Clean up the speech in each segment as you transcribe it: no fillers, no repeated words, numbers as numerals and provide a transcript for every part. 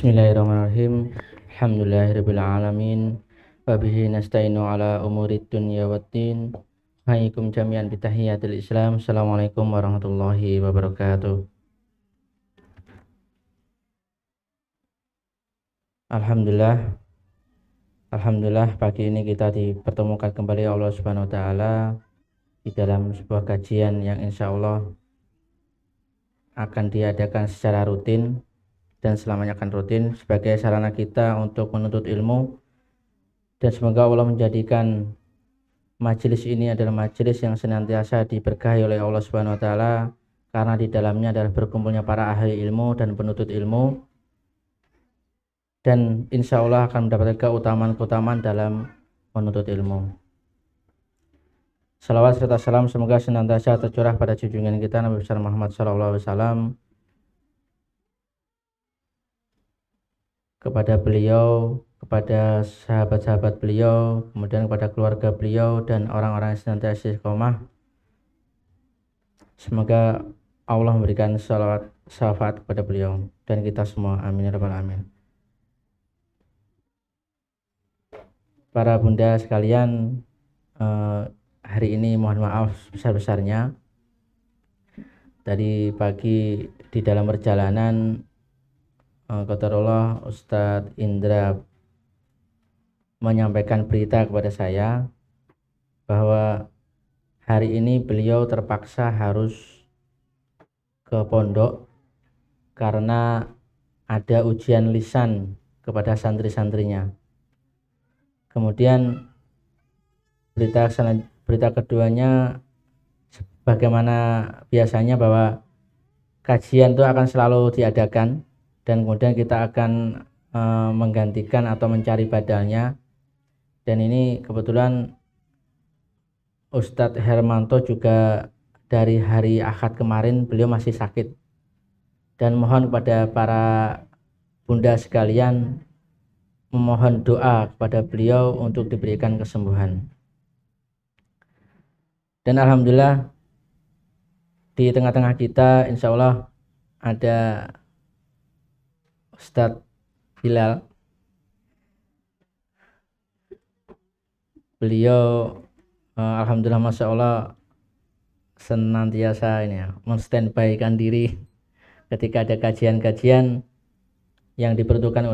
Bismillahirrahmanirrahim. Alhamdulillahirabbil alamin. Wa bihi nasta'inu ala umurid dunya waddin. Haikum jami'an bitahiyatil Islam. Assalamualaikum warahmatullahi wabarakatuh. Alhamdulillah pagi ini kita dipertemukan kembali Allah Subhanahu wa taala di dalam sebuah kajian yang insya Allah akan diadakan secara rutin dan selamanya akan rutin sebagai sarana kita untuk menuntut ilmu, dan semoga Allah menjadikan majelis ini adalah majelis yang senantiasa diberkahi oleh Allah Subhanahu wa taala, karena di dalamnya adalah berkumpulnya para ahli ilmu dan penuntut ilmu, dan insya Allah akan mendapatkan keutamaan-keutamaan dalam menuntut ilmu. Salawat serta salam semoga senantiasa tercurah pada junjungan kita Nabi besar Muhammad SAW, kepada beliau, kepada sahabat-sahabat beliau, kemudian kepada keluarga beliau dan orang-orang yang senantiasa istiqomah. Semoga Allah memberikan syafaat kepada beliau dan kita semua, amin ya rabbal alamin. Para bunda sekalian, hari ini mohon maaf sebesar-besarnya. Tadi pagi di dalam perjalanan, qadarullah Ustadz Indra menyampaikan berita kepada saya bahwa hari ini beliau terpaksa harus ke pondok karena ada ujian lisan kepada santri-santrinya. Kemudian berita keduanya, bagaimana biasanya bahwa kajian itu akan selalu diadakan dan kemudian kita akan menggantikan atau mencari badalnya. Dan ini kebetulan Ustadz Hermanto juga dari hari Ahad kemarin beliau masih sakit, dan mohon kepada para bunda sekalian memohon doa kepada beliau untuk diberikan kesembuhan. Dan alhamdulillah di tengah-tengah kita insya Allah ada Ustadz Bilal. Beliau alhamdulillah masya Allah senantiasa ini ya, menstandby-kan diri ketika ada kajian-kajian yang diperuntukkan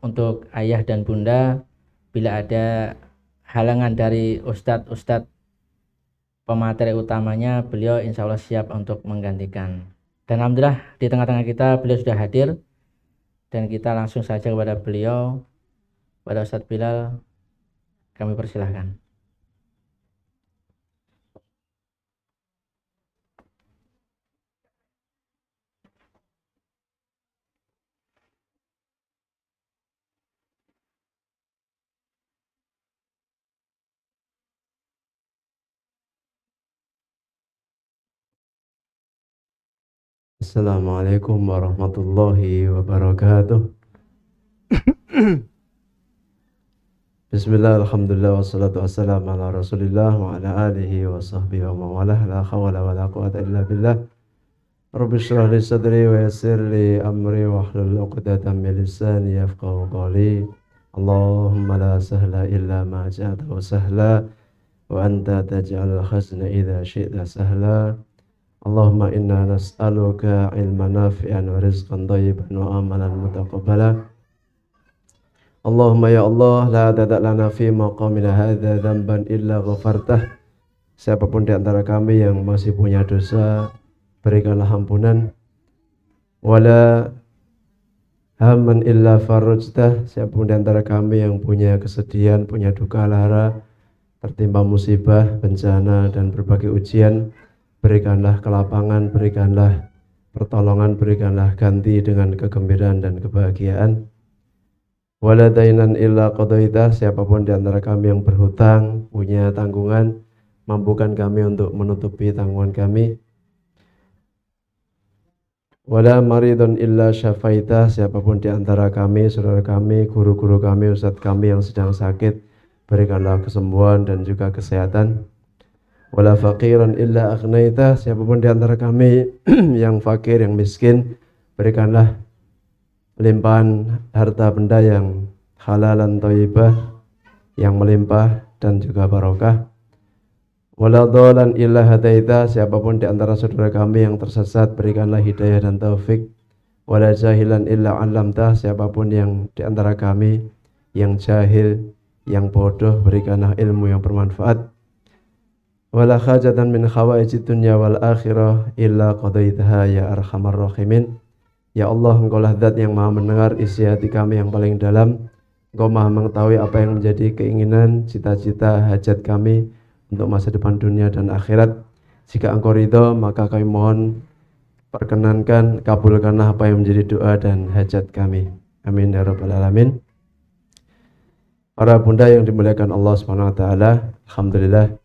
untuk ayah dan bunda. Bila ada halangan dari ustadz pemateri utamanya, beliau insya Allah siap untuk menggantikan. Dan alhamdulillah di tengah-tengah kita beliau sudah hadir, dan kita langsung saja kepada beliau, pada Ustadz Bilal, kami persilahkan. Assalamualaikum warahmatullahi wabarakatuh. Bismillah, alhamdulillah, wassalatu wassalamu ala rasulillah wa ala alihi wa sahbihi wa mawalah. La hawla wa la quwata illa billah. Rabbi shrah li sadri wa yassir li amri wa hlul uqdatan min lisani yafqahu qawli. Allahumma la sahla illa ma ja'altahu sahla wa anta taj'alul khazna idza syi'ta sahla. Allahumma inna nas'aluka ilman nafi'an wa rizqan thayyiban wa amalan mutaqabbala. Allahumma ya Allah, la tada' lana fi maqamina hadza dzamban illa ghafartah. Siapapun di antara kami yang masih punya dosa, berikanlah ampunan. Wala hamman illa farajtah. Siapapun di antara kami yang punya kesedihan, punya duka lara, tertimpa musibah, bencana dan berbagai ujian, berikanlah kelapangan, berikanlah pertolongan, berikanlah ganti dengan kegembiraan dan kebahagiaan. Wala dainan illa qadaitah. Siapapun di antara kami yang berhutang, punya tanggungan, mampukan kami untuk menutupi tanggungan kami. Wala maridun illa syafaitah. Siapapun di antara kami, saudara kami, guru-guru kami, ustadz kami yang sedang sakit, berikanlah kesembuhan dan juga kesehatan. Wala faqiran illa aghnaitah. Siapapun di antara kami yang fakir, yang miskin, berikanlah limpahan harta benda yang halalan thayyibah, yang melimpah dan juga barokah. Wala dhalan illa hadaita, siapapun di antara saudara kami yang tersesat, berikanlah hidayah dan taufik. Wala jahilan illa 'allamtah, siapapun yang di antara kami yang jahil, yang bodoh, berikanlah ilmu yang bermanfaat. Wala hajatan min khawaijid dunya wal akhirah illa qadaitaha ya arhamar rahimin. Ya Allah, Engkaulah zat yang maha mendengar isi hati kami yang paling dalam. Engkau maha mengetahui apa yang menjadi keinginan, cita-cita, hajat kami untuk masa depan dunia dan akhirat. Jika Engkau ridho, maka kami mohon perkenankan, kabulkanlah apa yang menjadi doa dan hajat kami. Amin ya rabbal alamin. Para bunda yang dimuliakan Allah Subhanahu wa taala, alhamdulillah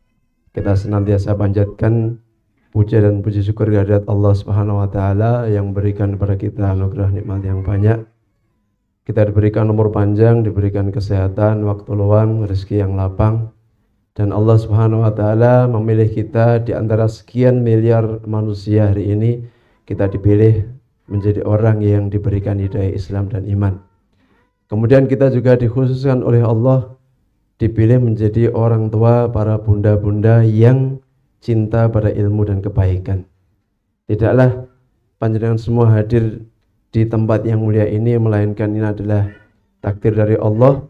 kita senantiasa panjatkan puja dan puji syukur kehadirat Allah Subhanahu wa taala yang berikan kepada kita anugerah nikmat yang banyak. Kita diberikan umur panjang, diberikan kesehatan, waktu luang, rezeki yang lapang. Dan Allah Subhanahu wa taala memilih kita di antara sekian miliar manusia hari ini. Kita dipilih menjadi orang yang diberikan hidayah Islam dan iman. Kemudian kita juga dikhususkan oleh Allah dipilih menjadi orang tua para bunda-bunda yang cinta pada ilmu dan kebaikan. Tidaklah panjenengan semua hadir di tempat yang mulia ini, melainkan ini adalah takdir dari Allah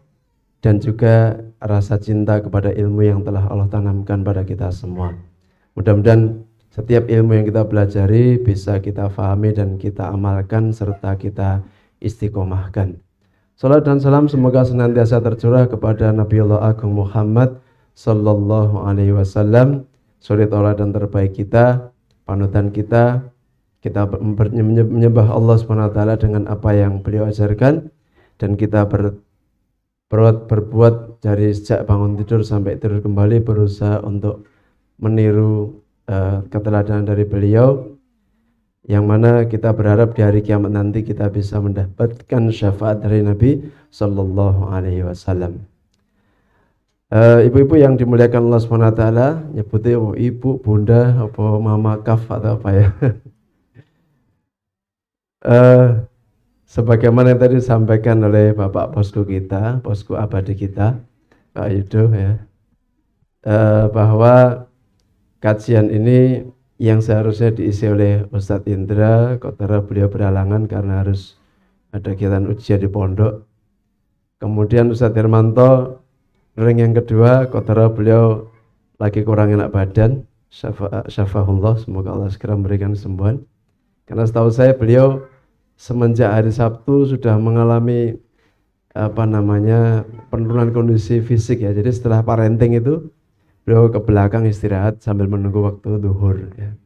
dan juga rasa cinta kepada ilmu yang telah Allah tanamkan pada kita semua. Mudah-mudahan setiap ilmu yang kita pelajari bisa kita fahami dan kita amalkan serta kita istiqomahkan. Salat dan salam semoga senantiasa tercurah kepada Nabiullah Agung Muhammad sallallahu alaihi wasallam, suri tauladan terbaik kita, panutan kita. Kita menyembah Allah Subhanahu wa taala dengan apa yang beliau ajarkan dan kita berbuat dari sejak bangun tidur sampai tidur kembali berusaha untuk meniru keteladanan dari beliau, yang mana kita berharap di hari kiamat nanti kita bisa mendapatkan syafaat dari Nabi sallallahu alaihi wasallam. Ibu-ibu yang dimuliakan Allah Subhanahu wa taala, nyebutnya ibu, bunda, apa mama kaf atau apa ya. Sebagaimana yang tadi disampaikan oleh Bapak bosku kita, bosku abadi kita, Pak Yudo ya, bahwa kajian ini yang seharusnya diisi oleh Ustadz Indra, kotara beliau berhalangan karena harus ada kegiatan ujian di pondok. Kemudian Ustadz Hermanto, ring yang kedua, kotara beliau lagi kurang enak badan, syafahullah, semoga Allah segera memberikan kesembuhan. Karena setahu saya beliau semenjak hari Sabtu sudah mengalami penurunan kondisi fisik ya. Jadi setelah parenting itu beliau ke belakang istirahat sambil menunggu waktu zuhur ya.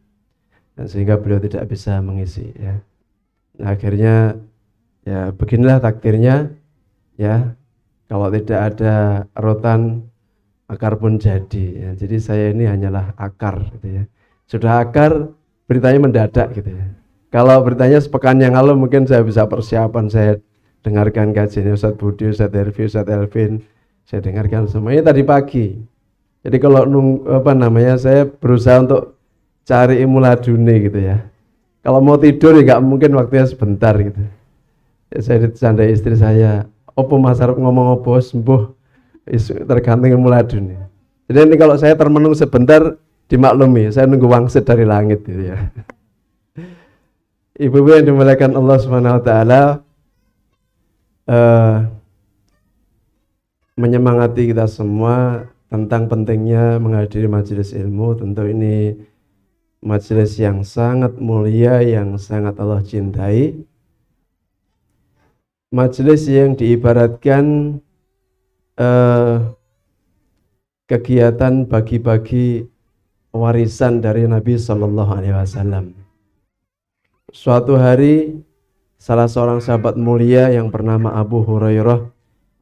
Dan sehingga beliau tidak bisa mengisi ya. Nah, akhirnya ya beginilah takdirnya ya. Kalau tidak ada rotan, akar pun jadi ya. Jadi saya ini hanyalah akar gitu ya. Sudah akar, beritanya mendadak gitu ya. Kalau beritanya sepekan yang lalu mungkin saya bisa persiapan, saya dengarkan kajiannya Ustadz Budi, Ustadz Herfi, Ustadz Elvin, saya dengarkan semuanya tadi pagi. Jadi kalau saya berusaha untuk cari ilmu laduni gitu ya. Kalau mau tidur ya nggak mungkin, waktunya sebentar gitu. Ya, saya ditandai istri saya, opo Mas Arab ngomong opo sembuh, tergantung ilmu laduni. Jadi ini kalau saya termenung sebentar dimaklumi, saya nunggu wangsit dari langit gitu ya. Ibu-ibu yang dimuliakan Allah Subhanahu wa taala, menyemangati kita semua tentang pentingnya menghadiri majelis ilmu. Tentu ini majelis yang sangat mulia, yang sangat Allah cintai. Majelis yang diibaratkan kegiatan bagi-bagi warisan dari Nabi Sallallahu Alaihi Wasallam. Suatu hari salah seorang sahabat mulia yang bernama Abu Hurairah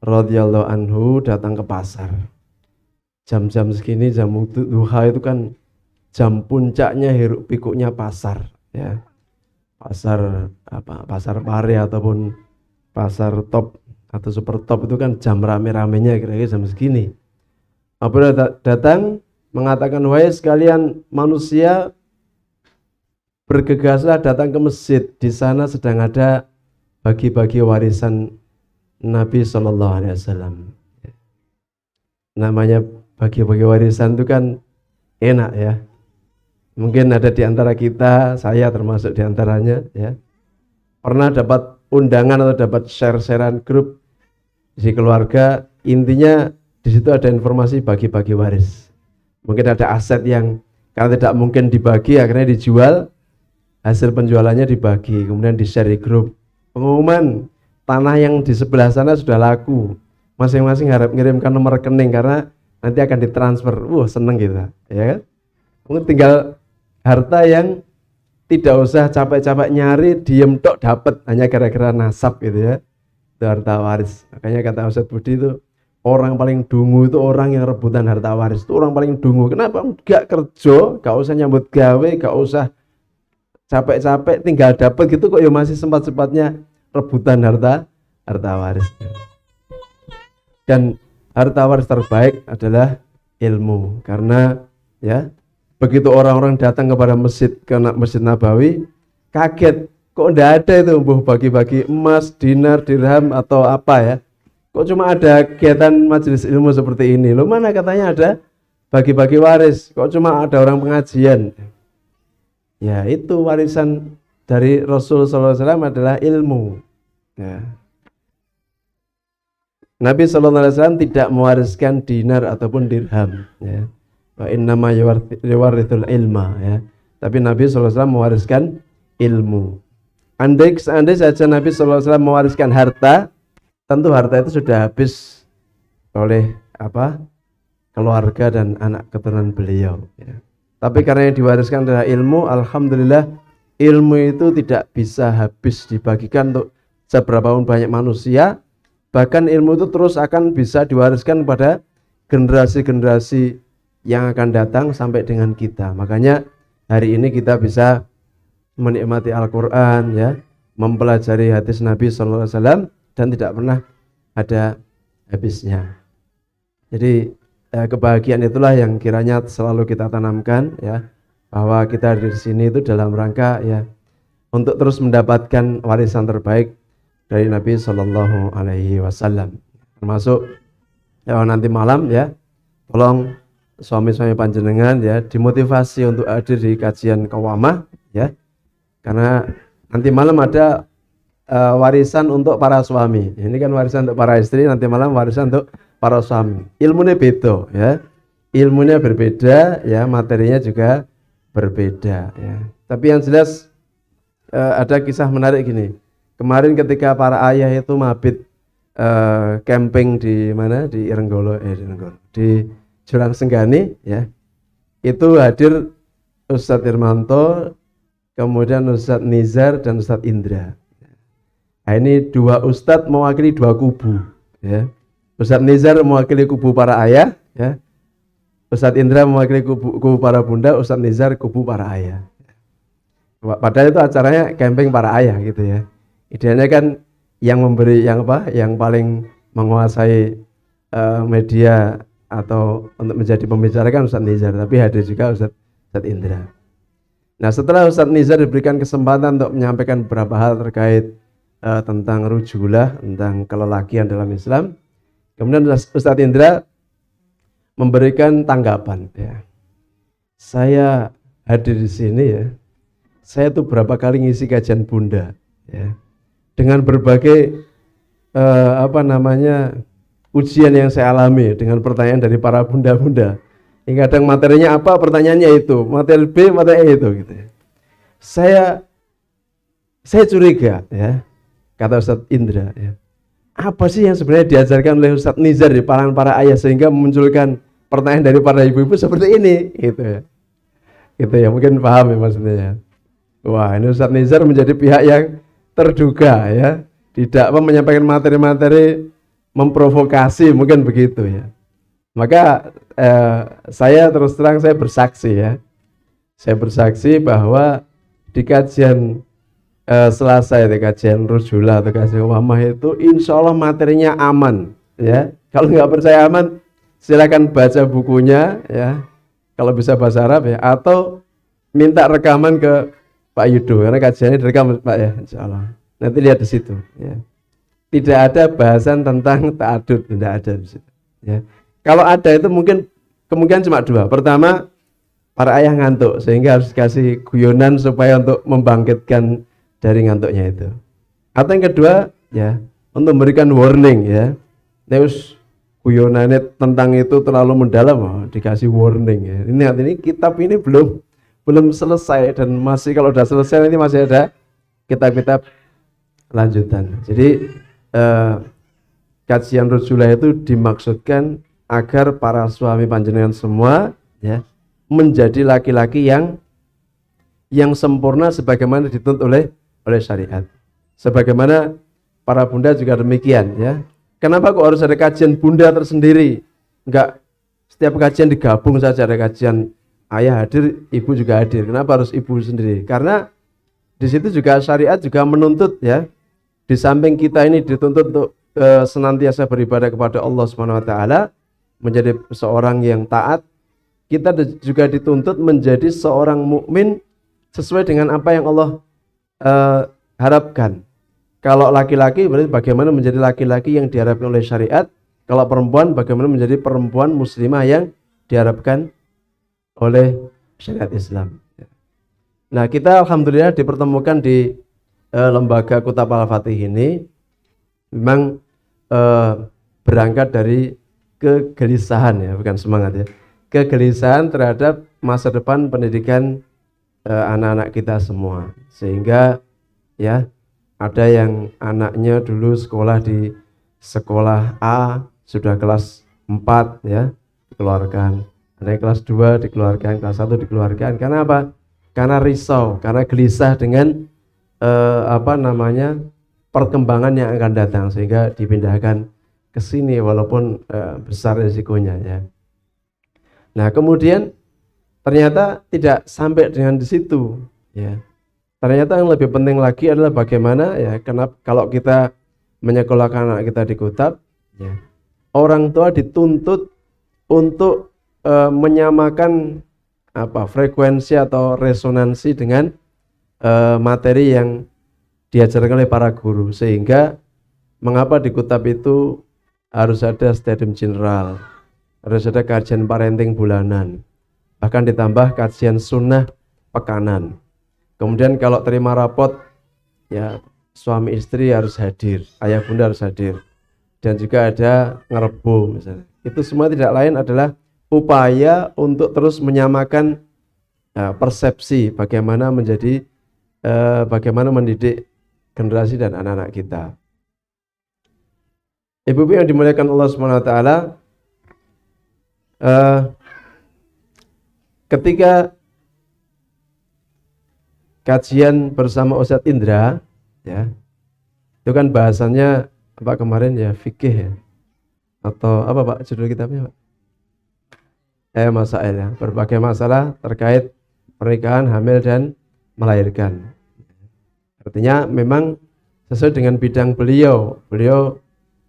radhiyallahu anhu datang ke pasar. Jam-jam segini, jam duha itu kan jam puncaknya hiruk pikuknya pasar ya. Pasar pasar pare ataupun pasar top atau super top itu kan jam rame-ramenya kira-kira jam segini. Abu datang mengatakan, wahai sekalian manusia, bergegaslah datang ke masjid. Di sana sedang ada bagi-bagi warisan Nabi Shallallahu Alaihi Wasallam. Namanya bagi-bagi warisan itu kan enak ya. Mungkin ada di antara kita, saya termasuk di antaranya ya, pernah dapat undangan atau dapat share-sharean grup di keluarga, intinya di situ ada informasi bagi-bagi waris. Mungkin ada aset yang karena tidak mungkin dibagi, akhirnya dijual, hasil penjualannya dibagi, kemudian di-share di grup. Pengumuman tanah yang di sebelah sana sudah laku, masing-masing harap mengirimkan nomor rekening karena nanti akan ditransfer. Seneng kita, ya kan? Mungkin tinggal harta yang tidak usah capek-capek nyari, diem tok dapat hanya gara-gara nasab gitu ya. Itu harta waris. Makanya kata Ustadz Budi itu, orang paling dungu itu orang yang rebutan harta waris. Itu orang paling dungu. Kenapa? Gak kerja, gak usah nyambut gawe, gak usah capek-capek, tinggal dapat gitu kok ya masih sempat-sempatnya rebutan harta waris. Dan harta waris terbaik adalah ilmu, karena ya begitu orang-orang datang kepada Masjid Nabawi, kaget kok ndak ada itu bagi-bagi emas, dinar, dirham atau apa ya, kok cuma ada kegiatan majelis ilmu seperti ini. Loh, mana katanya ada bagi-bagi waris, kok cuma ada orang pengajian. Ya itu warisan dari Rasul SAW adalah ilmu ya. Nabi SAW tidak mewariskan dinar ataupun dirham ya. Wa innama yuwarithul ilma ya. Tapi Nabi SAW mewariskan ilmu. Andai saja Nabi SAW mewariskan harta, tentu harta itu sudah habis oleh keluarga dan anak keturunan beliau ya. Tapi karena yang diwariskan adalah ilmu, alhamdulillah ilmu itu tidak bisa habis dibagikan untuk seberapa pun banyak manusia. Bahkan ilmu itu terus akan bisa diwariskan kepada generasi-generasi yang akan datang sampai dengan kita. Makanya hari ini kita bisa menikmati Al-Quran ya, mempelajari hadis Nabi SAW dan tidak pernah ada habisnya. Jadi kebahagiaan itulah yang kiranya selalu kita tanamkan ya, bahwa kita di sini itu dalam rangka ya untuk terus mendapatkan warisan terbaik dari Nabi Shallallahu Alaihi Wasallam. Termasuk ya, nanti malam ya, tolong suami-suami panjenengan ya dimotivasi untuk hadir di kajian Qawamah ya, karena nanti malam ada warisan untuk para suami. Ini kan warisan untuk para istri, nanti malam warisan untuk para suami. Ilmunya beda ya, ilmunya berbeda ya, materinya juga berbeda ya. Tapi yang jelas ada kisah menarik gini. Kemarin ketika para ayah itu mabit camping di mana, di Irenggolo, di Jurang Senggani ya, itu hadir Ustadz Irmanto, kemudian Ustadz Nizar dan Ustadz Indra. Nah, ini dua ustadz mewakili dua kubu ya. Ustadz Nizar mewakili kubu para ayah ya, Ustadz Indra mewakili kubu para bunda, Ustadz Nizar kubu para ayah. Padahal itu acaranya camping para ayah gitu ya. Idealnya kan yang memberi yang paling menguasai media atau untuk menjadi pembicara kan Ustadz Nizar, tapi hadir juga Ustadz Indra. Nah, setelah Ustadz Nizar diberikan kesempatan untuk menyampaikan beberapa hal terkait tentang rujulah, tentang kelelakian dalam Islam, kemudian Ustadz Indra memberikan tanggapan ya. Saya hadir di sini ya, saya tuh berapa kali ngisi kajian bunda ya, dengan berbagai ujian yang saya alami dengan pertanyaan dari para bunda-bunda. Yang kadang materinya apa, pertanyaannya itu, materi B, materi itu gitu ya. Saya curiga ya, kata Ustadz Indra ya, apa sih yang sebenarnya diajarkan oleh Ustadz Nizar di kalangan para ayah sehingga memunculkan pertanyaan dari para ibu-ibu seperti ini gitu ya. Gitu ya, mungkin paham ya maksudnya ya. Wah, ini Ustadz Nizar menjadi pihak yang terduga ya, tidak menyampaikan materi-materi memprovokasi, mungkin begitu ya. Maka saya terus terang saya bersaksi ya, saya bersaksi bahwa di kajian Selasa itu kajian Rujulah atau kajian Qawamah itu insya Allah materinya aman ya. Kalau nggak percaya aman, silakan baca bukunya ya, kalau bisa bahasa Arab ya, atau minta rekaman ke Pak Yudo karena kajiannya direkam Pak ya, insya Allah. Nanti lihat di situ. Ya. Tidak ada bahasan tentang ta'adud, tidak ada di situ. Ya. Kalau ada itu mungkin kemungkinan cuma dua. Pertama, para ayah ngantuk sehingga harus kasih guyonan supaya untuk membangkitkan dari ngantuknya itu. Atau yang kedua, ya, untuk memberikan warning ya. Terus guyonannya tentang itu terlalu mendalam, dikasih warning ya. Ini kitab ini belum selesai dan masih kalau sudah selesai nanti masih ada kitab-kitab lanjutan. Jadi kajian Rujulah itu dimaksudkan agar para suami panjenengan semua ya menjadi laki-laki yang sempurna sebagaimana dituntut oleh syariat. Sebagaimana para bunda juga demikian ya. Kenapa kok harus ada kajian bunda tersendiri? Enggak setiap kajian digabung saja, ada kajian ayah hadir, ibu juga hadir. Kenapa harus ibu sendiri? Karena di situ juga syariat juga menuntut ya. Di samping kita ini dituntut untuk senantiasa beribadah kepada Allah Subhanahu wa taala, menjadi seorang yang taat, kita juga dituntut menjadi seorang mukmin sesuai dengan apa yang Allah harapkan. Kalau laki-laki berarti bagaimana menjadi laki-laki yang diharapkan oleh syariat. Kalau perempuan bagaimana menjadi perempuan muslimah yang diharapkan oleh syariat Islam. Nah kita alhamdulillah dipertemukan di lembaga Kutab Al-Fatih ini memang berangkat dari kegelisahan ya, bukan semangat ya. Kegelisahan terhadap masa depan pendidikan anak-anak kita semua. Sehingga ya ada yang anaknya dulu sekolah di sekolah A sudah kelas 4 ya dikeluarkan. Ada yang kelas 2 dikeluarkan, kelas 1 dikeluarkan. Karena apa? Karena risau, karena gelisah dengan perkembangan yang akan datang sehingga dipindahkan ke sini walaupun besar risikonya ya. Nah, kemudian ternyata tidak sampai dengan di situ ya. Ternyata yang lebih penting lagi adalah bagaimana ya, kenapa kalau kita menyekolahkan anak kita di Kutab ya, orang tua dituntut untuk menyamakan frekuensi atau resonansi dengan materi yang diajarkan oleh para guru, sehingga mengapa di Kutab itu harus ada stadium general, harus ada kajian parenting bulanan, bahkan ditambah kajian sunnah pekanan. Kemudian kalau terima rapot ya suami istri harus hadir, ayah bunda harus hadir, dan juga ada ngerebo misalnya. Itu semua tidak lain adalah upaya untuk terus menyamakan persepsi bagaimana mendidik generasi dan anak-anak kita. Ibu-ibu yang dimuliakan Allah Subhanahu wa taala, ketika kajian bersama Ustadz Indra ya, itu kan bahasannya apa kemarin ya, fikih ya, atau apa Pak judul kitabnya Pak? Masail ya, berbagai masalah terkait pernikahan, hamil dan melahirkan. Artinya memang sesuai dengan bidang beliau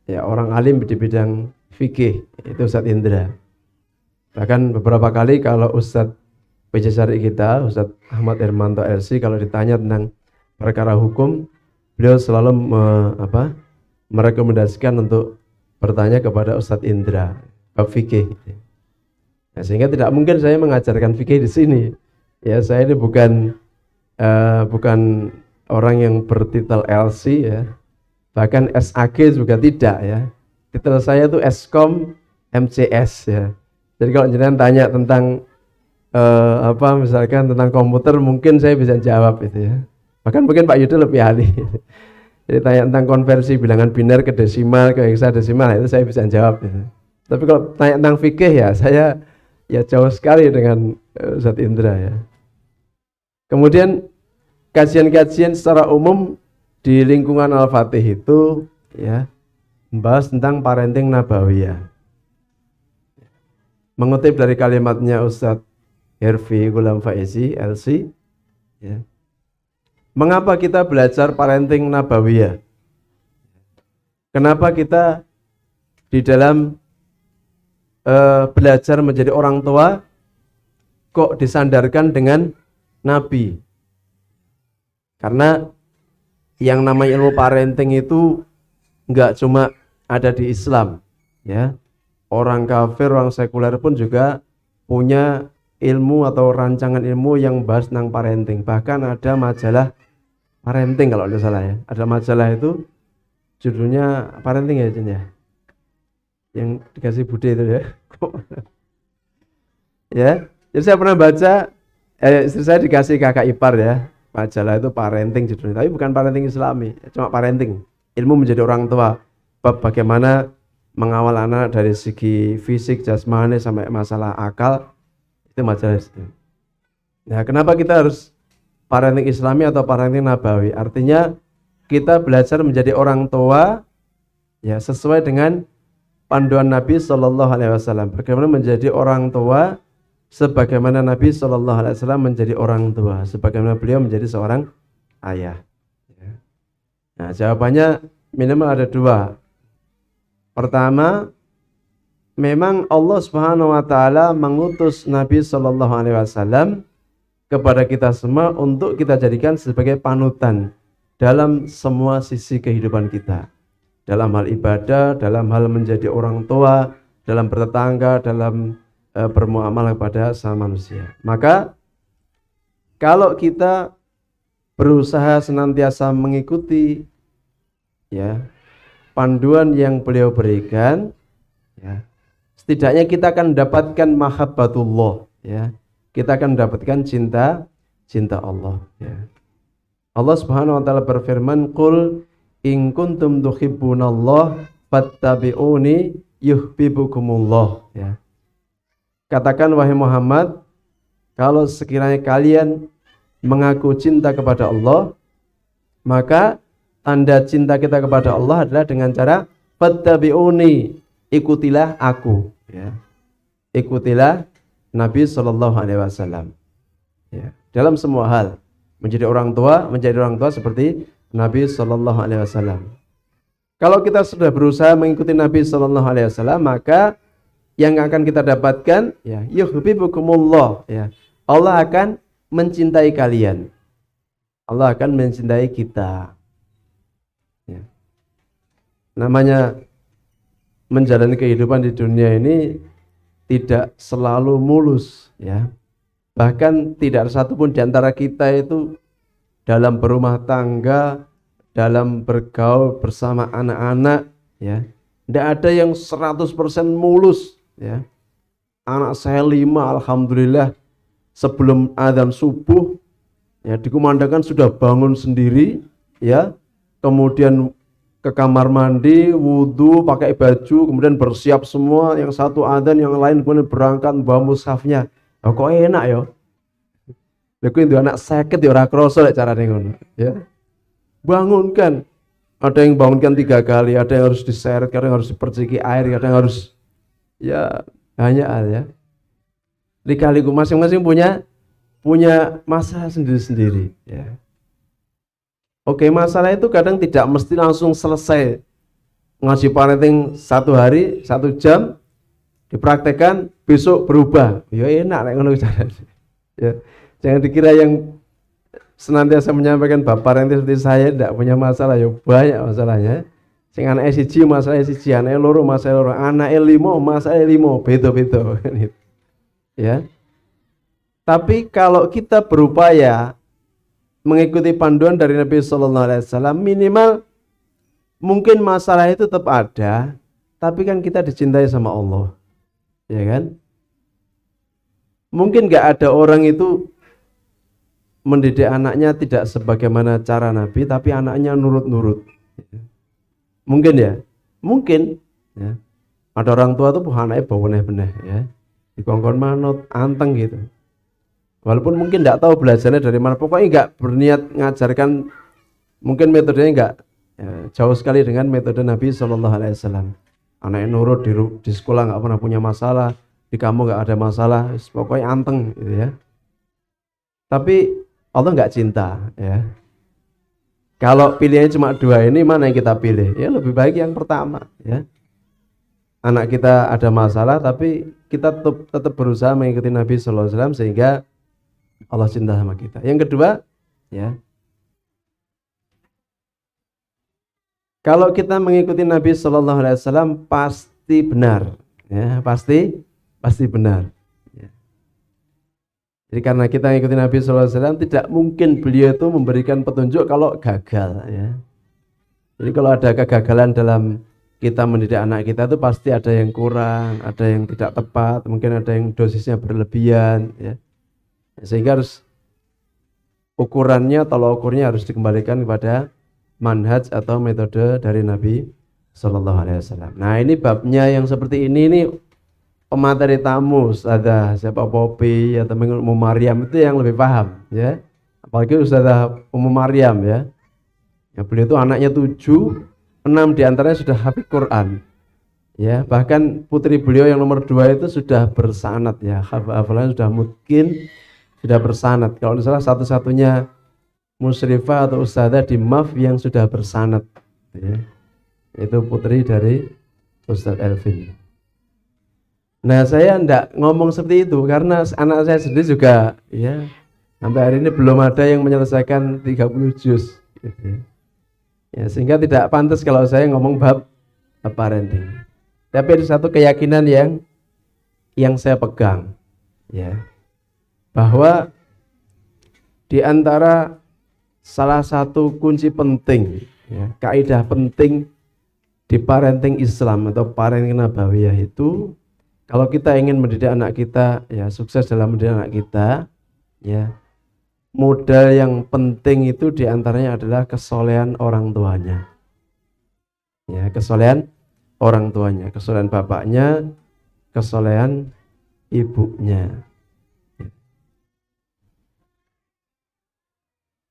ya orang alim di bidang fikih, itu Ustadz Indra. Bahkan beberapa kali kalau Ustadz Pejasari kita, Ustadz Ahmad Hermanto LC, kalau ditanya tentang perkara hukum, beliau selalu merekomendasikan untuk bertanya kepada Ustadz Indra bab fikih. Nah, sehingga tidak mungkin saya mengajarkan fikih di sini. Ya, saya ini bukan orang yang bertitel LC ya, bahkan SAG juga tidak ya. Titel saya itu Eskom MCS ya. Jadi kalau jenengan tanya tentang misalkan tentang komputer, mungkin saya bisa jawab itu ya. Bahkan mungkin Pak Yudo lebih ahli. Jadi tanya tentang konversi bilangan biner ke desimal, ke heksadesimal, itu saya bisa jawab itu. Tapi kalau tanya tentang fikih ya, saya ya jauh sekali dengan Ustadz Indra ya. Kemudian kajian-kajian secara umum di lingkungan Al-Fatih itu ya membahas tentang parenting nabawiyah. Mengutip dari kalimatnya Ustadz Herfi Gulam Faizi LC ya. Mengapa kita belajar parenting nabawiyah? Kenapa kita di dalam belajar menjadi orang tua kok disandarkan dengan Nabi? Karena yang namanya ilmu parenting itu enggak cuma ada di Islam, ya. Orang kafir, orang sekuler pun juga punya ilmu atau rancangan ilmu yang bahas tentang parenting. Bahkan ada majalah parenting kalau tidak salah ya. Ada majalah itu judulnya parenting ya, Cen, ya. Yang dikasih bude itu ya. Ya. Jadi saya pernah baca istri saya dikasih kakak ipar ya. Majalah itu parenting judulnya, tapi bukan parenting Islami, cuma parenting. Ilmu menjadi orang tua. Bab bagaimana mengawal anak dari segi fisik, jasmani sampai masalah akal, itu majalah itu. Nah, kenapa kita harus parenting Islami atau parenting Nabawi? Artinya kita belajar menjadi orang tua ya sesuai dengan panduan Nabi Shallallahu Alaihi Wasallam. Bagaimana menjadi orang tua sebagaimana Nabi Shallallahu Alaihi Wasallam menjadi orang tua, sebagaimana beliau menjadi seorang ayah. Nah, jawabannya minimal ada dua. Pertama, memang Allah Subhanahu Wa Taala mengutus Nabi Shallallahu Alaihi Wasallam kepada kita semua untuk kita jadikan sebagai panutan dalam semua sisi kehidupan kita. Dalam hal ibadah, dalam hal menjadi orang tua, dalam bertetangga, dalam bermuamalah kepada sama manusia. Maka kalau kita berusaha senantiasa mengikuti ya panduan yang beliau berikan, ya, setidaknya kita akan mendapatkan mahabbatullah, ya. Kita akan mendapatkan cinta Allah, ya. Allah Subhanahu wa taala berfirman, "Qul in kuntum tuhibbunallah fattabi'uni yuhibbukumullah." Ya. Katakan wahai Muhammad, kalau sekiranya kalian mengaku cinta kepada Allah, maka tanda cinta kita kepada Allah adalah dengan cara fattabi'uni, ikutilah aku, ya. Ikutilah Nabi Shallallahu Alaihi Wasallam, ya. Dalam semua hal, menjadi orang tua seperti Nabi Shallallahu Alaihi Wasallam. Kalau kita sudah berusaha mengikuti Nabi Shallallahu Alaihi Wasallam, maka yang akan kita dapatkan, ya, yuhibbukumullah, ya. Allah akan mencintai kalian. Allah akan mencintai kita. Ya. Namanya menjalani kehidupan di dunia ini tidak selalu mulus, ya. Bahkan tidak ada satupun di antara kita itu dalam berumah tangga, dalam bergaul bersama anak-anak, ya, tidak ada yang 100% mulus, ya. Anak saya 5, alhamdulillah, sebelum adzan subuh, ya, dikumandangkan sudah bangun sendiri, ya, kemudian ke kamar mandi, wudhu, pakai baju, kemudian bersiap semua. Yang satu adzan, yang lain kemudian berangkat bawa mushafnya. Oh, kok enak ya? Lha itu anak sakit ya ora krasa lek carane ngono, ya. Bangunkan. Ada yang bangunkan 3 kali, ada yang harus diseret, kadang harus diperciki air, kadang harus ya banyak hal, ya. Lika-liku masing-masing punya masalah sendiri-sendiri, ya. Oke, masalah itu kadang tidak mesti langsung selesai. Ngaji parenting 1 hari, 1 jam, dipraktekkan, besok berubah. Ya enak nek ngono carane. Ya. Jangan dikira yang senantiasa menyampaikan bab parenting seperti saya tidak punya masalah, ya banyak masalahnya. Sing anake siji masalah siji, anake loro masalah loro, anake 5 masalah 5, beda-beda. Ya. Tapi kalau kita berupaya mengikuti panduan dari Nabi Sallallahu Alaihi Wasallam, minimal mungkin masalah itu tetap ada, tapi kan kita dicintai sama Allah, ya kan? Mungkin nggak ada orang itu mendidik anaknya tidak sebagaimana cara Nabi, tapi anaknya nurut-nurut. Mungkin ya, mungkin. Ya. Ada orang tua tuh anaknya bau beneh-beneh, ya, dikongkon manut, anteng gitu. Walaupun mungkin tidak tahu belajarnya dari mana, pokoknya nggak berniat ngajarkan, mungkin metodenya nggak ya, jauh sekali dengan metode Nabi Shallallahu Alaihi Wasallam. Anaknya nurut di sekolah nggak pernah punya masalah, di kamu nggak ada masalah, pokoknya anteng, gitu ya. Tapi Allah nggak cinta, ya. Kalau pilihannya cuma 2 ini, mana yang kita pilih? Ya lebih baik yang pertama, ya. Anak kita ada masalah, tapi kita tetap berusaha mengikuti Nabi Shallallahu Alaihi Wasallam sehingga Allah cinta sama kita. Yang kedua, ya, Kalau kita mengikuti Nabi Shallallahu Alaihi Wasallam pasti benar, ya pasti benar. Ya. Jadi karena kita mengikuti Nabi Shallallahu Alaihi Wasallam, tidak mungkin beliau itu memberikan petunjuk kalau gagal. Ya. Jadi kalau ada kegagalan dalam kita mendidik anak kita itu pasti ada yang kurang, ada yang tidak tepat, mungkin ada yang dosisnya berlebihan. Ya. Sehingga harus ukurannya, tolak ukurnya harus dikembalikan kepada manhaj atau metode dari Nabi Shallallahu Alaihi Wasallam. Nah ini babnya yang seperti ini pemateri tamu Ustazah siapa Popi atau Ummu Maryam itu yang lebih paham ya. Apalagi Ustazah Ummu Maryam ya. Ya beliau itu anaknya 7, 6 diantaranya sudah hafid Quran. Ya, bahkan putri beliau yang nomor 2 itu sudah bersanad ya. Hafalannya sudah mungkin sudah bersanad. Kalau salah satu-satunya musyrifah atau ustadzah di MAF yang sudah bersanad ya. Itu putri dari Ustadz Elvin. Nah saya enggak ngomong seperti itu karena anak saya sendiri juga ya sampai hari ini belum ada yang menyelesaikan 30 juz gitu ya. Ya, sehingga tidak pantas kalau saya ngomong bab parenting. Tapi ada satu keyakinan yang saya pegang ya, bahwa di antara salah satu kunci penting, ya, kaidah penting di parenting Islam atau parenting Nabawiyah itu, kalau kita ingin mendidik anak kita, ya sukses dalam mendidik anak kita, ya modal yang penting itu diantaranya adalah kesolehan orang tuanya, ya kesolehan orang tuanya, kesolehan bapaknya, kesolehan ibunya.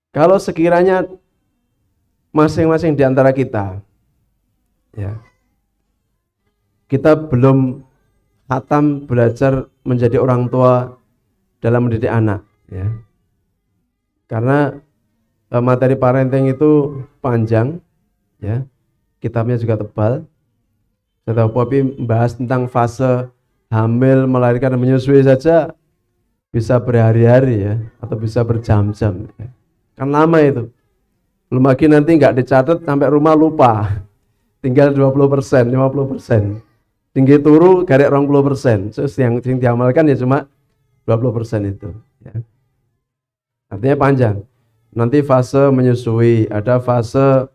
Kalau sekiranya masing-masing di antara kita, ya, kita belum khatam belajar menjadi orang tua dalam mendidik anak, ya, karena materi parenting itu panjang, ya, kitabnya juga tebal. Saya tahu Popi membahas tentang fase hamil, melahirkan, dan menyusui saja bisa berhari-hari ya, atau bisa berjam-jam. Ya. Kan lama itu. Belum lagi nanti nggak dicatat sampai rumah lupa. Tinggal 20%, 50%. Tinggi turu garek 20%. Terus yang diamalkan ya cuma 20% itu. Ya. Artinya panjang. Nanti fase menyusui, ada fase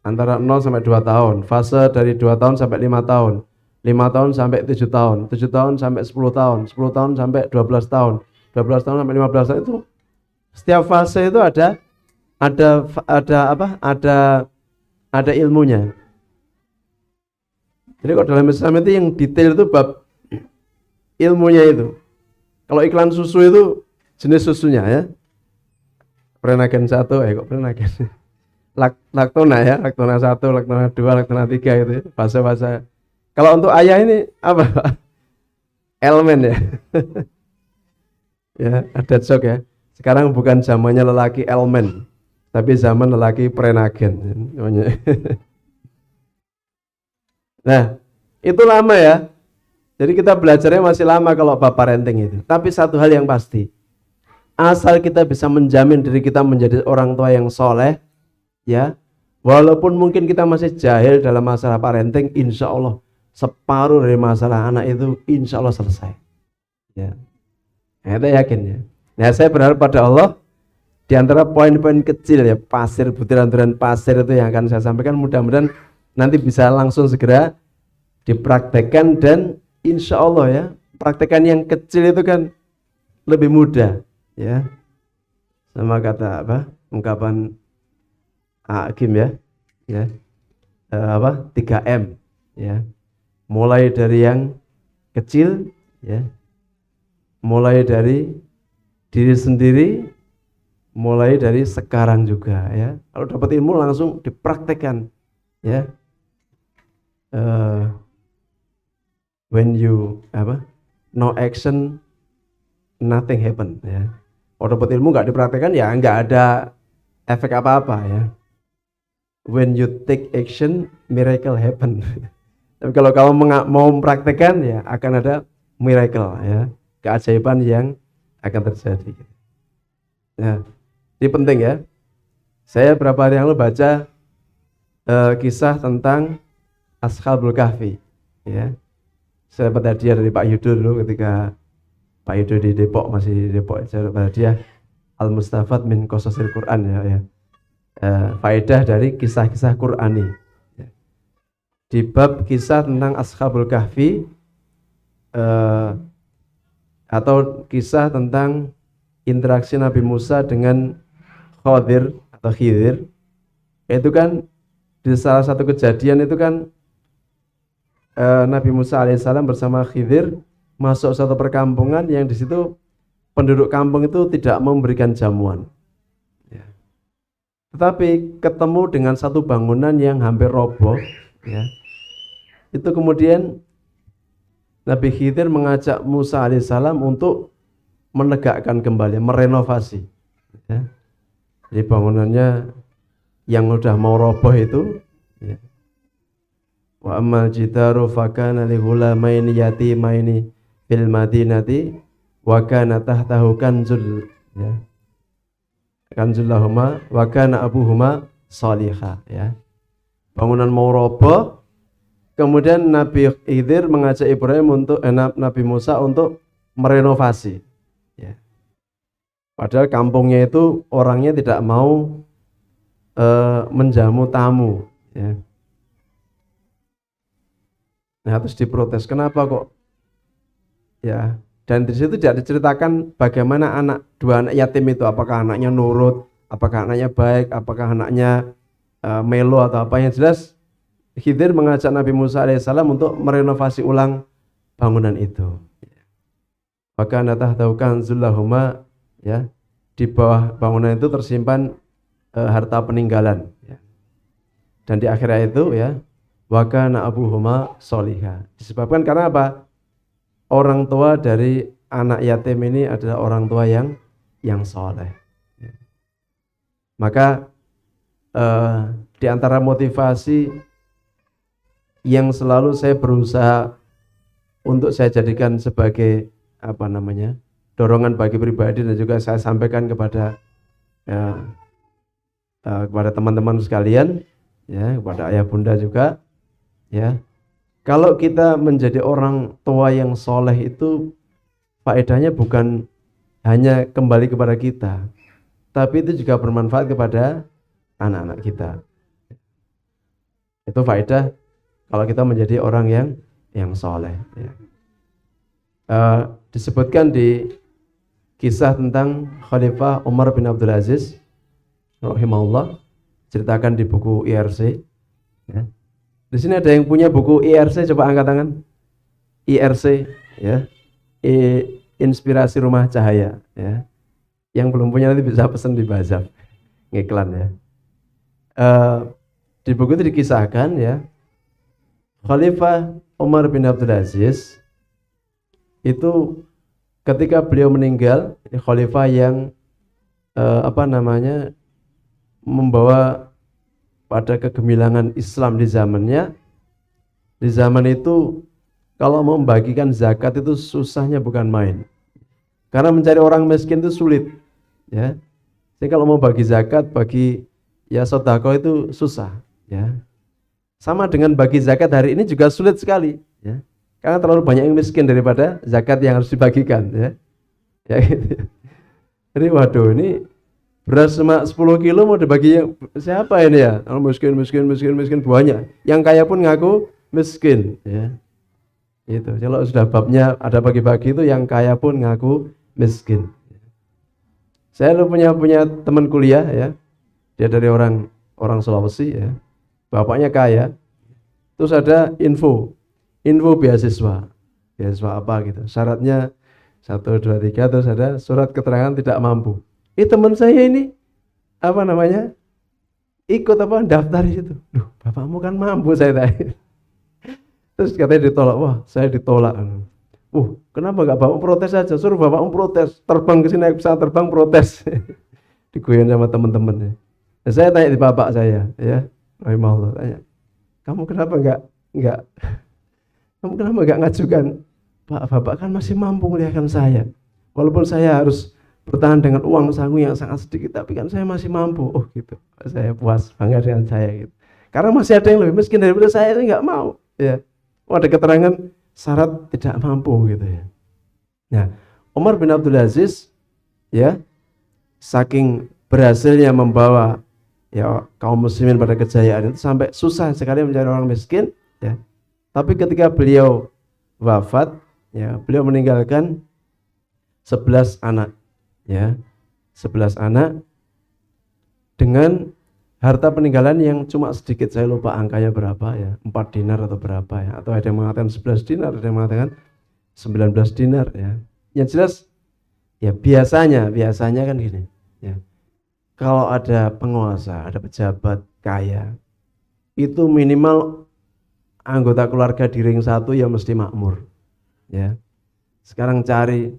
antara 0 sampai 2 tahun, fase dari 2 tahun sampai 5 tahun, 5 tahun sampai 7 tahun, 7 tahun sampai 10 tahun, 10 tahun sampai 12 tahun, 12 tahun sampai 15 tahun itu. Setiap fase itu ada ilmunya. Jadi kalau dalam Islam itu yang detail itu bab ilmunya itu. Kalau iklan susu itu jenis susunya ya. Prenagen 1, kok prenagen. Laktona ya, laktona 1, laktona 2, laktona 3 gitu ya. Fase-fase. Kalau untuk ayah ini apa Pak? Elemen ya. Ya, ada jok ya. Sekarang bukan zamannya lelaki elemen, tapi zaman lelaki prenagen. Nah, itu lama ya. Jadi kita belajarnya masih lama kalau bab parenting itu. Tapi satu hal yang pasti, asal kita bisa menjamin diri kita menjadi orang tua yang soleh, ya, walaupun mungkin kita masih jahil dalam masalah parenting, insya Allah separuh dari masalah anak itu insya Allah selesai. Ya, kita yakin ya. Nah, saya berharap pada Allah di antara poin-poin kecil ya, butiran-butiran pasir itu yang akan saya sampaikan, mudah-mudahan nanti bisa langsung segera dipraktekkan dan insya Allah ya, praktekan yang kecil itu kan lebih mudah ya. Sama kata ungkapan Hakim ya. 3M ya. Mulai dari yang kecil ya. Mulai dari diri sendiri, mulai dari sekarang juga ya. Kalau dapat ilmu langsung dipraktekkan ya. When you no action nothing happen ya. Kalau dapat ilmu nggak dipraktekkan ya nggak ada efek apa-apa ya. When you take action miracle happen. Tapi kalau kamu mau mempraktekkan ya akan ada miracle ya, keajaiban yang akan terjadi. Nah, ini penting ya. Saya berapa hari yang lalu baca kisah tentang Ashabul Kahfi, ya. Saya dapat hadiah dari Pak Yudo dulu ketika Pak Yudo di Depok, masih di Depok. Saya dapat hadiah Al-Mustafad min Qasasil Quran, ya. Faedah dari kisah-kisah Qurani, ya. Di bab kisah tentang Ashabul Kahfi, atau kisah tentang interaksi Nabi Musa dengan Khidir atau Khidir, itu kan di salah satu kejadian itu kan Nabi Musa alaihissalam bersama Khidir masuk satu perkampungan yang di situ penduduk kampung itu tidak memberikan jamuan, ya. Tetapi ketemu dengan satu bangunan yang hampir roboh, ya. Itu kemudian Nabi Khidir mengajak Musa alaihissalam untuk menegakkan kembali, merenovasi, ya. Jadi bangunannya yang udah mau roboh itu, ya. Wa ammal jidaru fakana li ghulamaini yatimaini fil madinati wa kana tahtahu kanzul, ya. Kanzul lahuma wa kana abuhuma salihah, ya. Bangunan mau roboh, kemudian Nabi Khidir mengajak Nabi Musa untuk merenovasi, ya. Padahal kampungnya itu orangnya tidak mau menjamu tamu, ya. Nah, terus diprotes, kenapa kok, ya. Dan di situ tidak diceritakan bagaimana dua anak yatim itu, apakah anaknya nurut, apakah anaknya baik, apakah anaknya melo atau apa. Yang jelas Khidir mengajak Nabi Musa alaihissalam untuk merenovasi ulang bangunan itu. Maka tahtahu kanzul lahuma, ya. Di bawah bangunan itu tersimpan harta peninggalan, ya. Dan di akhir ayat itu, ya, wa kana abuhuma sholihah. Disebabkan karena apa? Orang tua dari anak yatim ini adalah orang tua yang soleh. Maka di antara motivasi yang selalu saya berusaha untuk saya jadikan sebagai dorongan bagi pribadi, dan juga saya sampaikan kepada kepada teman-teman sekalian, ya, kepada ayah bunda juga, ya. Kalau kita menjadi orang tua yang soleh itu faedahnya bukan hanya kembali kepada kita, tapi itu juga bermanfaat kepada anak-anak kita. Itu faedah kalau kita menjadi orang yang soleh, ya. Disebutkan di kisah tentang Khalifah Umar bin Abdul Aziz rahimahullah, ceritakan di buku IRC, ya. Di sini ada yang punya buku IRC, coba angkat tangan. IRC, ya. Inspirasi Rumah Cahaya, ya. Yang belum punya nanti bisa pesan di Bazaf, ngiklan, ya. Di buku itu dikisahkan, ya, Khalifah Umar bin Abdul Aziz itu ketika beliau meninggal, khalifah yang membawa pada kegemilangan Islam di zamannya. Di zaman itu kalau mau membagikan zakat itu susahnya bukan main, karena mencari orang miskin itu sulit, ya. Jadi kalau mau bagi zakat, bagi sedekah itu susah, ya. Sama dengan bagi zakat hari ini juga sulit sekali, ya. Karena terlalu banyak yang miskin daripada zakat yang harus dibagikan, ya. Ya gitu. Jadi waduh, ini beras cuma 10 kilo mau dibagi siapa ini, ya? Miskin banyak. Yang kaya pun ngaku miskin, ya. Itu. Kalau sudah babnya ada bagi-bagi itu, yang kaya pun ngaku miskin. Saya punya teman kuliah, ya. Dia dari orang Sulawesi, ya. Bapaknya kaya. Terus ada info beasiswa apa gitu. Syaratnya 1, 2, 3, terus ada surat keterangan tidak mampu. Teman saya ini ikut daftar itu. Duh, bapakmu kan mampu, saya tanya. Terus katanya ditolak. Wah, saya ditolak. Kenapa nggak bapak protes aja? Suruh bapakmu protes, terbang ke sini naik pesawat terbang protes. Diguyon sama teman-temannya. Nah, saya tanya di bapak saya, ya, rahimahullah, tanya, kamu kenapa nggak ngajukan? Pak, bapak kan masih mampu melihatkan saya, walaupun saya harus bertahan dengan uang saku yang sangat sedikit, tapi kan saya masih mampu. Oh gitu, saya puas, bangga dengan saya gitu. Karena masih ada yang lebih miskin daripada saya nggak mau. Ya, ada keterangan syarat tidak mampu gitu ya. Nah, Umar bin Abdul Aziz ya, saking berhasilnya membawa ya kaum muslimin pada kejayaan itu sampai susah sekali mencari orang miskin ya. Tapi ketika beliau wafat ya, beliau meninggalkan 11 anak ya. 11 anak dengan harta peninggalan yang cuma sedikit, saya lupa angkanya berapa ya, 4 dinar atau berapa ya, atau ada yang mengatakan 11 dinar, ada yang mengatakan 19 dinar ya. Yang jelas ya biasanya kan gini ya. Kalau ada penguasa, ada pejabat kaya, itu minimal anggota keluarga di ring satu ya mesti makmur. Ya. Sekarang cari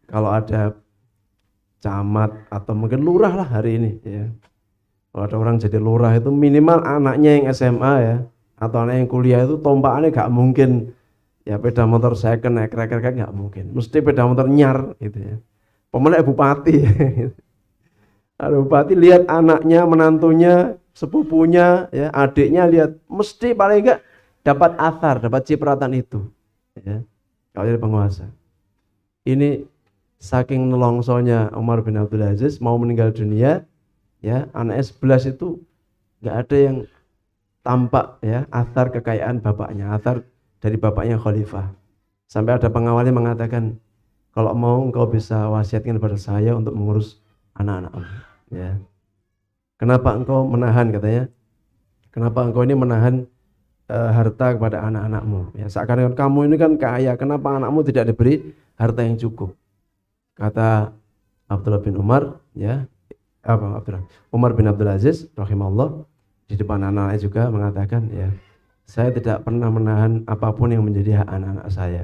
kalau ada camat atau mungkin lurah lah hari ini ya. Kalau ada orang jadi lurah itu minimal anaknya yang SMA ya, atau anak yang kuliah itu tompakannya gak mungkin ya sepeda motor second naik rek-rek gak mungkin. Mesti sepeda motor nyar gitu ya. Pemenang bupati. Ada bupati lihat anaknya, menantunya, sepupunya, ya, adiknya lihat, mesti paling enggak dapat athar, dapat cipratan itu. Ya, kalau jadi penguasa. Ini saking nelongsonya Umar bin Abdul Aziz mau meninggal dunia, ya, anaknya 11 itu enggak ada yang tampak ya athar kekayaan bapaknya, athar dari bapaknya khalifah. Sampai ada pengawalnya mengatakan, kalau mau engkau bisa wasiatkan kepada saya untuk mengurus anak-anakmu. Ya. Kenapa engkau menahan katanya? Kenapa engkau ini menahan harta kepada anak-anakmu? Ya, seakan-akan kamu ini kan kaya, kenapa anakmu tidak diberi harta yang cukup? Kata Abdullah bin Umar, ya, Umar bin Abdul Aziz, rahimahullah, di depan anak-anaknya juga mengatakan, ya, saya tidak pernah menahan apapun yang menjadi hak anak-anak saya.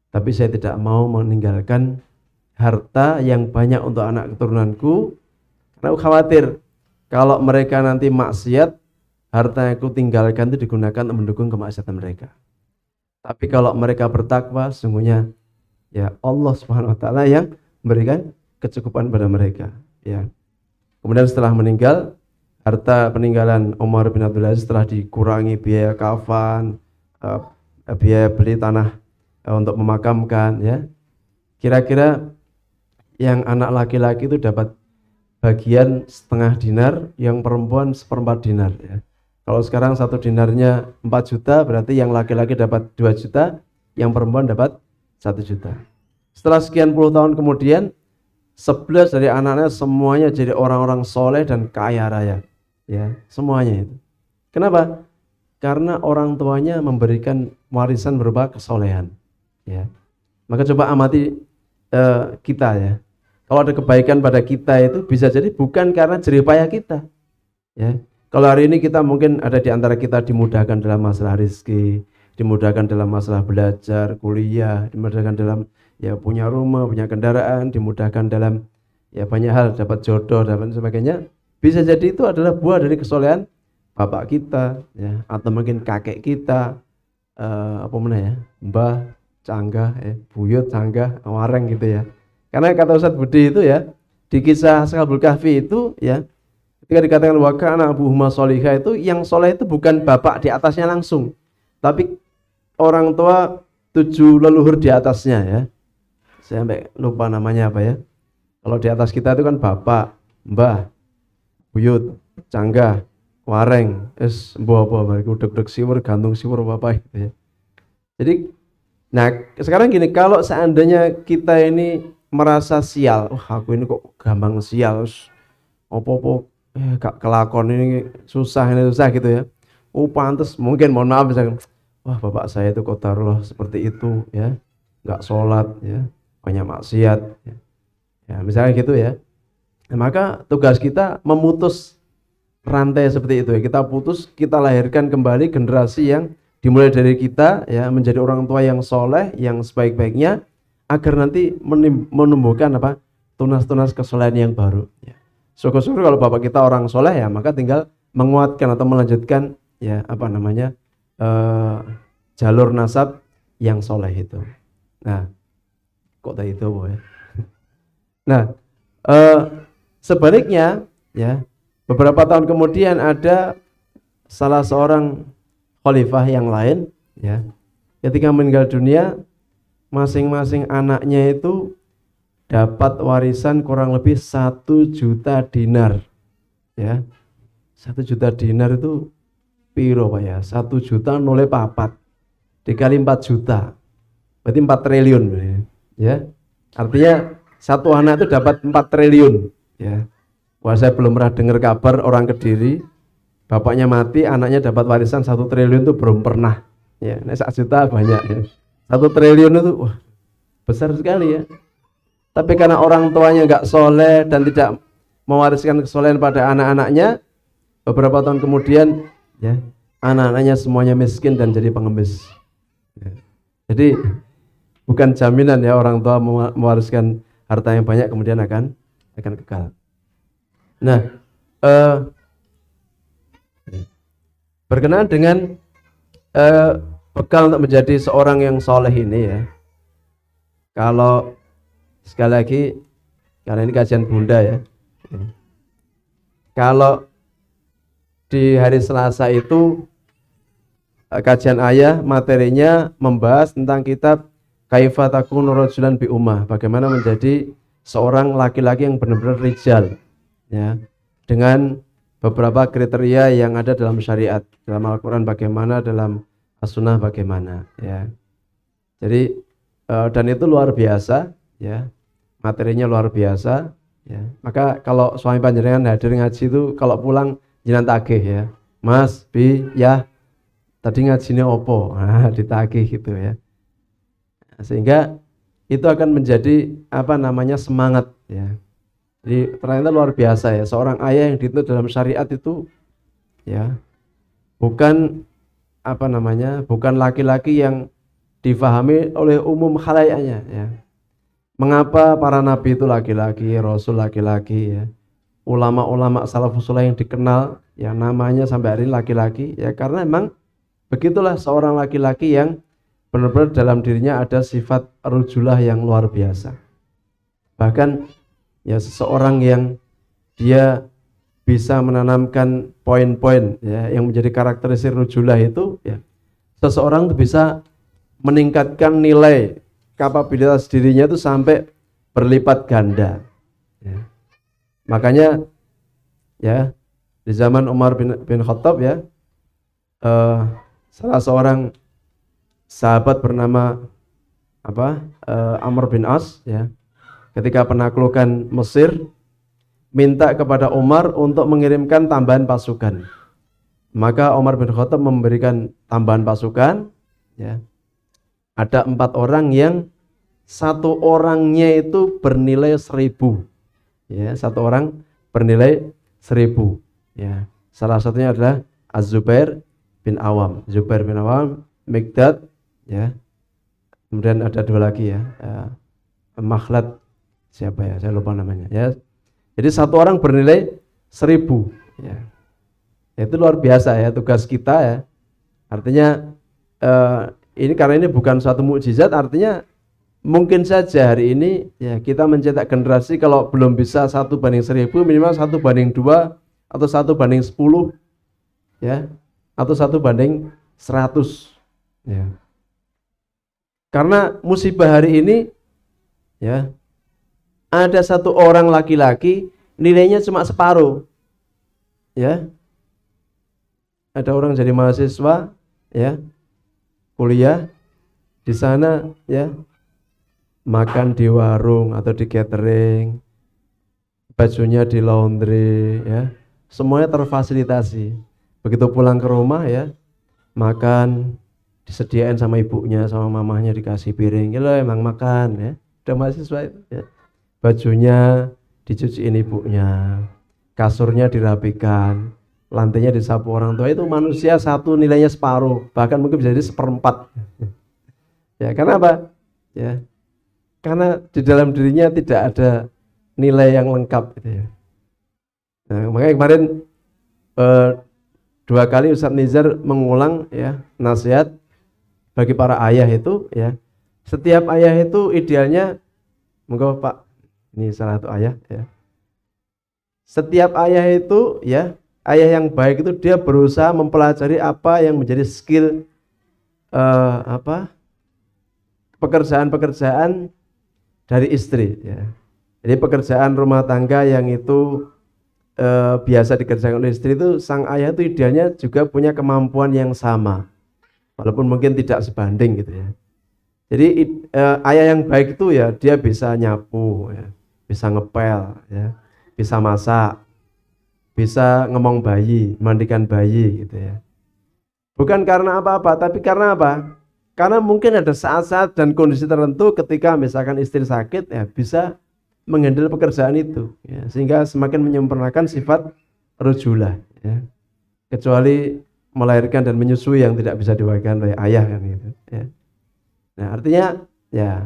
Tapi saya tidak mau meninggalkan harta yang banyak untuk anak keturunanku, karena aku khawatir kalau mereka nanti maksiat, harta yang aku tinggalkan itu digunakan untuk mendukung kemaksiatan mereka. Tapi kalau mereka bertakwa, sesungguhnya ya Allah Subhanahu wa taala yang memberikan kecukupan pada mereka, ya. Kemudian setelah meninggal, harta peninggalan Umar bin Abdul Aziz setelah dikurangi biaya kafan, biaya beli tanah untuk memakamkan, ya. Kira-kira yang anak laki-laki itu dapat bagian setengah dinar, yang perempuan seperempat dinar ya. Kalau sekarang 1 dinarnya 4 juta, berarti yang laki-laki dapat 2 juta, yang perempuan dapat 1 juta. Setelah sekian puluh tahun kemudian, 11 dari anak-anaknya semuanya jadi orang-orang soleh dan kaya raya ya, semuanya itu. Kenapa? Karena orang tuanya memberikan warisan berupa kesolehan ya. Maka coba amati kita ya. Kalau ada kebaikan pada kita itu bisa jadi bukan karena jerih payah kita. Ya. Kalau hari ini kita mungkin ada di antara kita dimudahkan dalam masalah rezeki, dimudahkan dalam masalah belajar, kuliah, dimudahkan dalam ya punya rumah, punya kendaraan, dimudahkan dalam ya banyak hal, dapat jodoh dan sebagainya. Bisa jadi itu adalah buah dari kesolehan bapak kita ya, atau mungkin kakek kita, apa mana ya, mbah, canggah, buyut, canggah, wareng gitu ya. Karena kata Ustadz Budi itu ya, di kisah Ashabul Kahfi itu ya, ketika dikatakan wa kana abuhuma sholihah, itu yang soleh itu bukan bapak di atasnya langsung, tapi orang tua 7 leluhur di atasnya ya. Saya sampai lupa namanya apa ya. Kalau di atas kita itu kan bapak, mbah, buyut, canggah, wareng, mbah-mbah, udek-udek siwur, gantung siwur apa gitu ya. Jadi, nah sekarang gini, kalau seandainya kita ini merasa sial, aku ini kok gampang sial, opo-opo gak kelakon, ini susah gitu ya. Pantes mungkin, mohon maaf misalkan, wah bapak saya itu qadarullah seperti itu ya, gak sholat ya, banyak maksiat ya. Ya misalnya gitu ya. Nah, maka tugas kita memutus rantai seperti itu ya. Kita putus, kita lahirkan kembali generasi yang dimulai dari kita ya, menjadi orang tua yang soleh, yang sebaik-baiknya, agar nanti menumbuhkan apa, tunas-tunas kesolehan yang baru ya. Syukur-syukur kalau bapak kita orang soleh ya, maka tinggal menguatkan atau melanjutkan ya apa namanya jalur nasab yang soleh itu. Nah kok tadi itu ya. Nah sebaliknya ya, beberapa tahun kemudian ada salah seorang khalifah yang lain, ya, ketika meninggal dunia, masing-masing anaknya itu dapat warisan kurang lebih 1 juta dinar, ya. 1 juta dinar itu piro Pak ya? 1 juta nolnya papat dikali 4 juta, berarti 4 triliun, ya. Artinya satu anak itu dapat 4 triliun, ya. Wah, saya belum pernah dengar kabar orang Kediri bapaknya mati, anaknya dapat warisan 1 triliun itu belum pernah. Ya, nah 1 juta banyak ya. 1 triliun itu wah, besar sekali ya. Tapi karena orang tuanya nggak soleh dan tidak mewariskan kesolehan pada anak-anaknya, beberapa tahun kemudian ya anak-anaknya semuanya miskin dan jadi pengemis. Ya. Jadi bukan jaminan ya orang tua mewariskan harta yang banyak kemudian akan kekal. Nah, berkenaan dengan bekal untuk menjadi seorang yang soleh ini ya. Kalau sekali lagi, karena ini kajian bunda ya. Kalau di hari Selasa itu kajian ayah materinya membahas tentang kitab Kaifa takunu rajulan bi ummah, bagaimana menjadi seorang laki-laki yang benar-benar rijal ya, dengan beberapa kriteria yang ada dalam syariat, dalam Al-Quran bagaimana, dalam As-Sunnah bagaimana ya. Jadi dan itu luar biasa ya, materinya luar biasa ya. Maka kalau suami panjenengan hadir ngaji itu kalau pulang jenengan tagih ya, Mas, Bi, ya tadi ngajinya opo, nah, ditagih gitu ya. Sehingga itu akan menjadi apa namanya semangat ya. Jadi ternyata luar biasa ya, seorang ayah yang dituntut dalam syariat itu ya bukan apa namanya, bukan laki-laki yang difahami oleh umum khalayaknya ya. Mengapa para nabi itu laki-laki, rasul laki-laki ya, ulama-ulama salafus saleh yang dikenal yang namanya sampai hari ini laki-laki ya, karena memang begitulah seorang laki-laki yang benar-benar dalam dirinya ada sifat rujulah yang luar biasa. Bahkan ya seseorang yang dia bisa menanamkan poin-poin ya yang menjadi karakteristik rujulah itu ya, seseorang itu bisa meningkatkan nilai kapabilitas dirinya itu sampai berlipat ganda ya. Makanya ya di zaman Umar bin Khattab ya, salah seorang sahabat bernama Amr bin As ya, ketika penaklukan Mesir minta kepada Umar untuk mengirimkan tambahan pasukan. Maka Umar bin Khattab memberikan tambahan pasukan ya. Ada 4 orang yang 1 orangnya itu bernilai 1000 ya, 1 orang bernilai 1000 ya. Salah satunya adalah Az-Zubair bin Awam, Zubair bin Awam, Mikdad ya, kemudian ada 2 lagi ya, Makhlad siapa ya, saya lupa namanya ya. Jadi 1 orang bernilai 1000 ya. Itu luar biasa ya tugas kita ya. Artinya ini karena ini bukan suatu mukjizat, artinya mungkin saja hari ini ya kita mencetak generasi kalau belum bisa 1/1000 minimal 1/2 atau 1/10 ya, atau 1/100 ya. Karena musibah hari ini ya, ada 1 orang laki-laki nilainya cuma separuh ya. Ada orang jadi mahasiswa ya, kuliah di sana ya, makan di warung atau di catering, bajunya di laundry ya, semuanya terfasilitasi. Begitu pulang ke rumah ya, makan disediain sama ibunya, sama mamahnya dikasih piring, ya lo emang makan ya, udah mahasiswa itu ya. Bajunya dicuciin ibunya, kasurnya dirapikan, lantainya disapu orang tua. Itu manusia satu nilainya separuh, bahkan mungkin bisa jadi 1/4 ya. Karena apa ya, karena di dalam dirinya tidak ada nilai yang lengkap gitu ya. Nah, makanya kemarin 2 kali Ustadz Nizar mengulang ya nasihat bagi para ayah itu ya. Setiap ayah itu idealnya, monggo Pak, ini salah satu ayah ya. Setiap ayah itu ya ayah yang baik itu dia berusaha mempelajari apa yang menjadi skill pekerjaan-pekerjaan dari istri ya. Jadi pekerjaan rumah tangga yang itu biasa dikerjakan oleh istri itu sang ayah itu idealnya juga punya kemampuan yang sama walaupun mungkin tidak sebanding gitu ya. Jadi ayah yang baik itu ya dia bisa nyapu ya, bisa ngepel ya, bisa masak, bisa ngomong bayi, mandikan bayi gitu ya. Bukan karena apa-apa, tapi karena apa? Karena mungkin ada saat-saat dan kondisi tertentu ketika misalkan istri sakit ya bisa menghandle pekerjaan itu ya, sehingga semakin menyempurnakan sifat rujulah ya. Kecuali melahirkan dan menyusui yang tidak bisa diwakilkan oleh ayah kan gitu ya. Nah, artinya ya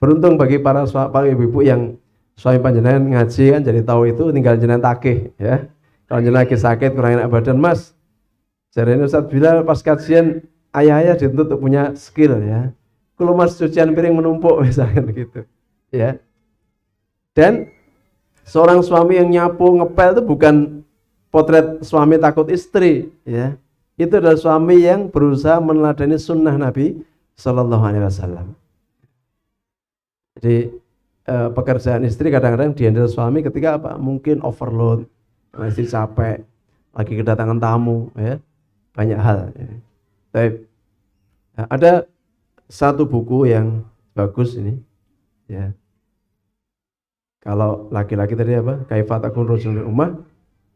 beruntung bagi para ibu-ibu yang suami panjenengan ngaji kan jadi tahu itu tinggal jenengan takih ya. Kalau jenengan lagi sakit kurang enak badan Mas, jarene Ustaz Bilal pas kajian ayah-ayah dituntut untuk punya skill ya. Kalau Mas cucian piring menumpuk misalkan gitu ya. Dan seorang suami yang nyapu ngepel itu bukan potret suami takut istri ya. Itu adalah suami yang berusaha meneladani sunnah Nabi Sallallahu Alaihi Wasallam. Jadi pekerjaan istri kadang-kadang dihandle suami ketika apa? Mungkin overload, istri capek, lagi kedatangan tamu, ya banyak hal. Ya. Tapi ada satu buku yang bagus ini, ya. Kalau laki-laki tadi apa? Kaifa takun rajulun ummah,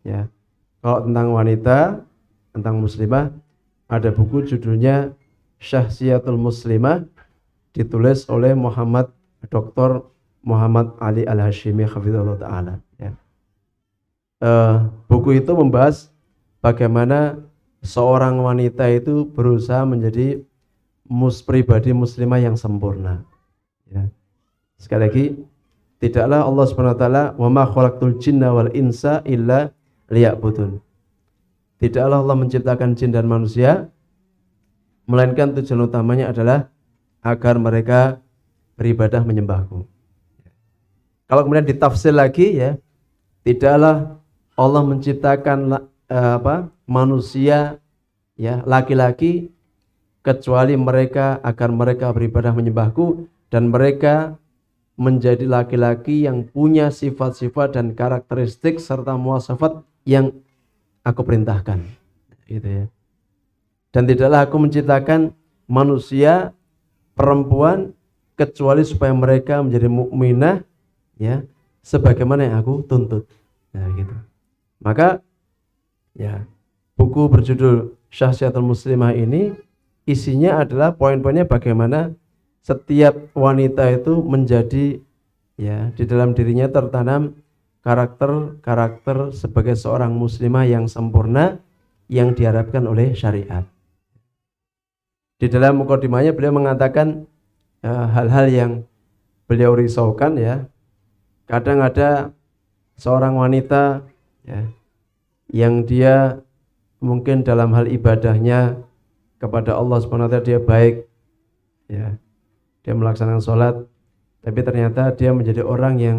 ya. Kalau tentang wanita, tentang muslimah, ada buku judulnya Syahsiyatul Muslimah, ditulis oleh Dr. Muhammad Ali Al-Hashimi hafizahullah ta'ala ya. Buku itu membahas bagaimana seorang wanita itu berusaha menjadi pribadi muslimah yang sempurna ya. Sekali lagi, tidaklah Allah SWT wa ma khalaqtul jinna wal insa illa liya'budun. Tidaklah Allah menciptakan jin dan manusia melainkan tujuan utamanya adalah agar mereka beribadah menyembahku. Kalau kemudian ditafsir lagi ya, tidaklah Allah menciptakan manusia ya laki-laki kecuali mereka agar mereka beribadah menyembahku, dan mereka menjadi laki-laki yang punya sifat-sifat dan karakteristik serta muwasafat yang aku perintahkan gitu ya. Dan tidaklah aku menciptakan manusia perempuan kecuali supaya mereka menjadi mukminah ya sebagaimana yang aku tuntut. Nah gitu. Maka ya buku berjudul Syahsiyatul Muslimah ini isinya adalah poin-poinnya bagaimana setiap wanita itu menjadi ya di dalam dirinya tertanam karakter sebagai seorang muslimah yang sempurna yang diharapkan oleh syariat. Di dalam mukadimahnya beliau mengatakan hal-hal yang beliau risaukan ya. Kadang ada seorang wanita ya, yang dia mungkin dalam hal ibadahnya kepada Allah SWT dia baik ya. Dia melaksanakan sholat, tapi ternyata dia menjadi orang yang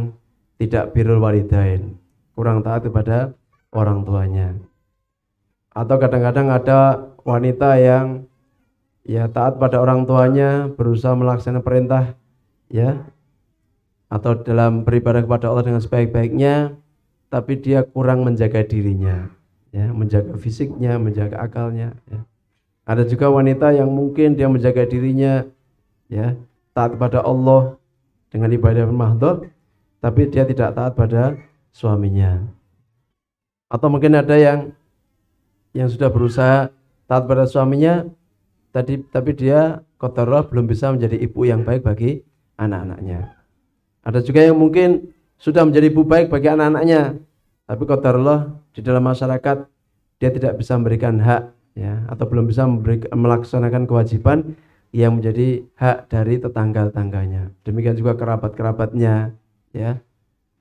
tidak birrul walidain, kurang taat kepada orang tuanya. Atau kadang-kadang ada wanita yang ya taat pada orang tuanya, berusaha melaksanakan perintah ya, atau dalam beribadah kepada Allah dengan sebaik-baiknya, tapi dia kurang menjaga dirinya ya, menjaga fisiknya, menjaga akalnya ya. Ada juga wanita yang mungkin dia menjaga dirinya ya, taat pada Allah dengan ibadah mahdhah, tapi dia tidak taat pada suaminya. Atau mungkin ada yang sudah berusaha taat pada suaminya, tapi dia qadarullah belum bisa menjadi ibu yang baik bagi anak-anaknya. Ada juga yang mungkin sudah menjadi ibu baik bagi anak-anaknya, tapi qadarullah di dalam masyarakat dia tidak bisa memberikan hak ya, atau belum bisa melaksanakan kewajiban yang menjadi hak dari tetangga-tetangganya. Demikian juga kerabat-kerabatnya ya,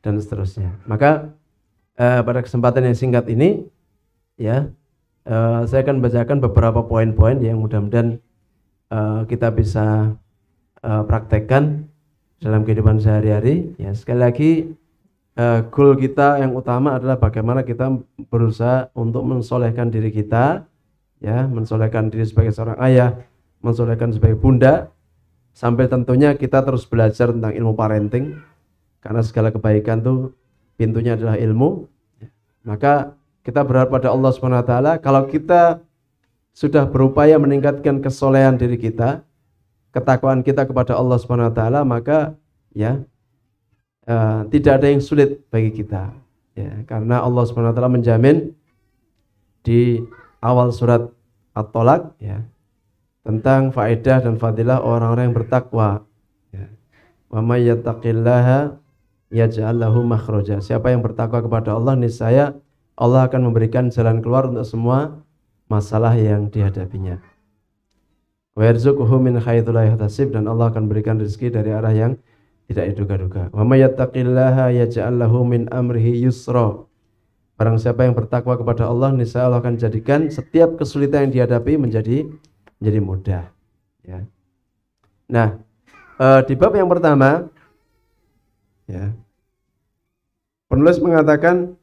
dan seterusnya. Maka pada kesempatan yang singkat ini ya, saya akan bacakan beberapa poin-poin yang mudah-mudahan kita bisa praktekkan dalam kehidupan sehari-hari. Ya, sekali lagi goal kita yang utama adalah bagaimana kita berusaha untuk mensolehkan diri kita, ya, mensolehkan diri sebagai seorang ayah, mensolehkan sebagai bunda, sampai tentunya kita terus belajar tentang ilmu parenting, karena segala kebaikan tuh pintunya adalah ilmu. Maka kita berharap pada Allah Subhanahu wa taala, kalau kita sudah berupaya meningkatkan kesolehan diri kita, ketakwaan kita kepada Allah Subhanahu wa taala, maka ya tidak ada yang sulit bagi kita, ya, karena Allah Subhanahu wa taala menjamin di awal surat At-Tolak, ya, tentang faedah dan fadilah orang-orang yang bertakwa, ya. Wa may yattaqillaha yaj'al lahu makhraja. Siapa yang bertakwa kepada Allah, niscaya Allah akan memberikan jalan keluar untuk semua masalah yang dihadapinya. Wa yarzuquhu min haitsu la yahtasib, dan Allah akan berikan rezeki dari arah yang tidak diduga-duga. Wa may yattaqillaha yaj'al lahu min amrihi yusra. Barang siapa yang bertakwa kepada Allah, niscaya Allah akan jadikan setiap kesulitan yang dihadapi menjadi mudah, ya. Nah, di bab yang pertama, ya, penulis mengatakan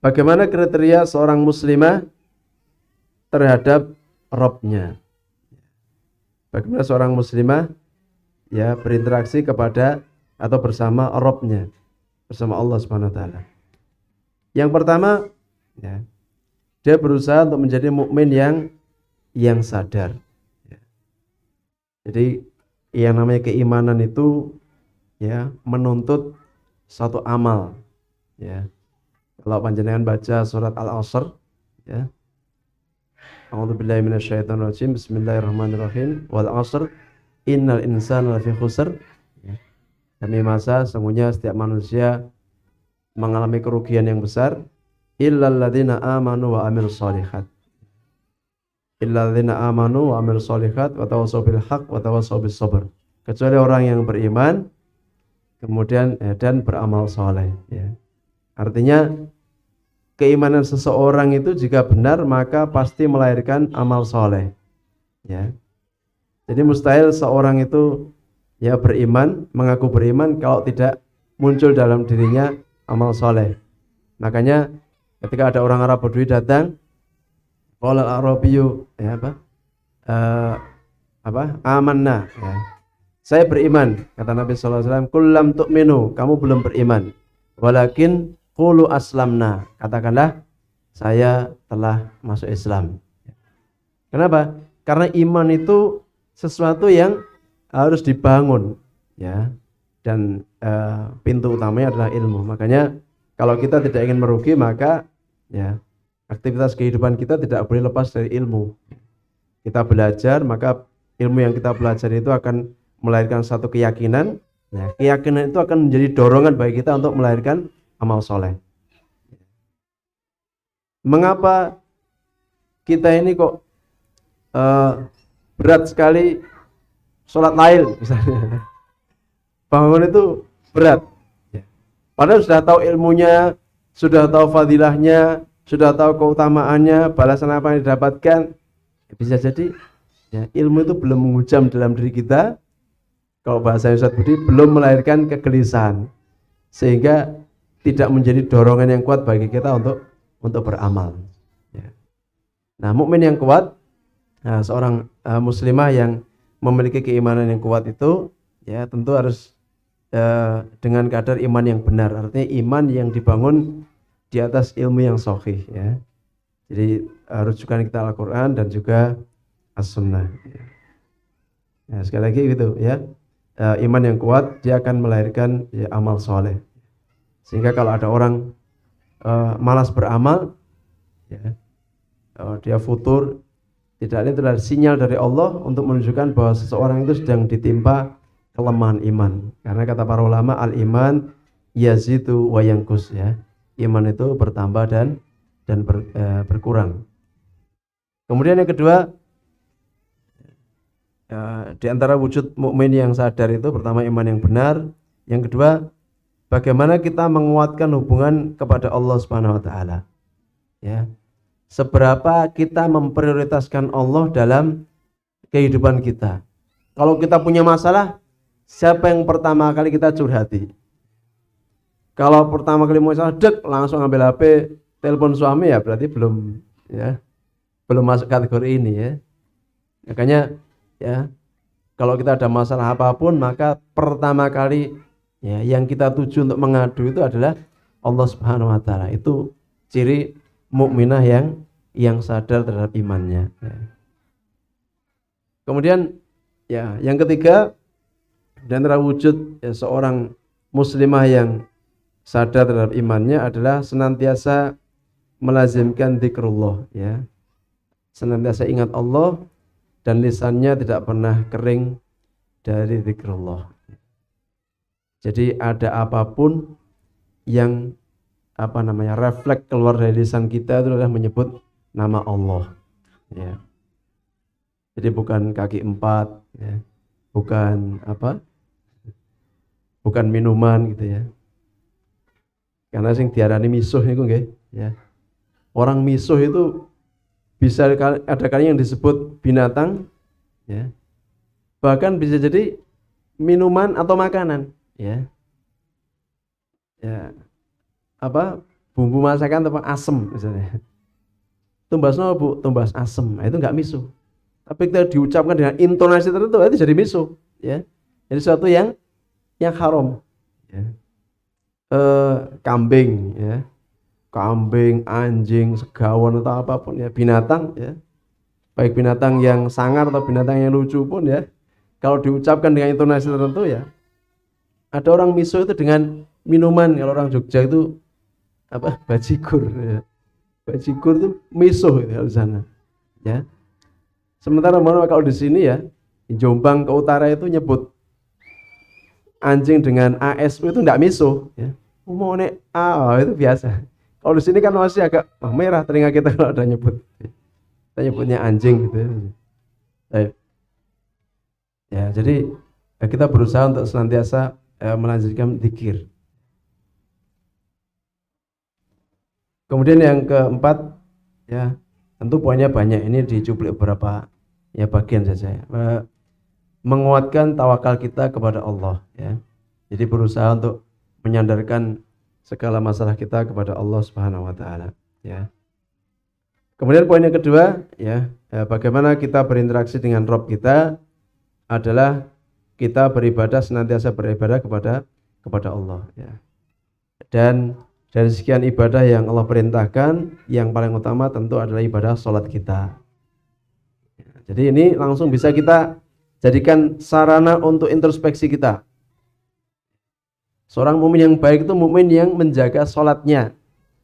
bagaimana kriteria seorang muslimah terhadap Rabb-nya. Bagaimana seorang muslimah, ya, berinteraksi kepada atau bersama Rabb-nya, bersama Allah Subhanahu wa taala. Yang pertama, ya, dia berusaha untuk menjadi mukmin yang sadar. Ya. Jadi yang namanya keimanan itu, ya, menuntut satu amal, ya. Kalau panjenengan baca surat Al-Asr, ya, A'udzubillahi minasyaitonirrajim, Bismillahirrahmanirrahim, wal 'asr innal insana lafi khusr, ya. Demi masa, sesungguhnya setiap manusia mengalami kerugian yang besar, illal ladzina amanu wa amilus shalihat. Illal ladzina amanu wa amilus shalihat wa tawassaw bil haqq wa tawassaw bis sabr. Kecuali orang yang beriman kemudian dan beramal saleh, ya. Artinya keimanan seseorang itu jika benar maka pasti melahirkan amal saleh, ya. Jadi mustahil seorang itu, ya, beriman, mengaku beriman kalau tidak muncul dalam dirinya amal soleh. Makanya ketika ada orang Arab Badui datang, qala al-Arabiyyu, ya, amanna, ya. Saya beriman, kata Nabi sallallahu alaihi wasallam, qul lam tu'minu, kamu belum beriman. Walakin qulu aslamna, katakanlah saya telah masuk Islam. Kenapa? Karena iman itu sesuatu yang harus dibangun, ya. Dan pintu utamanya adalah ilmu. Makanya kalau kita tidak ingin merugi, maka, ya, aktivitas kehidupan kita tidak boleh lepas dari ilmu. Kita belajar, maka ilmu yang kita belajar itu akan melahirkan satu keyakinan. Nah, keyakinan itu akan menjadi dorongan bagi kita untuk melahirkan amal soleh. Mengapa kita ini kok berat sekali sholat lail misalnya? Bangun itu berat, ya. Padahal sudah tahu ilmunya, sudah tahu fadilahnya, sudah tahu keutamaannya, balasan apa yang didapatkan. Bisa jadi, ya, ilmu itu belum menghujam dalam diri kita. Kalau bahasa Ustaz Budi, belum melahirkan kegelisahan, sehingga tidak menjadi dorongan yang kuat bagi kita untuk beramal, ya. Nah, mukmin yang kuat, nah, seorang muslimah yang memiliki keimanan yang kuat itu, ya, tentu harus dengan kadar iman yang benar. Artinya iman yang dibangun di atas ilmu yang sahih, ya. Jadi rujukan kita Al-Quran dan juga As-Sunnah, ya. Nah, sekali lagi gitu, ya, iman yang kuat dia akan melahirkan, ya, amal soleh. Sehingga kalau ada orang malas beramal, ya, dia futur, tidak lain itu adalah sinyal dari Allah untuk menunjukkan bahwa seseorang itu sedang ditimpa kelemahan iman. Karena kata para ulama, al-iman yazidu wa yanqus, ya. Iman itu bertambah dan berkurang. Kemudian yang kedua, di antara wujud mukmin yang sadar itu, pertama iman yang benar, yang kedua bagaimana kita menguatkan hubungan kepada Allah Subhanahu wa taala, ya. Seberapa kita memprioritaskan Allah dalam kehidupan kita. Kalau kita punya masalah, siapa yang pertama kali kita curhati? Kalau pertama kali mau salah dek langsung ambil HP telepon suami ya berarti belum ya belum masuk kategori ini ya. Makanya ya kalau kita ada masalah apapun maka pertama kali ya yang kita tuju untuk mengadu itu adalah Allah Subhanahu wa taala. Itu ciri mukminah yang sadar terhadap imannya. Ya. Kemudian ya yang ketiga dan terwujud ya, seorang muslimah yang sadar terhadap imannya adalah senantiasa melazimkan zikrullah ya. Senantiasa ingat Allah dan lisannya tidak pernah kering dari zikrullah. Jadi ada apapun yang refleks keluar dari lisan kita itu adalah menyebut nama Allah ya. Jadi bukan kaki empat ya. Bukan minuman gitu ya. Karena sing diarani misuh niku nggih ya. Orang misuh itu bisa ada kali yang disebut binatang ya. Bahkan bisa jadi minuman atau makanan ya. Ya. Bumbu masakan atau asem misalnya. Tumbas apa Bu? Tumbas asem. Nah, itu enggak misuh. Tapi kita diucapkan dengan intonasi tertentu itu jadi misuh ya. Jadi sesuatu yang haram ya. Kambing ya. Kambing, anjing, segawon atau apapun ya, binatang ya. Baik binatang yang sangar atau binatang yang lucu pun ya. Kalau diucapkan dengan intonasi tertentu ya. Ada orang misuh itu dengan minuman. Kalau orang Jogja itu bajigur ya. Bajigur itu misuh itu di sana ya. Sementara kalau di sini ya di Jombang ke utara itu nyebut anjing dengan ASU itu enggak misuh ya. Mau nek itu biasa. Kalau di sini kan masih agak merah telinga kita kalau ada nyebut. Kita nyebutnya anjing gitu ya. Ya, jadi kita berusaha untuk senantiasa melanjutkan zikir. Kemudian yang keempat ya, tentu poinnya banyak, ini dicuplik beberapa ya bagian saja. Menguatkan tawakal kita kepada Allah ya. Jadi berusaha untuk menyandarkan segala masalah kita kepada Allah Subhanahu wa taala ya. Kemudian poin yang kedua ya, bagaimana kita berinteraksi dengan Rabb kita adalah kita senantiasa beribadah kepada Allah ya. Dan dari sekian ibadah yang Allah perintahkan, yang paling utama tentu adalah ibadah sholat kita. Jadi ini langsung bisa kita jadikan sarana untuk introspeksi kita. Seorang mukmin yang baik itu mukmin yang menjaga sholatnya.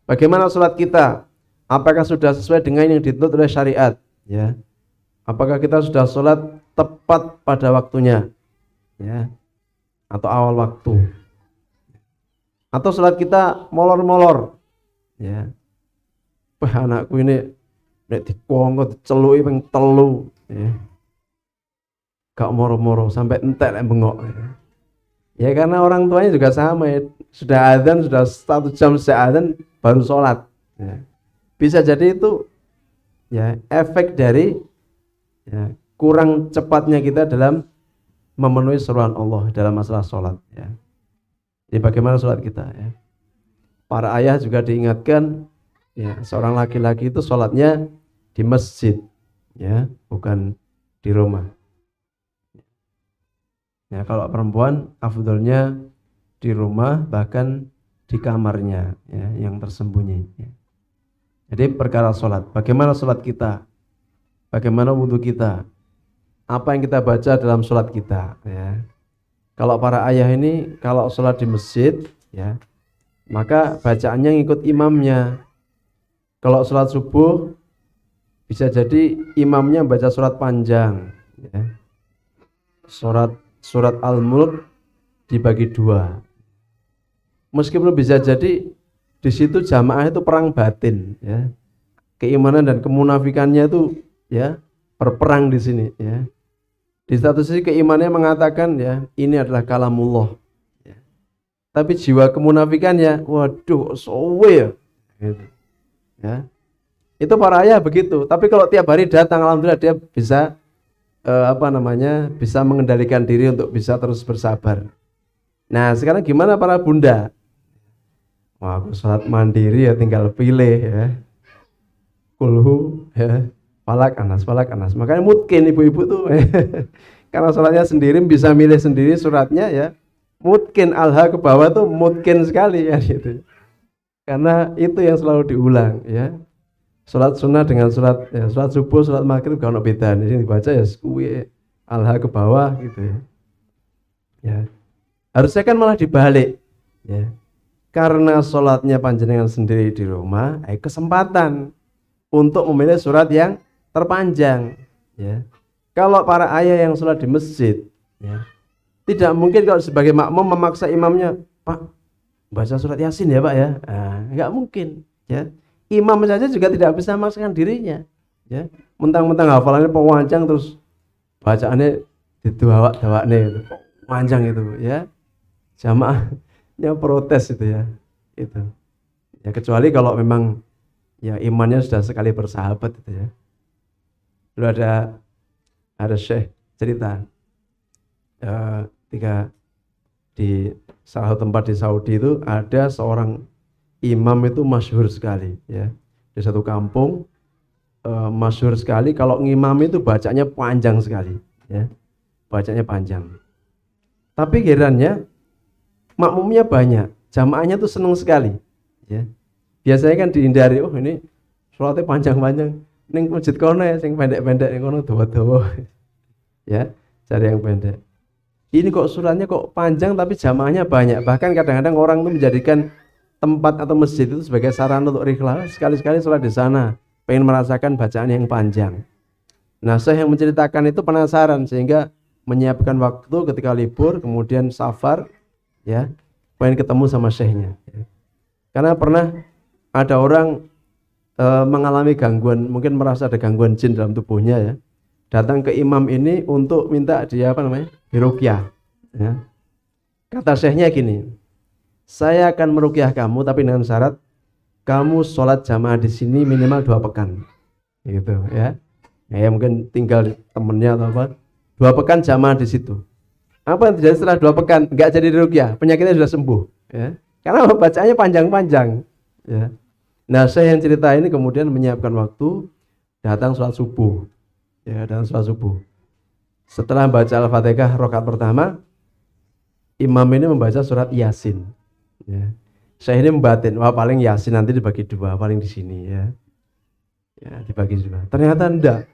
Bagaimana sholat kita? Apakah sudah sesuai dengan yang dituntut oleh syariat? Ya. Apakah kita sudah sholat tepat pada waktunya? Ya. Atau awal waktu? Atau sholat kita molor-molor? Ya. Wah, anakku ini nek dikongkon diceluki ping 3 ya. Gak moro-moro sampai entek lek bengok. Ya karena orang tuanya juga sama ya. Sudah azan, sudah 1 jam sejak azan baru sholat ya. Bisa jadi itu ya efek dari ya, kurang cepatnya kita dalam memenuhi seruan Allah dalam masalah sholat ya. Jadi bagaimana sholat kita ya. Para ayah juga diingatkan ya, seorang laki-laki itu sholatnya di masjid ya, bukan di rumah. Ya, kalau perempuan afdolnya di rumah, bahkan di kamarnya ya, yang tersembunyi ya. Jadi perkara sholat, bagaimana sholat kita, bagaimana wudhu kita, apa yang kita baca dalam sholat kita ya. Kalau para ayah ini kalau sholat di masjid ya, maka bacaannya ngikut imamnya. Kalau sholat subuh bisa jadi imamnya baca surat panjang ya. Surat Al-Mulk dibagi 2. Meskipun bisa jadi di situ jamaah itu perang batin ya. Keimanan dan kemunafikannya itu ya berperang di sini ya. Di satu sisi keimanannya mengatakan ya ini adalah kalamullah ya. Tapi jiwa kemunafikannya waduh sowe ya gitu. Ya. Itu para ayah begitu. Tapi kalau tiap hari datang alhamdulillah dia bisa bisa mengendalikan diri untuk bisa terus bersabar. Nah sekarang gimana para bunda? Wah, aku sholat mandiri ya tinggal pilih ya. Kulhu ya. Falak anas. Makanya mungkin ibu-ibu tuh karena sholatnya sendiri bisa milih sendiri suratnya ya. Mungkin alha ke bawah tuh mungkin sekali ya gitu. Karena itu yang selalu diulang ya. Sholat sunnah dengan sholat subuh, sholat maghrib kalau beda. Di sini dibaca ya kuwi alha ke bawah gitu ya. Ya. Harusnya kan malah dibalik ya. Karena sholatnya panjenengan sendiri di rumah, kesempatan untuk memilih surat yang terpanjang ya. Kalau para ayah yang sholat di masjid ya, tidak mungkin kalau sebagai makmum memaksa imamnya, Pak baca surat Yasin ya Pak ya, nggak mungkin ya. Imam saja juga tidak bisa memaksakan dirinya ya. Mentang-mentang hafalannya panjang terus bacaannya didawak-dawakne panjang itu ya. Jamaahnya protes itu ya. Itu. Ya kecuali kalau memang ya imannya sudah sekali bersahabat itu ya. Dulu ada syekh cerita ketika di salah satu tempat di Saudi itu ada seorang imam itu masyhur sekali ya, di satu kampung masyhur sekali kalau ngimam itu bacanya panjang sekali ya, bacanya panjang. Tapi herannya makmumnya banyak, jamaahnya tuh seneng sekali ya. Biasanya kan dihindari, oh ini sholatnya panjang-panjang, ning masjid kono ya sing pendek-pendek ning kono dawa-dawa ya, cari yang pendek. Ini kok suratnya kok panjang tapi jamaahnya banyak. Bahkan kadang-kadang orang itu menjadikan tempat atau masjid itu sebagai sarana untuk rihlah, sekali-sekali sholat di sana, pengen merasakan bacaan yang panjang. Nah, saya yang menceritakan itu penasaran sehingga menyiapkan waktu ketika libur, kemudian safar ya, pengen ketemu sama syekhnya. Karena pernah ada orang mengalami gangguan, mungkin merasa ada gangguan jin dalam tubuhnya ya, datang ke imam ini untuk minta dia diruqyah ya. Kata syekhnya gini, saya akan meruqyah kamu tapi dengan syarat kamu sholat jamaah di sini minimal 2 pekan gitu ya. Ya mungkin tinggal temennya atau apa, 2 pekan jamaah di situ. Apa yang terjadi setelah 2 pekan? Enggak jadi diruqyah, penyakitnya sudah sembuh ya. Karena bacaannya panjang-panjang ya. Nah, saya yang cerita ini kemudian menyiapkan waktu datang sholat subuh ya, datang sholat subuh. Setelah baca Al-Fatihah rakaat pertama, imam ini membaca surat Yasin ya. Saya ini membatin, wah paling Yasin nanti dibagi 2, paling di sini ya. Ya, dibagi 2. Ternyata enggak.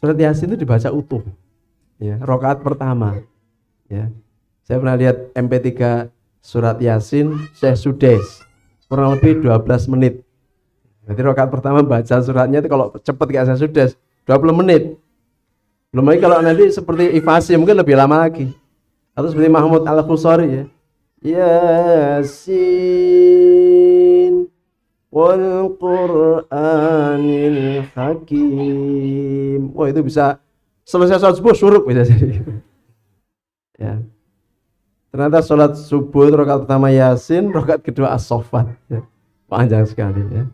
Surat Yasin itu dibaca utuh. Ya, rakaat pertama. Ya. Saya pernah lihat MP3 surat Yasin Syekh Sudes. Kurang lebih 12 menit. Jadi rakaat pertama baca suratnya itu kalau cepat kayak Syekh Sudes 20 menit. Belum lagi kalau nanti seperti Ifasi mungkin lebih lama lagi. Atau seperti Mahmud Al-Khusari ya. Yasin wal Qur'anil Hakim. Wah itu bisa selesai sholat subuh syuruk bisa jadi. Ya. Ternyata sholat subuh rakaat pertama Yasin, rakaat kedua As-Saffat. Ya. Panjang sekali ya.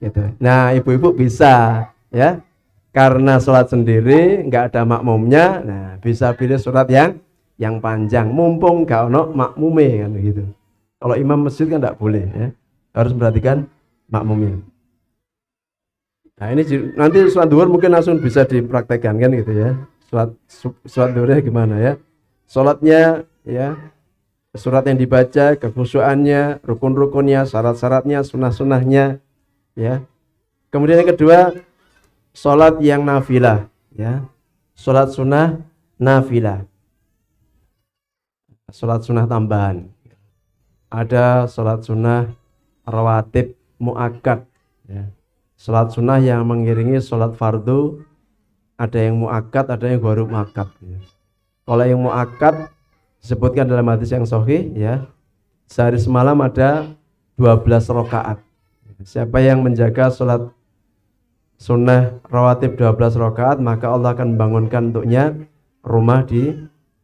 Gitu. Nah ibu-ibu bisa ya. Karena sholat sendiri nggak ada makmumnya, nah bisa pilih surat yang panjang, mumpung gak ono makmume kan gitu. Kalau imam masjid kan nggak boleh ya, harus memperhatikan makmumnya. Nah ini nanti sholat duhur mungkin langsung bisa dipraktekkan kan gitu ya. Sholat duhurnya gimana ya? Sholatnya ya, surat yang dibaca, kekhusyuannya, rukun-rukunnya, syarat-syaratnya, sunnah-sunnahnya ya. Kemudian yang kedua, sholat yang nafilah ya, sholat sunnah nafilah, sholat sunnah tambahan. Ada sholat sunnah rawatib muakkad ya. Sholat sunnah yang mengiringi sholat fardu, ada yang muakkad, ada yang gharu muakkad ya. Kalau yang muakkad disebutkan dalam hadis yang sahih ya, sehari semalam ada 12 rakaat. Siapa yang menjaga sholat sunnah rawatib 12 rakaat, maka Allah akan membangunkan untuknya rumah di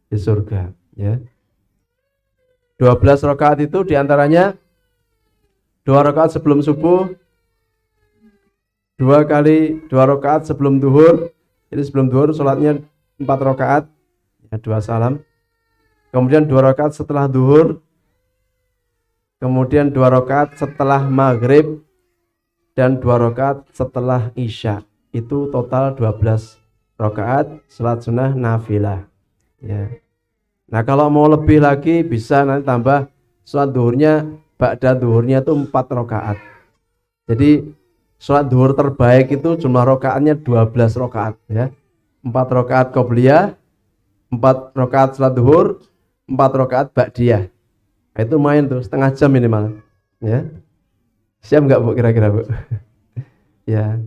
surga ya. 12 rakaat itu diantaranya 2 rakaat sebelum subuh, 2 rakaat sebelum duhur. Jadi sebelum duhur sholatnya 4 rakaat ya, 2 salam. Kemudian 2 rakaat setelah duhur, kemudian 2 rakaat setelah maghrib, dan 2 rakaat setelah isya. Itu total 12 rakaat salat sunnah nafilah. Ya. Nah kalau mau lebih lagi bisa nanti tambah salat duhurnya, ba'da duhurnya itu 4 rakaat. Jadi salat duhur terbaik itu jumlah rakaatnya 12 rakaat ya. 4 rakaat qobliyah, 4 rakaat salat duhur, 4 rakaat ba'diyah. Nah, itu main tuh setengah jam minimal. Ya. Siap nggak Bu kira-kira Bu? Ya.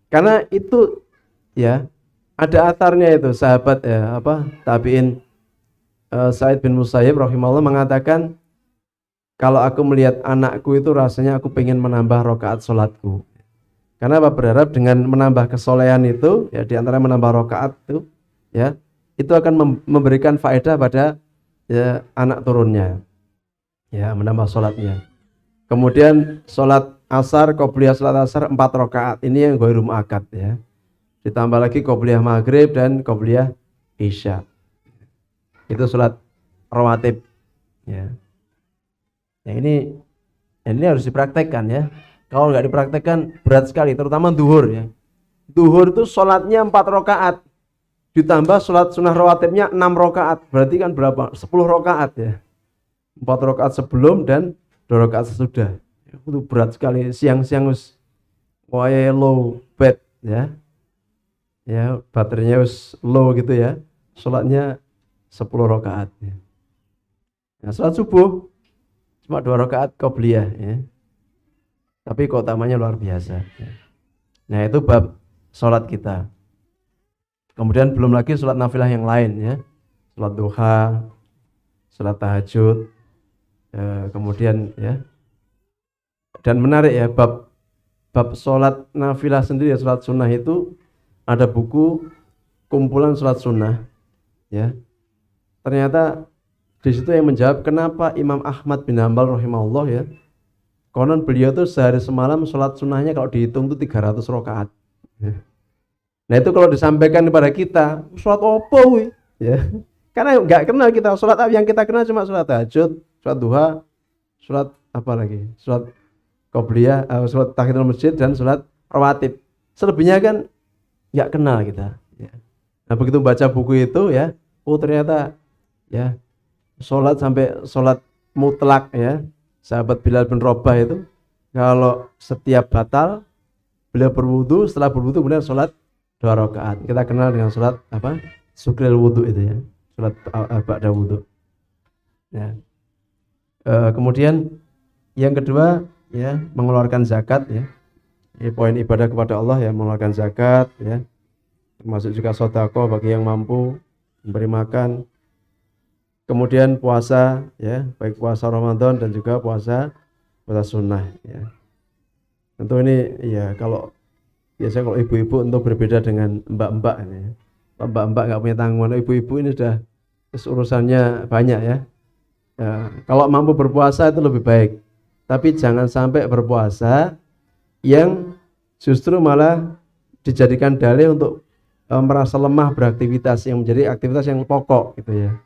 Karena itu ya ada atarnya itu sahabat ya apa tabiin Sa'id bin Musayyib rahimahullah mengatakan, kalau aku melihat anakku itu rasanya aku pengen menambah rakaat sholatku. Karena apa? Berharap dengan menambah kesolehan itu ya diantara menambah rakaat itu ya itu akan memberikan faedah pada ya anak turunnya ya menambah sholatnya. Kemudian sholat asar, qobliyah sholat asar 4 rakaat ini yang ghairu muakkad ya. Ditambah lagi qobliyah maghrib dan qobliyah isya. Itu sholat rawatib ya. Ya ini harus dipraktekkan ya. Kalau nggak dipraktekkan berat sekali, terutama duhur ya. Duhur itu sholatnya 4 rakaat, ditambah sholat sunnah rawatibnya 6 rakaat, berarti kan berapa? 10 rakaat ya. 4 rakaat sebelum dan 2 rakaat sesudah. Itu berat sekali. Siang-siang us low bed ya. Ya, baterainya us low gitu ya. Sholatnya 10 rakaat ya. Nah, sholat subuh cuma 2 rakaat qobliyah ya. Tapi keutamanya luar biasa ya. Nah, itu bab sholat kita. Kemudian belum lagi sholat nafilah yang lain ya. Sholat duha, sholat tahajud, kemudian ya. Dan menarik ya bab sholat nafilah sendiri ya, sholat sunnah itu ada buku kumpulan sholat sunnah ya. Ternyata di situ yang menjawab kenapa Imam Ahmad bin Hanbal rahimahullah ya, konon beliau tuh sehari semalam sholat sunnahnya kalau dihitung tuh 300 rakaat ya. Nah itu kalau disampaikan kepada kita, sholat opo ya, karena nggak kenal kita sholat yang kita kenal cuma sholat tahajud, sholat duha, sholat apa lagi, sholat qobliyah, sholat tahiyatul masjid dan sholat rawatib. Selebihnya kan nggak kenal kita ya. Nah begitu baca buku itu ya, oh ternyata ya sholat sampai sholat mutlak ya, sahabat Bilal bin Rabah itu kalau setiap batal beliau berwudu, setelah berwudu kemudian sholat 2 rakaat. Kita kenal dengan sholat apa? Sukril wudu itu ya, sholat ba'da wudu ya. Kemudian yang kedua ya mengeluarkan zakat ya. Ini poin ibadah kepada Allah ya, mengeluarkan zakat ya, termasuk juga sedekah bagi yang mampu memberi makan. Kemudian puasa ya, baik puasa Ramadan dan juga puasa sunnah ya. Tentu ini ya kalau biasanya kalau ibu-ibu untuk berbeda dengan mbak-mbak ini ya. Mbak-mbak nggak punya tanggungan, ibu-ibu ini sudah urusannya banyak ya. Ya. Kalau mampu berpuasa itu lebih baik, tapi jangan sampai berpuasa yang justru malah dijadikan dalih untuk merasa lemah beraktivitas yang menjadi aktivitas yang pokok gitu ya.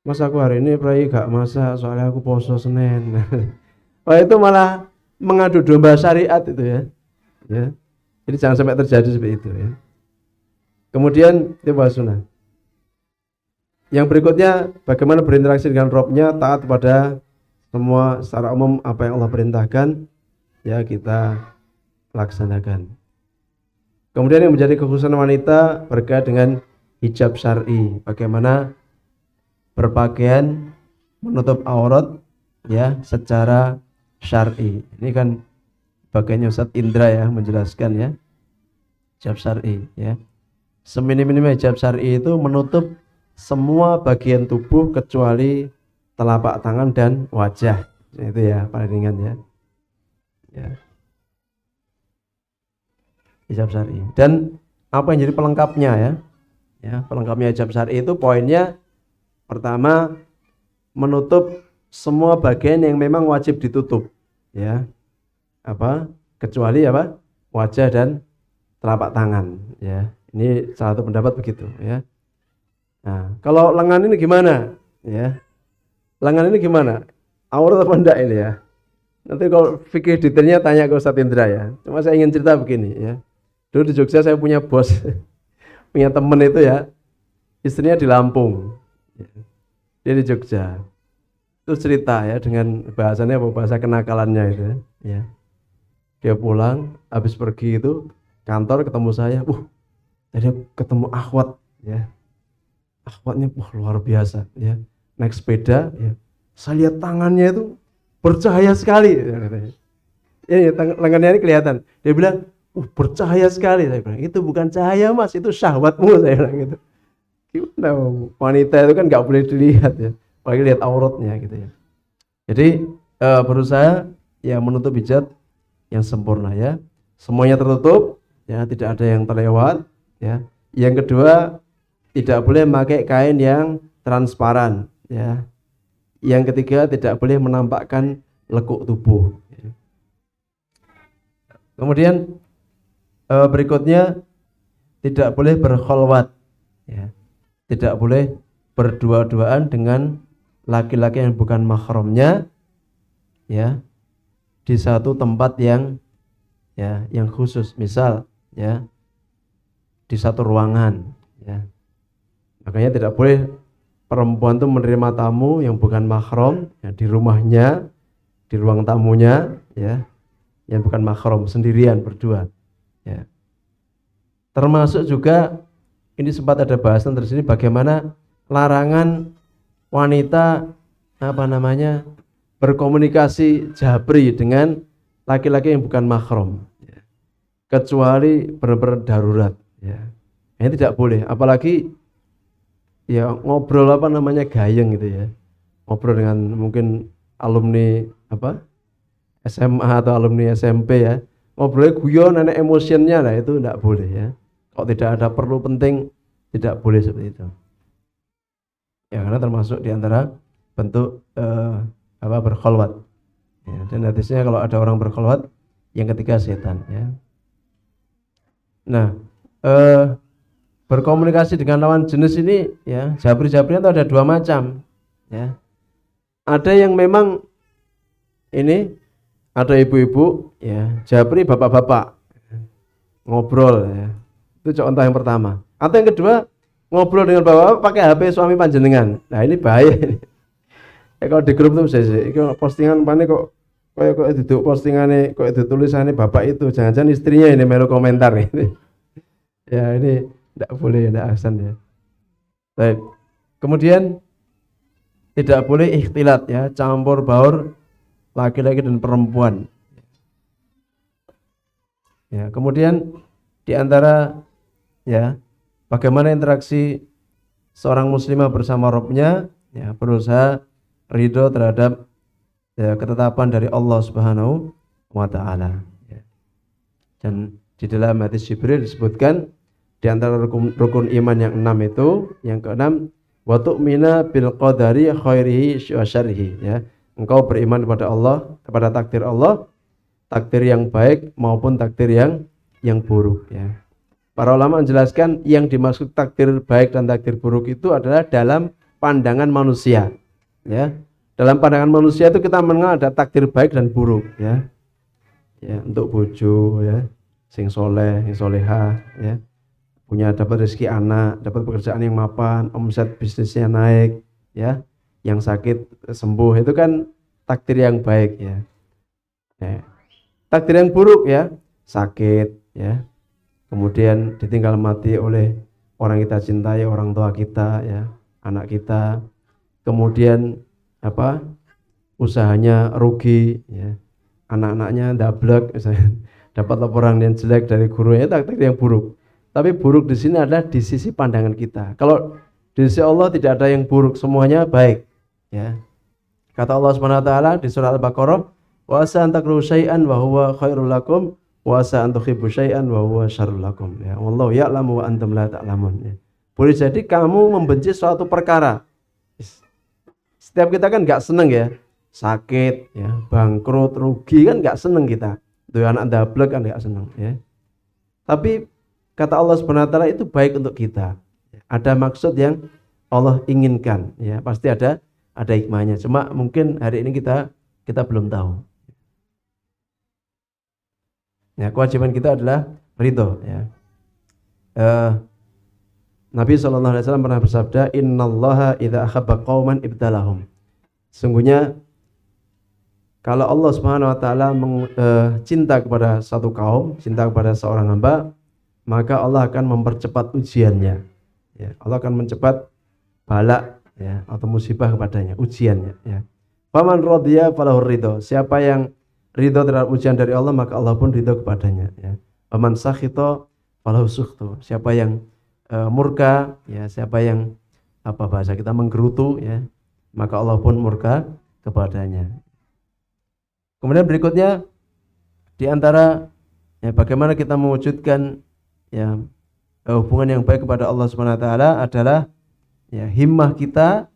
Mas aku hari ini pray gak masak soalnya aku poso Senin. Wah itu malah mengadu domba syariat itu ya. Ya. Jadi jangan sampai terjadi seperti itu ya. Kemudian itu bahas sunnah. Yang berikutnya bagaimana berinteraksi dengan Robnya, taat kepada semua secara umum apa yang Allah perintahkan ya kita laksanakan. Kemudian yang menjadi kekhususan wanita berkait dengan hijab syar'i, bagaimana berpakaian menutup aurat ya secara syar'i. Ini kan bagiannya Ustaz Indra ya menjelaskan ya hijab syar'i ya. Seminim-minimnya hijab syar'i itu menutup semua bagian tubuh kecuali telapak tangan dan wajah. Itu ya paling ringan ya. Ya. Hijab syar'i. Dan apa yang jadi pelengkapnya ya? Ya, pelengkapnya hijab syar'i itu poinnya pertama menutup semua bagian yang memang wajib ditutup ya. Apa? Kecuali apa? Wajah dan telapak tangan ya. Ini salah satu pendapat begitu ya. Nah, kalau lengan ini gimana? Ya. Lengan ini gimana? Aurat apa enggak ini ya? Nanti kalau fikih detailnya tanya ke Ustadz Indra ya. Cuma saya ingin cerita begini ya. Dulu di Jogja saya punya bos, punya temen itu ya, istrinya di Lampung, dia di Jogja. Itu cerita ya dengan bahasanya apa, bahasa kenakalannya itu ya. Dia pulang, habis pergi itu kantor ketemu saya, tadi ketemu akhwat ya. Akhwatnya luar biasa ya. Naik sepeda ya. Saya lihat tangannya itu bercahaya sekali. Ini lengannya ini kelihatan. Dia bilang, bercahaya sekali. Saya bilang, itu bukan cahaya mas, itu syahwatmu. Saya bilang gitu. Gimana wanita itu kan nggak boleh dilihat ya, apalagi lihat auratnya gitu ya. Jadi berusaha ya menutup hijab yang sempurna ya. Semuanya tertutup ya, tidak ada yang terlewat ya. Yang kedua, tidak boleh memakai kain yang transparan ya. Yang ketiga, tidak boleh menampakkan lekuk tubuh. Kemudian berikutnya, tidak boleh berkholwat, ya. Tidak boleh berdua-duaan dengan laki-laki yang bukan mahramnya, ya, di satu tempat yang khusus, misal ya di satu ruangan, ya. Makanya tidak boleh perempuan itu menerima tamu yang bukan mahram ya, di rumahnya, di ruang tamunya ya, yang bukan mahram, sendirian berdua ya. Termasuk juga ini sempat ada bahasan tersini bagaimana larangan wanita berkomunikasi jabri dengan laki-laki yang bukan mahram ya. Kecuali benar-benar darurat ya. Ini tidak boleh, apalagi ya ngobrol gayeng gitu ya, ngobrol dengan mungkin alumni SMA atau alumni SMP ya, ngobrolnya guyon, nenek emosiennya lah, itu tidak boleh ya. Kalau tidak ada perlu penting, tidak boleh seperti itu ya, karena termasuk diantara bentuk berkholwat ya. Dan hadisnya kalau ada orang berkholwat, yang ketiga setan ya. Nah berkomunikasi dengan lawan jenis ini ya, jabri-jabrian itu ada dua macam ya. Ada yang memang ini, ada ibu-ibu ya, jabri bapak-bapak ngobrol ya. Itu contoh yang pertama. Atau yang kedua, ngobrol dengan bapak-bapak pakai HP suami panjenengan. Nah, ini bahaya ini. Ya, kalau di grup tuh saya postingan mana kok duduk postingannya, kok itu tulisannya bapak itu, jangan-jangan istrinya ini melu komentar ini. Ya, ini tidak boleh, tidak ahsan ya. Baik. Kemudian tidak boleh ikhtilat ya, campur baur laki-laki dan perempuan. Ya, kemudian di antara ya bagaimana interaksi seorang muslimah bersama Rabbnya ya, berusaha ridho terhadap ya, ketetapan dari Allah Subhanahu wa taala ya. Dan di dalam hadis Jibril disebutkan di antara rukun iman yang 6 itu, yang keenam, wa tu'mina bil qadari khairihi wa syarrihi ya. Engkau beriman kepada Allah, kepada takdir Allah, takdir yang baik maupun takdir yang buruk ya. Para ulama menjelaskan yang dimaksud takdir baik dan takdir buruk itu adalah dalam pandangan manusia ya. Dalam pandangan manusia itu kita mengenal ada takdir baik dan buruk ya. Ya, untuk bojo ya, sing soleh, sing soleha ya. Punya dapat rezeki anak, dapat pekerjaan yang mapan, omset bisnisnya naik ya, yang sakit sembuh, itu kan takdir yang baik ya. Ya. Takdir yang buruk ya, sakit ya, kemudian ditinggal mati oleh orang kita cintai, orang tua kita ya, anak kita, kemudian usahanya rugi ya, anak-anaknya ndablek misalnya, dapat laporan yang jelek dari gurunya, takdir yang buruk. Tapi buruk di sini adalah di sisi pandangan kita. Kalau di sisi Allah tidak ada yang buruk, semuanya baik. Ya. Kata Allah Subhanahu wa taala di surah Al-Baqarah, "Wa asa an takrahu syai'an wa huwa khairul lakum wa asa an tuhibbu syai'an wa huwa syarrul lakum." Ya, wallahu ya'lamu wa antum la ta'lamun. Ya. Boleh jadi kamu membenci suatu perkara. Setiap kita kan enggak senang ya. Sakit, ya, bangkrut, rugi kan enggak senang kita. Tuh anak ndablek kan enggak senang ya. Tapi kata Allah Subhanahu wa taala itu baik untuk kita. Ada maksud yang Allah inginkan ya, pasti ada hikmahnya. Cuma mungkin hari ini kita belum tahu. Ya, kewajiban kita adalah ridho. Ya. Nabi SAW pernah bersabda, Innallaha idza ahabba qauman ibtalahum. Sungguhnya kalau Allah Subhanahu wa taala cinta kepada satu kaum, cinta kepada seorang hamba, maka Allah akan mempercepat ujiannya. Ya, Allah akan mencepat bala ya atau musibah kepadanya, ujiannya ya. Faman radhiya falahu ridho. Siapa yang ridho terhadap ujian dari Allah, maka Allah pun ridho kepadanya ya. Faman sakhita falahu sukhtu. Siapa yang murka ya, siapa yang bahasa kita menggerutu ya, maka Allah pun murka kepadanya. Kemudian berikutnya di antara ya bagaimana kita mewujudkan ya hubungan yang baik kepada Allah Subhanahu wa taala adalah ya himmah kita,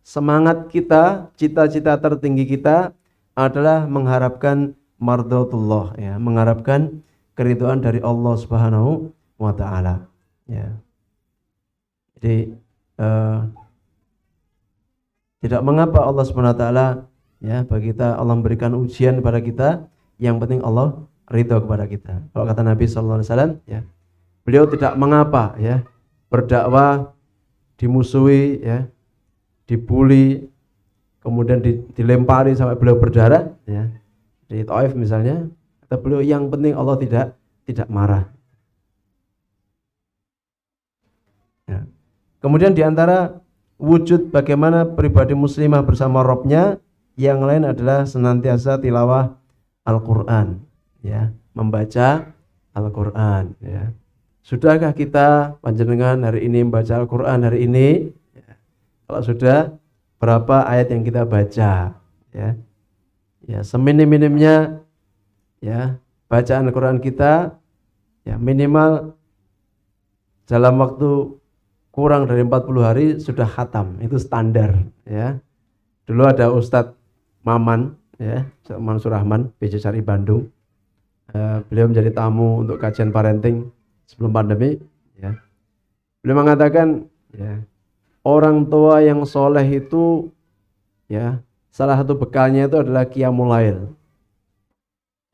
semangat kita, cita-cita tertinggi kita adalah mengharapkan mardhatullah ya, mengharapkan keridhaan dari Allah Subhanahu wa taala ya. Jadi tidak mengapa Allah Subhanahu wa taala ya bagi kita Allah memberikan ujian kepada kita, yang penting Allah ridho kepada kita. Kalau kata Nabi sallallahu alaihi wasallam ya, beliau tidak mengapa ya berdakwah dimusuhi ya, dibully, kemudian dilempari sampai beliau berdarah ya, di Taif misalnya, kata beliau yang penting Allah tidak marah ya. Kemudian diantara wujud bagaimana pribadi muslimah bersama Rabbnya yang lain adalah senantiasa tilawah Al-Quran ya, membaca Al-Quran ya. Sudahkah kita panjenengan hari ini membaca Al-Quran hari ini ya. Kalau sudah, berapa ayat yang kita baca ya, ya seminim-minimnya ya bacaan Al-Quran kita ya minimal dalam waktu kurang dari 40 hari sudah khatam, itu standar ya. Dulu ada Ustadz Maman ya, Ustadz Mansur Rahman PJ Sari Bandung, beliau menjadi tamu untuk kajian parenting sebelum pandemi ya. Beliau mengatakan ya, orang tua yang soleh itu ya salah satu bekalnya itu adalah qiyamul lail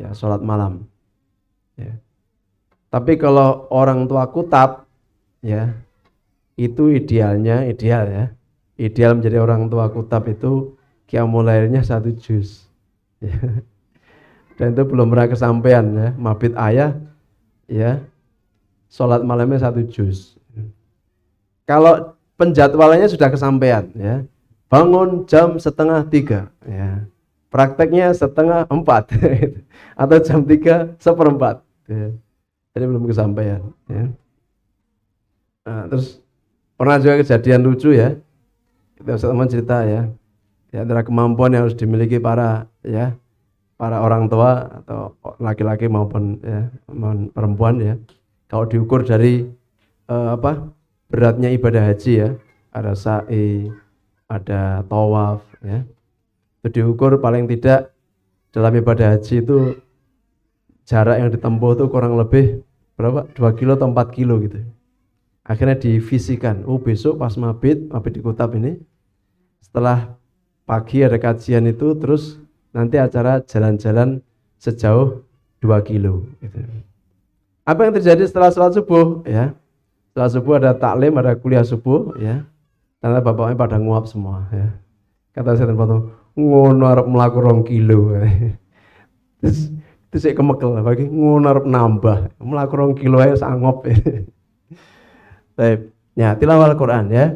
ya, sholat malam ya. Tapi kalau orang tua kutab ya, itu ideal ya, ideal menjadi orang tua kutab itu qiyamul lailnya 1 juz ya. Dan itu belum pernah kesampaian ya, mabit ayah ya, sholat malamnya 1 juz. Kalau penjadwalannya sudah kesampaian ya, bangun jam 2:30 ya, prakteknya 3:30 atau jam 3:15 ya. Jadi belum kesampaian ya. Nah, terus pernah juga kejadian lucu ya, kita teman cerita ya, di antara kemampuan yang harus dimiliki para orang tua atau laki-laki maupun perempuan ya, kalau diukur dari beratnya ibadah haji ya, ada sa'i, ada tawaf ya, itu diukur paling tidak dalam ibadah haji itu jarak yang ditempuh itu kurang lebih berapa, 2 kilo atau 4 kilo gitu. Akhirnya divisikan, besok pas mabit di Kutab ini, setelah pagi ada kajian itu, terus nanti acara jalan-jalan sejauh 2 kilo gitu. Apa yang terjadi setelah sholat subuh ya? Setelah subuh ada taklim, ada kuliah subuh ya. Ternyata bapaknya pada nguap semua ya. Kata saya tempat ngono arep mlaku 2 kilo. Terus saya kemekel bagi ngono arep nambah, mlaku 2 kilo ae sangop. Baik, ya tilawah Al-Quran ya.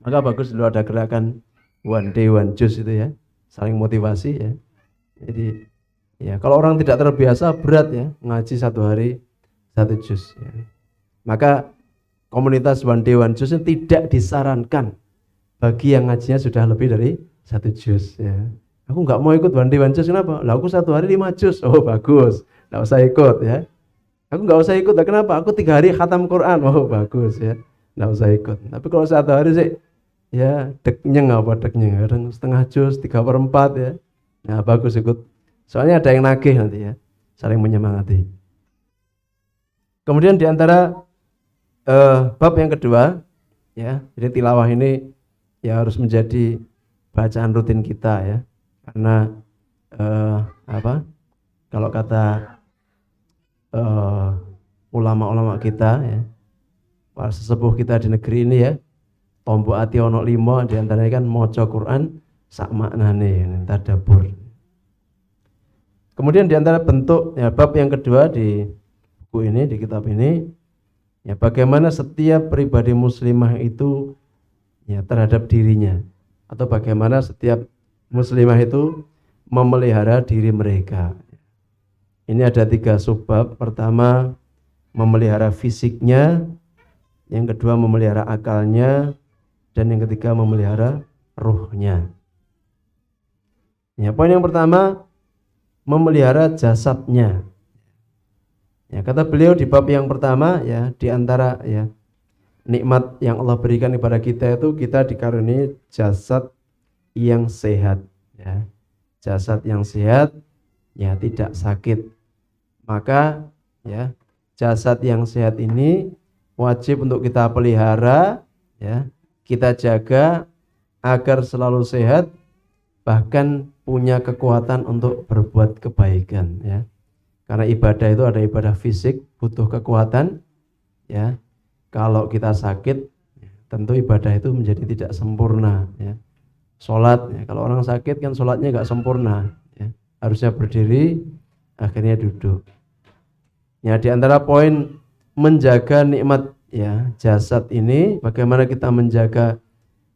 Maka bagus dulu ada gerakan one day one juz itu ya, saling motivasi ya. Jadi ya kalau orang tidak terbiasa berat ya ngaji 1 hari 1 juz ya. Maka komunitas one day one juz tidak disarankan bagi yang ngajinya sudah lebih dari 1 juz ya. Aku nggak mau ikut one day one juz, kenapa? Lah aku 1 hari 5 juz. Oh bagus, nggak usah ikut ya. Aku nggak usah ikut, kenapa? Aku 3 hari khatam Quran. Oh bagus ya, nggak usah ikut. Tapi kalau 1 hari sih ya deknyeng kadang setengah juz, 3/4 ya. Nah bagus ikut. Soalnya ada yang nagih nanti ya, saling menyemangati. Kemudian diantara bab yang kedua ya, jadi tilawah ini ya harus menjadi bacaan rutin kita ya. Karena kalau kata ulama-ulama kita ya, para sesepuh kita di negeri ini ya, tombok ati ono 5 di antaranya kan maca Quran sak maknane tadabbur. Kemudian di antara bentuk ya, bab yang kedua di buku ini, di kitab ini ya, bagaimana setiap pribadi muslimah itu ya terhadap dirinya, atau bagaimana setiap muslimah itu memelihara diri mereka. Ini ada 3 subbab. Pertama, memelihara fisiknya, yang kedua memelihara akalnya, dan yang ketiga memelihara ruhnya. Ya, poin yang pertama, memelihara jasadnya. Ya, kata beliau di bab yang pertama ya, di antara ya nikmat yang Allah berikan kepada kita itu kita dikaruniai jasad yang sehat ya. Jasad yang sehat ya, tidak sakit. Maka ya, jasad yang sehat ini wajib untuk kita pelihara ya, kita jaga agar selalu sehat, bahkan punya kekuatan untuk berbuat kebaikan ya. Karena ibadah itu ada ibadah fisik, butuh kekuatan ya. Kalau kita sakit, tentu ibadah itu menjadi tidak sempurna ya. Sholat ya, kalau orang sakit kan sholatnya nggak sempurna ya. Harusnya berdiri, akhirnya duduk. Ya, di antara poin menjaga nikmat ya jasad ini, bagaimana kita menjaga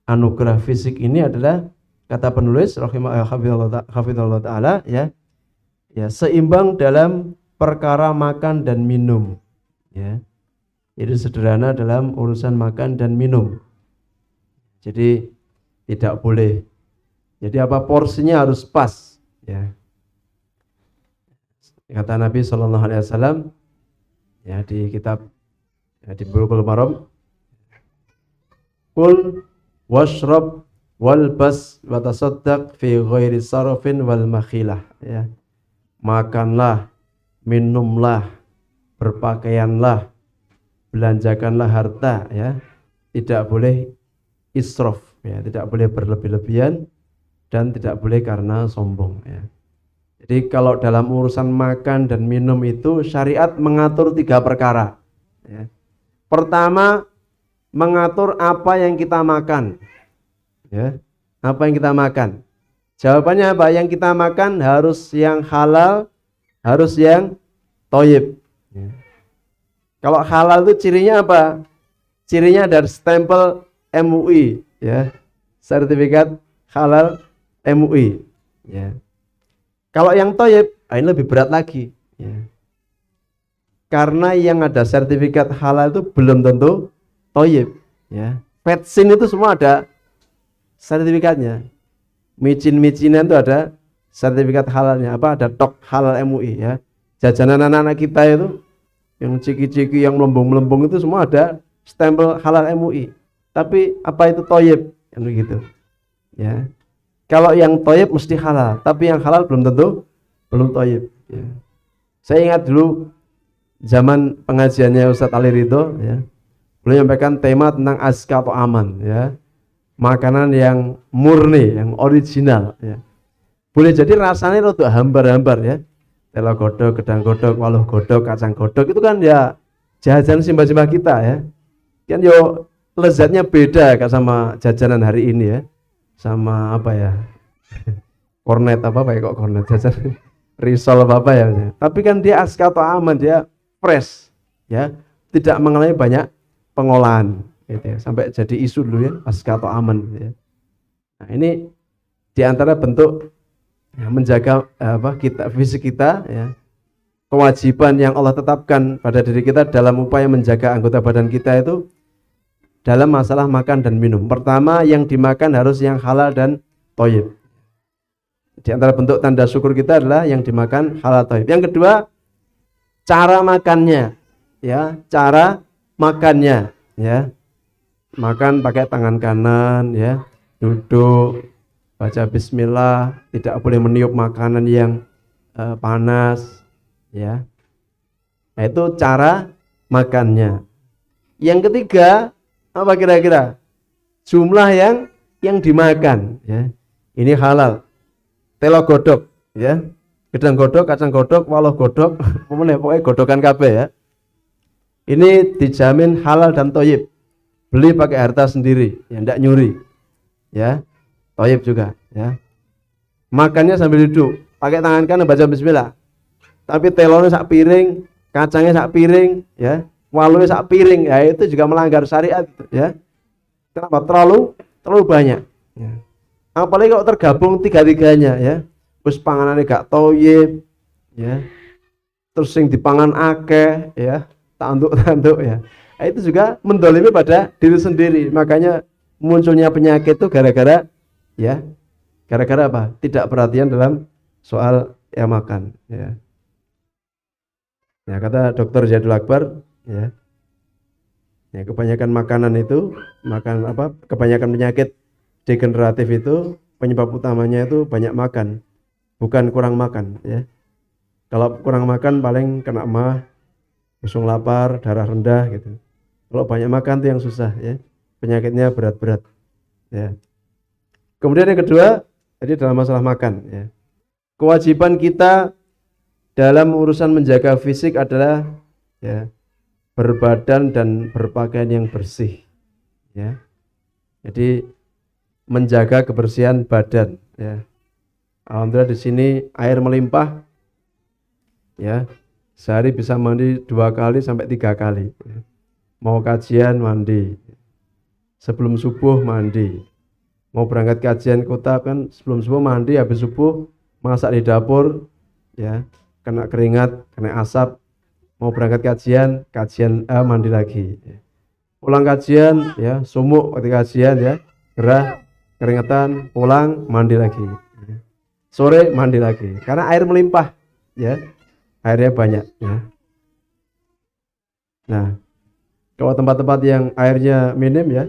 anugerah fisik ini adalah, kata penulis rahimahullah taala ya, seimbang dalam perkara makan dan minum ya. Jadi sederhana dalam urusan makan dan minum. Jadi tidak boleh, jadi apa, porsinya harus pas ya. Kata Nabi SAW ya di kitab ya, di Bulughul Maram, kul washrab walbas watasaddaq fi ghairi sarafin wal makhilah ya. Makanlah, minumlah, berpakaianlah, belanjakanlah harta ya. Tidak boleh israf ya, tidak boleh berlebih-lebihan, dan tidak boleh karena sombong ya. Jadi kalau dalam urusan makan dan minum itu syariat mengatur 3 perkara ya. Pertama, mengatur apa yang kita makan ya. Apa yang kita makan? Jawabannya apa? Yang kita makan harus yang halal, harus yang thayyib ya. Kalau halal itu cirinya apa? Cirinya dari stempel MUI ya, sertifikat halal MUI ya. Kalau yang thayyib, ini lebih berat lagi ya. Karena yang ada sertifikat halal itu belum tentu thayyib ya. Vetsin itu semua ada sertifikatnya. Micin-micinan itu ada sertifikat halalnya, apa, ada tok halal MUI ya. Jajanan anak-anak kita itu yang ciki-ciki, yang melembung-melembung itu semua ada stempel halal MUI. Tapi apa itu thayyib? Kan begitu. Ya. Kalau yang thayyib mesti halal, tapi yang halal belum tentu belum thayyib ya. Saya ingat dulu zaman pengajiannya Ustadz Ali Ridho ya. Beliau menyampaikan tema tentang azka atau aman ya. Makanan yang murni, yang original ya. Boleh jadi rasanya rada hambar-hambar ya. Telo godhog, gedang godhog, waluh godhog, kacang godhog itu kan ya jajanan simbah-simbah kita ya. Kan yo lezatnya beda kan sama jajanan hari ini ya. Sama apa ya? Kornet apa ya kok kornet jajan risol apa ya. Tapi kan dia azka atau aman, dia fresh ya. Tidak mengalami banyak pengolahan gitu ya, sampai jadi isu dulu ya, azka atau aman gitu ya. Nah, ini diantara bentuk ya, menjaga kita, fisik kita ya, kewajiban yang Allah tetapkan pada diri kita dalam upaya menjaga anggota badan kita itu dalam masalah makan dan minum. Pertama, yang dimakan harus yang halal dan thayyib. Di antara bentuk tanda syukur kita adalah yang dimakan halal thayyib. Yang kedua, cara makannya ya, cara makannya ya. Makan pakai tangan kanan ya, duduk, baca bismillah, tidak boleh meniup makanan yang panas ya. Nah, itu cara makannya. Yang ketiga, apa kira-kira? Jumlah yang dimakan ya. Ini halal. Telo godhog ya. Gedang godhog, kacang godhog, waloh godhog, pokoknya godhogan kabeh ya. Ini dijamin halal dan thayyib. Beli pakai harta sendiri, ya enggak nyuri. Ya. Thayyib juga, ya. Makannya sambil duduk, pakai tangan kanan baca bismillah. Tapi telurnya sak piring, kacangnya sak piring, ya. Waluhnya sak piring, ya itu juga melanggar syariat, ya. Kenapa? Terlalu banyak. Ya. Apalagi kalau tergabung tiga-tiganya, ya. Terus panganannya gak thayyib, ya. Terus sing dipangan akeh, ya. Tanduk-tanduk, ya. Nah, itu juga mendolimi pada diri sendiri. Makanya munculnya penyakit itu gara-gara apa? Tidak perhatian dalam soal makan, ya. Ya, kata Dokter Jadul Akbar, ya. Ya, kebanyakan makanan itu, kebanyakan penyakit degeneratif itu penyebab utamanya itu banyak makan, bukan kurang makan, ya. Kalau kurang makan paling kena emah, langsung lapar, darah rendah gitu. Kalau banyak makan itu yang susah, ya. Penyakitnya berat-berat, ya. Kemudian yang kedua, jadi dalam masalah makan, ya. Kewajiban kita dalam urusan menjaga fisik adalah, ya, berbadan dan berpakaian yang bersih, ya. Jadi menjaga kebersihan badan, ya. Alhamdulillah di sini air melimpah, ya. Sehari bisa mandi 2 kali sampai 3 kali. Mau kajian mandi, sebelum subuh mandi, mau berangkat kajian kota kan sebelum subuh mandi, habis subuh masak di dapur, ya, kena keringat, kena asap, mau berangkat kajian mandi lagi, pulang kajian, ya, sumuk ketika kajian, ya, gerah, keringetan, pulang mandi lagi, sore mandi lagi, karena air melimpah, ya, airnya banyak, ya. Nah, kalau tempat-tempat yang airnya minim, ya,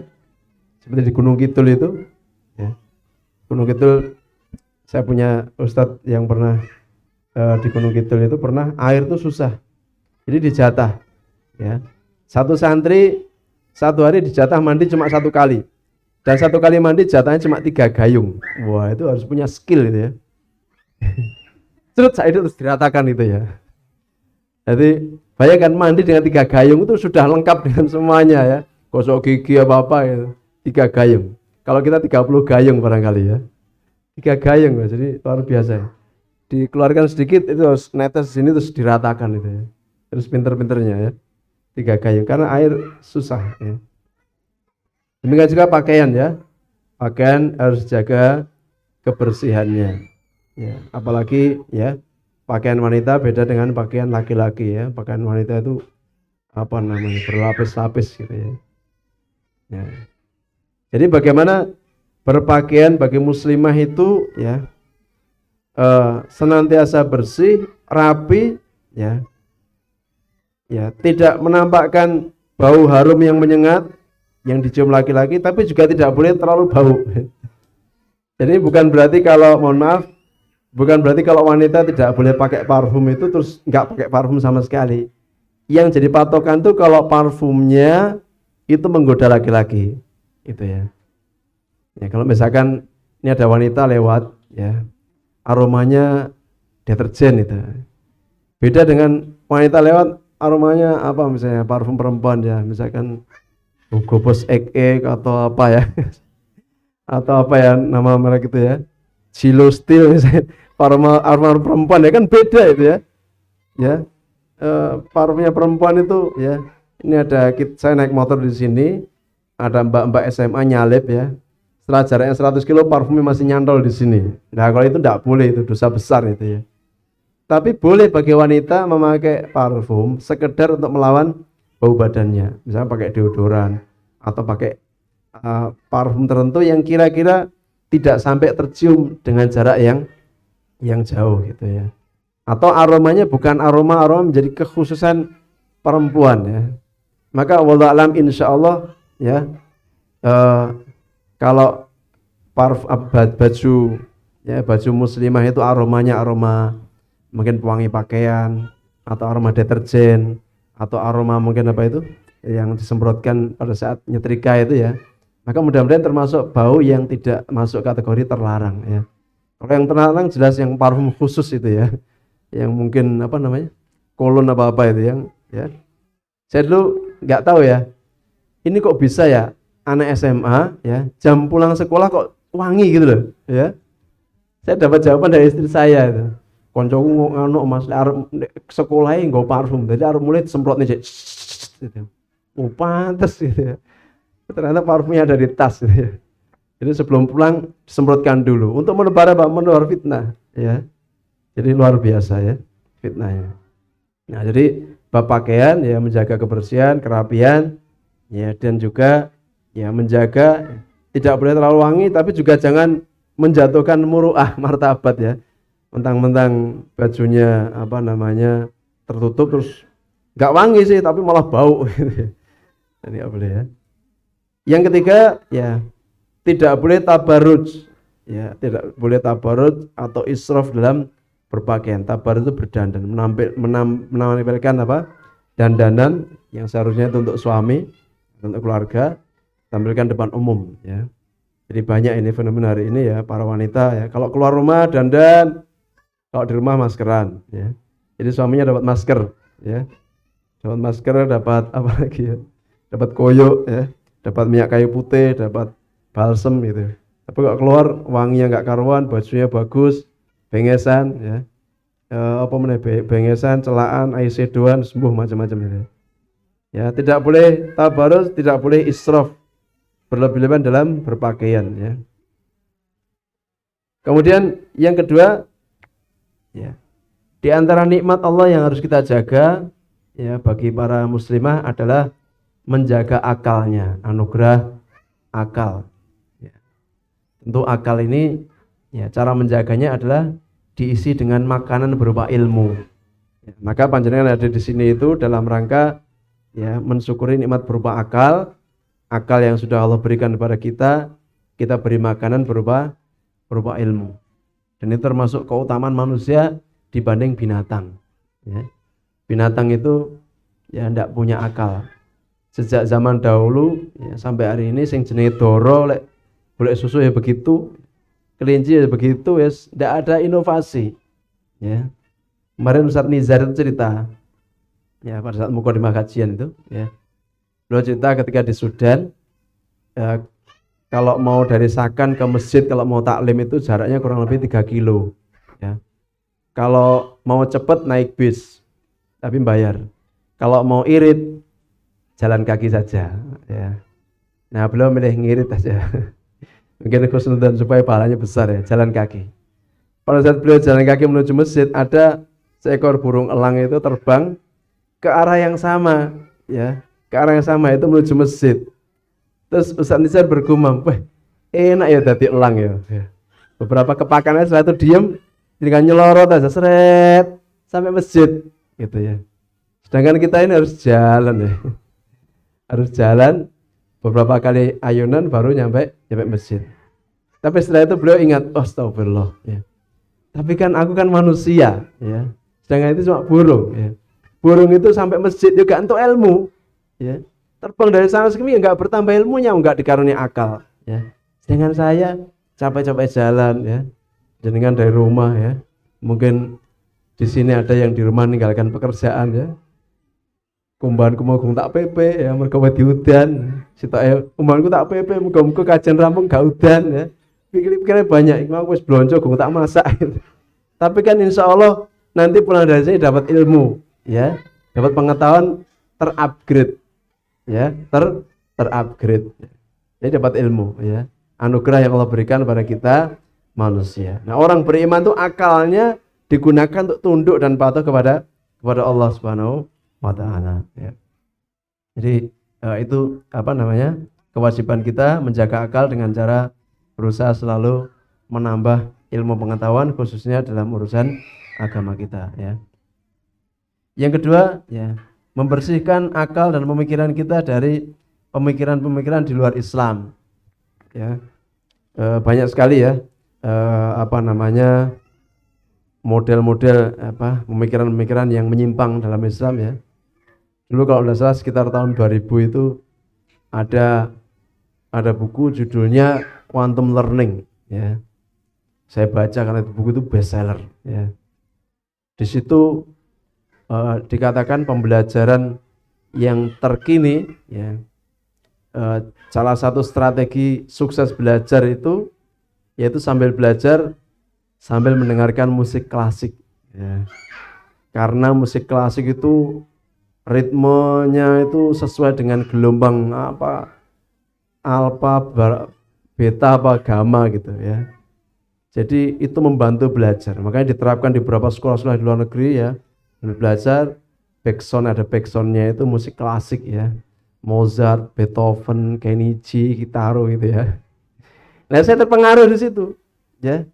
seperti di Gunung Kidul itu, ya. Gunung Kidul, saya punya ustadz yang pernah di Gunung Kidul itu pernah air itu susah, jadi dijatah, ya. Satu santri satu hari dijatah mandi cuma 1 kali, dan 1 kali mandi jatahnya cuma 3 gayung. Wah, itu harus punya skill itu, ya. Terus saya itu terus diratakan itu, ya. Jadi bayangkan mandi dengan 3 gayung itu sudah lengkap dengan semuanya, ya. Gosok gigi apa-apa ya. 3 gayung. Kalau kita 30 gayung barangkali, ya. 3 gayung, ya. Jadi luar biasa, ya. Dikeluarkan sedikit itu harus netes sini terus diratakan itu, ya. Terus pinter-pinternya, ya. 3 gayung karena air susah, ya. Demikian juga pakaian, ya. Pakaian harus jaga kebersihannya, ya. Apalagi, ya, pakaian wanita beda dengan pakaian laki-laki, ya. Pakaian wanita itu berlapis-lapis gitu, ya. Ya. Jadi bagaimana berpakaian bagi muslimah itu, ya, senantiasa bersih, rapi, ya. Ya, tidak menampakkan bau harum yang menyengat yang dicium laki-laki, tapi juga tidak boleh terlalu bau. Jadi bukan berarti kalau wanita tidak boleh pakai parfum itu terus nggak pakai parfum sama sekali. Yang jadi patokan tuh kalau parfumnya itu menggoda laki-laki, itu, ya. Ya, kalau misalkan ini ada wanita lewat, ya, aromanya deterjen itu. Beda dengan wanita lewat aromanya misalnya parfum perempuan, ya, misalkan Hugo Boss Egg atau apa, ya. Atau apa ya nama merek itu, ya. Gilo Steel misalnya. Aroma perempuan, ya, kan beda itu, ya. Ya. Parfumnya perempuan itu, ya. Ini saya naik motor di sini, ada mbak-mbak SMA nyalip, ya. Setelah jaraknya 100 kilo parfumnya masih nyantol di sini. Nah, kalau itu tidak boleh, itu dosa besar itu, ya. Tapi boleh bagi wanita memakai parfum sekedar untuk melawan bau badannya. Misalnya pakai deodoran atau pakai parfum tertentu yang kira-kira tidak sampai tercium dengan jarak yang jauh gitu, ya. Atau aromanya bukan aroma menjadi kekhususan perempuan, ya. Maka wallahu alam insyaallah, ya, kalau baju muslimah itu aromanya aroma mungkin pewangi pakaian atau aroma deterjen atau aroma mungkin yang disemprotkan pada saat nyetrika itu, ya. Maka mudah-mudahan termasuk bau yang tidak masuk kategori terlarang, ya. Kalau yang terlarang jelas yang parfum khusus itu, ya. yang mungkin apa namanya kolon apa itu yang ya. Saya dulu nggak tahu ya, ini kok bisa ya anak SMA ya jam pulang sekolah kok wangi gitu loh ya. Saya dapat jawaban dari istri saya itu. Koncoku ngono Mas arep sekolahe nggo parfum. Jadi arep mulai disemprotne cek. Gitu. Oh, pantes gitu ya. Ternyata parfumnya ada di tas gitu ya. Jadi sebelum pulang disemprotkan dulu untuk menebar apa? Menebar fitnah ya. Jadi luar biasa ya fitnahnya. Nah, jadi bab pakaian ya menjaga kebersihan, kerapian ya dan juga ya menjaga tidak boleh terlalu wangi tapi juga jangan menjatuhkan muruah martabat ya. Mentang-mentang bajunya apa namanya tertutup terus nggak wangi sih tapi malah bau gitu ya. Ini nggak boleh ya. Yang ketiga ya tidak boleh tabarruj ya, tidak boleh tabarruj atau israf dalam berpakaian. Tabarruj itu berdandan, menampilkan apa? Dandanan yang seharusnya itu untuk suami, untuk keluarga, tampilkan depan umum ya. Jadi banyak ini fenomena hari ini ya para wanita ya. Kalau keluar rumah dandan, kalau di rumah maskeran ya. Jadi suaminya dapat masker ya. Dapat masker, dapat apa lagi ya? Dapat koyo ya, dapat minyak kayu putih, dapat balsem gitu. Tapi kalau keluar wanginya nggak karuan, bajunya bagus, bengesan ya. Apa meneh bengesan, celaan, eyeshadowan, sembuh macam-macam itu. Ya, tidak boleh tabarruz, tidak boleh israf berlebih-lebihan dalam berpakaian ya. Kemudian yang kedua ya, di antara nikmat Allah yang harus kita jaga ya bagi para muslimah adalah menjaga akalnya, anugerah akal. Ya. Tentu akal ini ya cara menjaganya adalah diisi dengan makanan berupa ilmu. Ya, maka panjenengan ada di sini itu dalam rangka ya mensyukuri nikmat berupa akal, akal yang sudah Allah berikan kepada kita beri makanan berupa ilmu. Dan itu termasuk keutamaan manusia dibanding binatang. Ya. Binatang itu ya tidak punya akal. Sejak zaman dahulu ya, sampai hari ini sing jenenge doro lek golek susu ya begitu, kelinci ya begitu ya, tidak ada inovasi. Ya. Kemarin Ustaz Nizar itu cerita ya pada saat mukadimah kajian itu ya. Beliau cerita ketika di Sudan ya, kalau mau dari Sakan ke masjid kalau mau taklim itu jaraknya kurang lebih 3 kilo ya. Kalau mau cepet naik bis tapi bayar. Kalau mau irit jalan kaki saja ya. Nah, beliau milih ngirit aja. Mungkin khusnudan supaya pahalanya besar ya, jalan kaki. Pada saat beliau jalan kaki menuju masjid ada seekor burung elang itu terbang ke arah yang sama ya, ke arah yang sama itu menuju masjid. Terus Ustaz Nizar bergumam, wah enak ya tadi elang ya. Beberapa kepakannya setelah itu diem, tinggal nyelorot aja seret sampai masjid gitu ya. Sedangkan kita ini harus jalan ya, harus jalan beberapa kali ayunan baru nyampe masjid. Tapi setelah itu beliau ingat, oh astagfirullah ya. Tapi kan aku kan manusia ya, sedangkan itu cuma burung ya. Burung itu sampai masjid juga untuk ilmu ya. Terbang dari sana sini enggak bertambah ilmunya, enggak dikaruniai akal ya. Dengan saya capek-capek jalan ya. Jenengan dari rumah ya. Mungkin di sini ada yang di rumah meninggalkan pekerjaan ya. Kumbahanku mau tak PP ya, mergo wedi udan. Sitoke kumbahanku tak PP muga-muga kajian rampung gak udan ya. Pikir-pikirnya banyak, aku wis blonjo gue tak masak gitu. Tapi kan insya Allah nanti pulang dari sini dapat ilmu ya, dapat pengetahuan terupgrade ya, terupgrade. Jadi dapat ilmu ya, anugerah yang Allah berikan kepada kita manusia. Nah, orang beriman itu akalnya digunakan untuk tunduk dan patuh kepada Allah Subhanahu wa taala ya. Jadi itu apa namanya? Kewajiban kita menjaga akal dengan cara berusaha selalu menambah ilmu pengetahuan khususnya dalam urusan agama kita ya. Yang kedua ya, membersihkan akal dan pemikiran kita dari pemikiran-pemikiran di luar Islam ya. Banyak sekali ya apa namanya model-model apa pemikiran-pemikiran yang menyimpang dalam Islam ya. Dulu kalau tidak salah sekitar tahun 2000 itu ada buku judulnya Quantum Learning ya. Saya baca karena itu buku itu bestseller ya. Di situ dikatakan pembelajaran yang terkini, ya, salah satu strategi sukses belajar itu yaitu sambil belajar sambil mendengarkan musik klasik, ya. Karena musik klasik itu ritmenya itu sesuai dengan gelombang apa alfa, beta apa gamma gitu ya. Jadi itu membantu belajar. Makanya diterapkan di beberapa sekolah-sekolah di luar negeri ya. Belajar backsound, ada backsoundnya itu musik klasik ya. Mozart, Beethoven, Kenichi, Kitaro gitu ya. Nah, saya terpengaruh di situ ya.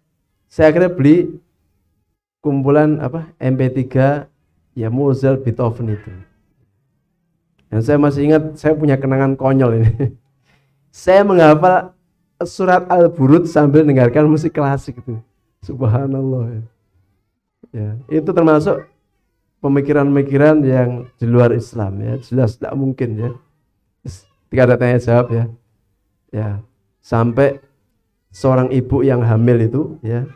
Saya akhirnya beli kumpulan apa MP3 ya Mozart, Beethoven itu. Dan saya masih ingat, saya punya kenangan konyol ini. Saya menghafal surat Al-Burud sambil mendengarkan musik klasik itu. Subhanallah. Ya, itu termasuk pemikiran-pemikiran yang di luar Islam ya, jelas tidak mungkin ya. Tidak ada tanya jawab ya. Ya, sampai seorang ibu yang hamil itu ya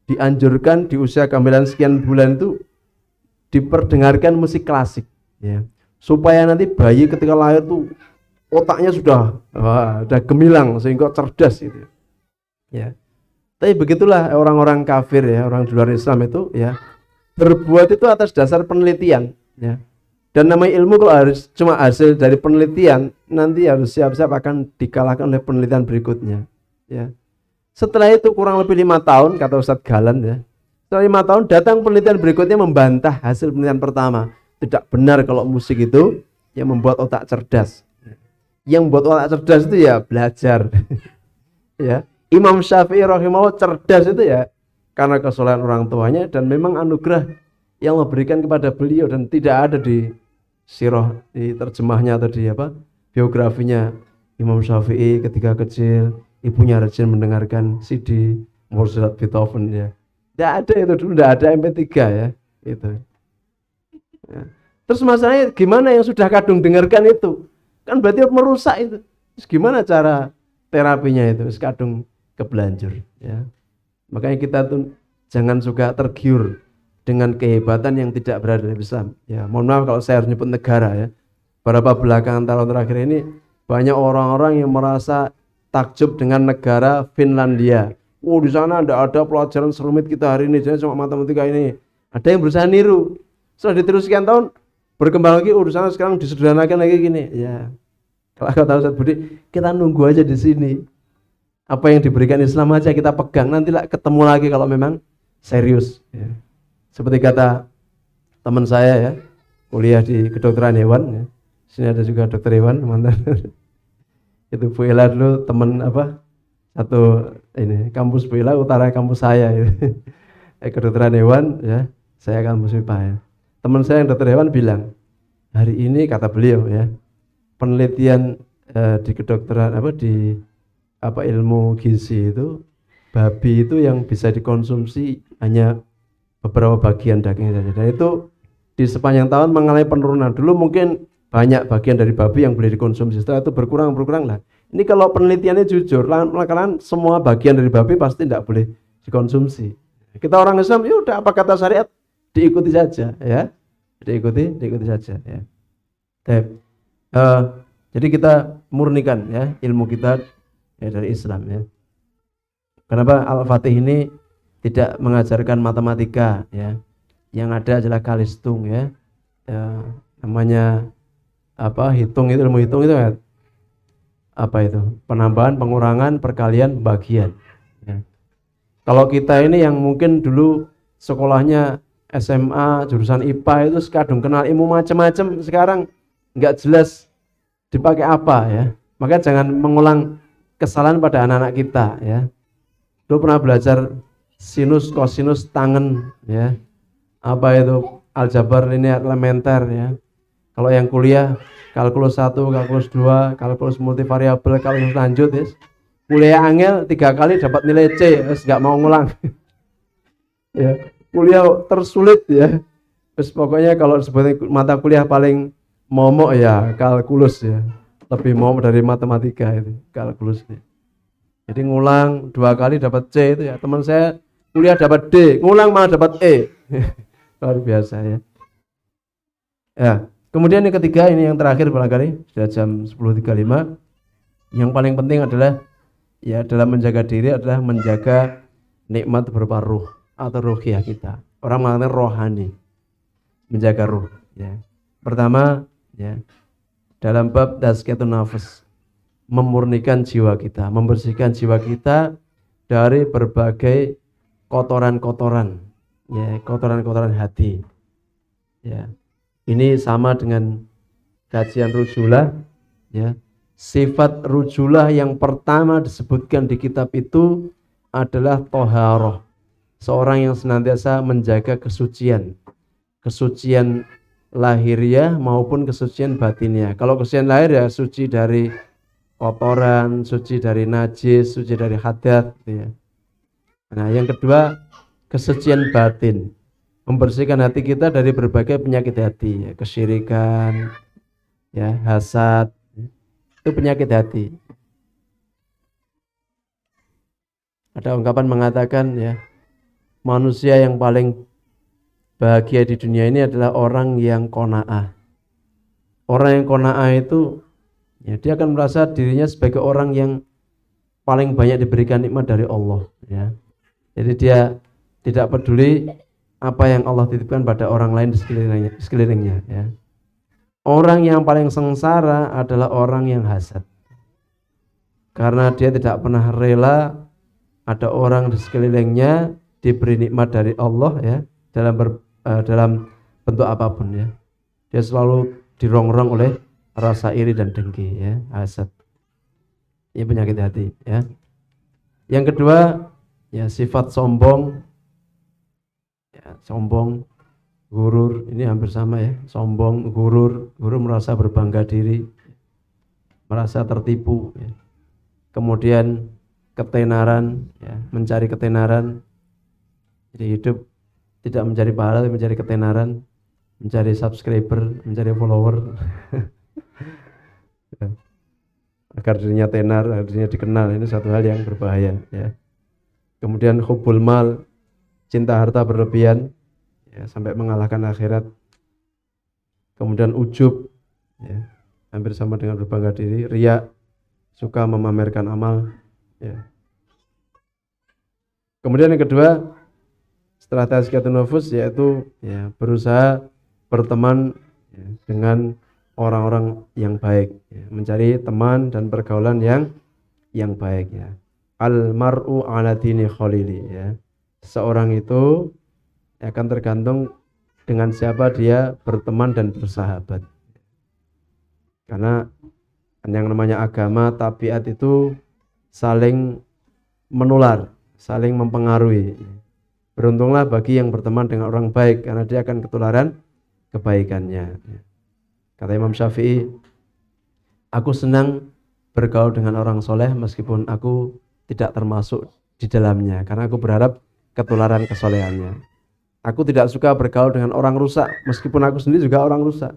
dianjurkan di usia kehamilan sekian bulan itu diperdengarkan musik klasik ya. Supaya nanti bayi ketika lahir tuh otaknya sudah gemilang sehingga cerdas gitu ya. Tapi begitulah orang-orang kafir ya, orang di luar Islam itu ya berbuat itu atas dasar penelitian ya. Dan namanya ilmu kalau harus cuma hasil dari penelitian, nanti harus siap-siap akan dikalahkan oleh penelitian berikutnya ya. Setelah itu kurang lebih 5 tahun kata Ustadz Galan ya. Setelah 5 tahun datang penelitian berikutnya membantah hasil penelitian pertama. Tidak benar kalau musik itu yang membuat otak cerdas. Yang membuat otak cerdas itu ya belajar. Ya, Imam Syafi'i rahimahullah cerdas itu ya karena kesolehan orang tuanya dan memang anugerah yang Allah berikan kepada beliau dan tidak ada di sirah, di terjemahnya atau di apa biografinya Imam Syafi'i ketika kecil ibunya rajin mendengarkan CD Mozart, Beethoven ya. Tidak ada itu dulu, tidak ada MP3 ya itu. Ya. Terus masalahnya gimana yang sudah kadung dengarkan itu? Kan berarti merusak itu. Terus gimana cara terapinya itu? Kadung kebelanjur ya. Makanya kita tuh jangan suka tergiur dengan kehebatan yang tidak berada di Islam. Ya, mohon maaf kalau saya harus nyebut negara ya. Beberapa belakangan tahun terakhir ini banyak orang-orang yang merasa takjub dengan negara Finlandia. Oh, di sana tidak ada pelajaran serumit kita hari ini, jadi cuma matematika ini. Ada yang berusaha niru. Setelah ditiru sekian tahun berkembang lagi, oh di sana sekarang disederhanakan lagi gini. Ya, kalau kata Ustaz Budi, kita nunggu aja di sini. Apa yang diberikan Islam aja kita pegang, nanti lah ketemu lagi kalau memang serius. Ya. Seperti kata teman saya ya, kuliah di kedokteran hewan. Ya. Sini ada juga dokter hewan, mantan. Itu Bu Ella dulu teman apa? Satu ini kampus Bu Ella utara kampus saya. Gitu. Kedokteran hewan ya, saya kampus MIPA ya. Teman saya yang dokter hewan bilang, hari ini kata beliau ya, penelitian di kedokteran apa di apa ilmu gizi itu babi itu yang bisa dikonsumsi hanya beberapa bagian daging saja. Dan itu di sepanjang tahun mengalami penurunan. Dulu mungkin banyak bagian dari babi yang boleh dikonsumsi, setelah itu berkurang lah. Ini kalau penelitiannya jujur, lakalan semua bagian dari babi pasti tidak boleh dikonsumsi. Kita orang Islam, ya udah apa kata syariat diikuti saja ya, diikuti saja ya. Jadi kita murnikan ya ilmu kita ya, dari Islam ya. Kenapa Al-Fatih ini tidak mengajarkan matematika ya? Yang ada adalah kalistung ya. Ya namanya apa hitung itu ilmu hitung itu ya. Apa itu? Penambahan, pengurangan, perkalian, bagian. Ya. Kalau kita ini yang mungkin dulu sekolahnya SMA jurusan IPA itu kadung kenal ilmu macam-macam, sekarang nggak jelas dipakai apa ya. Maka jangan mengulang kesalahan pada anak-anak kita ya. Dulu pernah belajar sinus, kosinus, tangen ya. Apa itu? Aljabar linear elementer ya. Kalau yang kuliah kalkulus 1, kalkulus 2, kalkulus multivariabel, kalkulus lanjut ya. Kuliah angel 3 kali dapat nilai C, terus nggak mau ngulang. Ya, kuliah tersulit ya. Terus pokoknya kalau sebetulnya mata kuliah paling momok ya kalkulus ya. Lebih momok dari matematika itu kalkulusnya. Jadi ngulang 2 kali dapat C itu ya. Teman saya kuliah dapat D, ngulang malah dapat E. Luar biasa ya. Ya, kemudian yang ketiga ini yang terakhir barangkali sudah jam 10.35. Yang paling penting adalah ya dalam menjaga diri adalah menjaga nikmat berupa ruh atau ruhiyah kita. Orang mengatakan rohani, menjaga ruh. Ya. Pertama, ya dalam bab tazkiyatun nafas, memurnikan jiwa kita, membersihkan jiwa kita dari berbagai kotoran-kotoran, ya kotoran-kotoran hati. Ya, ini sama dengan kajian rujulah, ya. Sifat rujulah yang pertama disebutkan di kitab itu adalah toharoh. Seorang yang senantiasa menjaga kesucian. Kesucian lahiriah maupun kesucian batinnya. Kalau kesucian lahir ya suci dari kotoran, suci dari najis, suci dari hadat. Gitu ya. Nah yang kedua kesucian batin. Membersihkan hati kita dari berbagai penyakit hati. Ya. Kesyirikan, ya, hasad. Itu penyakit hati. Ada ungkapan mengatakan ya manusia yang paling bahagia di dunia ini adalah orang yang qanaah. Orang yang qanaah itu ya dia akan merasa dirinya sebagai orang yang paling banyak diberikan nikmat dari Allah ya. Jadi dia tidak peduli apa yang Allah titipkan pada orang lain di sekelilingnya ya. Orang yang paling sengsara adalah orang yang hasad. Karena dia tidak pernah rela ada orang di sekelilingnya diberi nikmat dari Allah ya dalam bentuk apapun ya. Dia selalu dirongrong oleh rasa iri dan dengki ya, hasad. Ini penyakit hati ya. Yang kedua ya sifat sombong. Ya, sombong, gurur, ini hampir sama ya. Sombong, gurur merasa berbangga diri, merasa tertipu ya. Kemudian ketenaran ya, mencari ketenaran. Jadi hidup tidak mencari pahala tapi mencari ketenaran, mencari subscriber, mencari follower. Agar dirinya tenar, agar dirinya dikenal, ini satu hal yang berbahaya ya. Kemudian hubbul mal, cinta harta berlebihan ya, sampai mengalahkan akhirat. Kemudian ujub ya, hampir sama dengan berbangga diri. Riya, suka memamerkan amal ya. Kemudian yang kedua setelah tazkiyatun nufus yaitu ya, berusaha berteman ya, dengan orang-orang yang baik ya, mencari teman dan pergaulan yang baik ya. Al mar'u ala dini khalili ya. Seorang itu akan tergantung dengan siapa dia berteman dan bersahabat. Karena yang namanya agama, tabiat itu saling menular, saling mempengaruhi. Beruntunglah bagi yang berteman dengan orang baik karena dia akan ketularan kebaikannya. Kata Imam Syafi'i, aku senang bergaul dengan orang soleh meskipun aku tidak termasuk di dalamnya karena aku berharap ketularan kesolehannya. Aku tidak suka bergaul dengan orang rusak meskipun aku sendiri juga orang rusak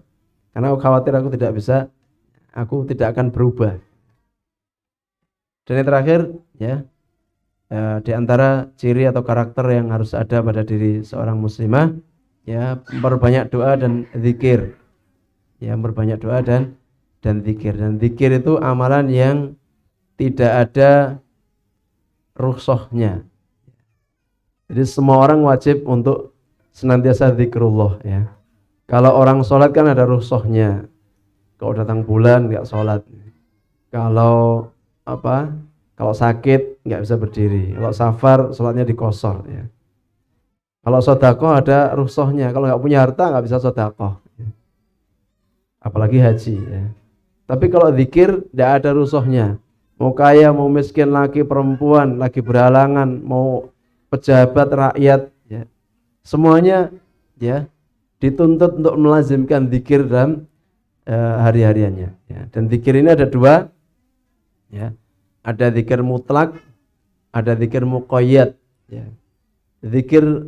karena aku khawatir aku tidak akan berubah. Dan yang terakhir ya, di antara ciri atau karakter yang harus ada pada diri seorang muslimah ya, memperbanyak doa dan zikir. Ya, memperbanyak doa dan zikir. Dan zikir itu amalan yang tidak ada rukhsahnya. Jadi semua orang wajib untuk senantiasa zikrullah ya. Kalau orang sholat kan ada rukhsahnya. Kalau datang bulan nggak sholat. Kalau sakit nggak bisa berdiri. Kalau safar sholatnya dikosor ya. Kalau sedekah ada rukhsahnya. Kalau nggak punya harta nggak bisa sedekah. Apalagi haji ya. Tapi kalau zikir tidak ada rukhsahnya. Mau kaya, mau miskin, laki, perempuan, lagi berhalangan, mau pejabat, rakyat ya. Semuanya ya dituntut untuk melazimkan zikir dalam hari-hariannya ya. Dan zikir ini ada dua ya. Ada zikir mutlak, ada zikir muqayyad ya. Zikir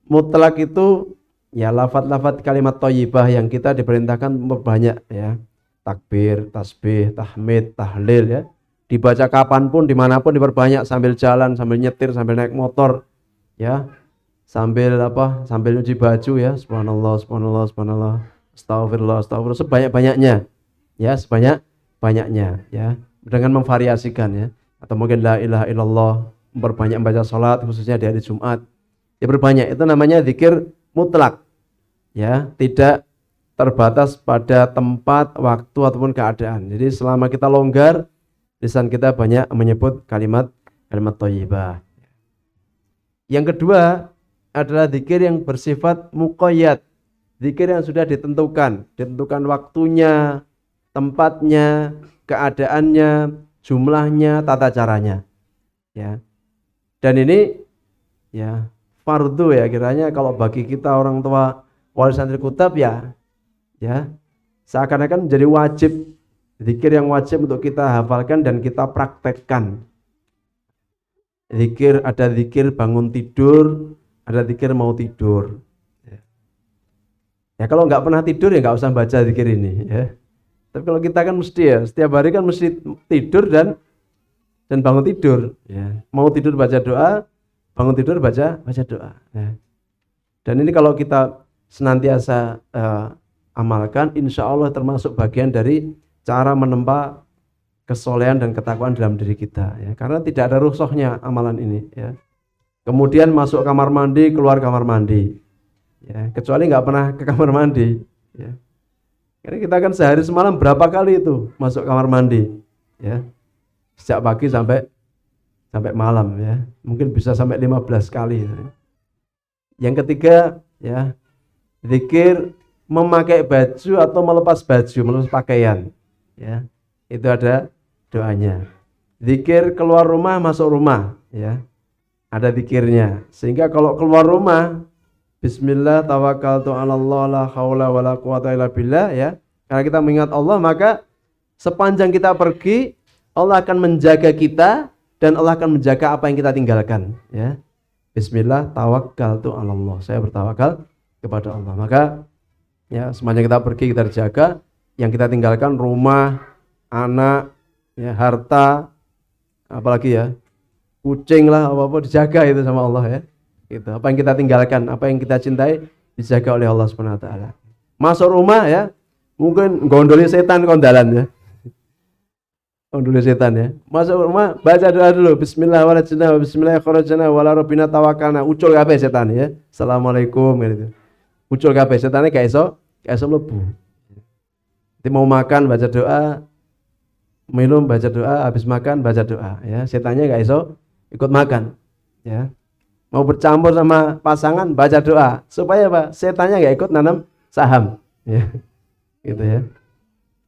mutlak itu ya lafaz-lafaz kalimat thayyibah yang kita diperintahkan memperbanyak ya. Takbir, tasbih, tahmid, tahlil ya. Dibaca kapanpun, dimanapun diperbanyak, sambil jalan, sambil nyetir, sambil naik motor ya. sambil apa? Sambil nyuci baju ya, subhanallah, subhanallah, subhanallah, astagfirullah, astagfirullah sebanyak-banyaknya. Ya, sebanyak-banyaknya ya. Dengan memvariasikan ya. Atau mungkin la ilaha illallah, memperbanyak membaca salat khususnya di hari Jumat. Ya berbanyak, itu namanya zikir mutlak. Ya, tidak terbatas pada tempat, waktu ataupun keadaan. Jadi selama kita longgar, lisan kita banyak menyebut kalimat thayyibah. Yang kedua adalah zikir yang bersifat muqayyad. Zikir yang sudah ditentukan waktunya, tempatnya, keadaannya, jumlahnya, tata caranya. Ya. Dan ini ya fardu ya kiranya kalau bagi kita orang tua wali santri kutab ya seakan-akan menjadi wajib, zikir yang wajib untuk kita hafalkan dan kita praktekkan. Zikir, ada zikir bangun tidur, ada zikir mau tidur. Ya kalau nggak pernah tidur ya nggak usah baca zikir ini ya. Tapi kalau kita kan mesti ya setiap hari kan mesti tidur dan bangun tidur. Ya. Mau tidur baca doa, bangun tidur baca doa. Ya. Dan ini kalau kita senantiasa amalkan, insya Allah termasuk bagian dari cara menempa kesolehan dan ketakwaan dalam diri kita. Ya. Karena tidak ada rukhsahnya amalan ini. Ya. Kemudian masuk kamar mandi, keluar kamar mandi. Ya. Kecuali nggak pernah ke kamar mandi. Ya. Karena kita kan sehari semalam berapa kali itu masuk kamar mandi. Ya. Sejak pagi sampai malam ya. Mungkin bisa sampai 15 kali. Yang ketiga ya, zikir memakai baju atau melepas baju, melepas pakaian. Ya. Itu ada doanya. Zikir keluar rumah, masuk rumah ya. Ada zikirnya. Sehingga kalau keluar rumah, bismillah tawakkaltu 'alallah la haula wala quwata illa billah ya. Karena kita mengingat Allah, maka sepanjang kita pergi Allah akan menjaga kita dan Allah akan menjaga apa yang kita tinggalkan ya. Bismillah tawakkaltu 'alallah. Saya bertawakal kepada Allah. Maka ya sepanjang kita pergi kita dijaga, yang kita tinggalkan rumah, anak, ya, harta, apalagi ya, kucing lah apa-apa dijaga itu sama Allah ya. Gitu. Apa yang kita tinggalkan, apa yang kita cintai dijaga oleh Allah Subhanahu wa taala. Masuk rumah ya, mungkin gondoli setan kondalan ya. Gondoli setan ya. Masuk rumah baca doa dulu. Bismillahirrahmanirrahim. Bismillahirrahmanirrahim. Wala rabbina tawakkalna. Ucul kabeh setan ya. Assalamualaikum gitu. Ucul kabeh setane gak iso mlebu. Nanti mau makan baca doa, minum baca doa, habis makan baca doa ya. Setannya gak iso ikut makan ya. Mau bercampur sama pasangan baca doa supaya apa? Setannya gak ikut nanam saham ya. Gitu ya.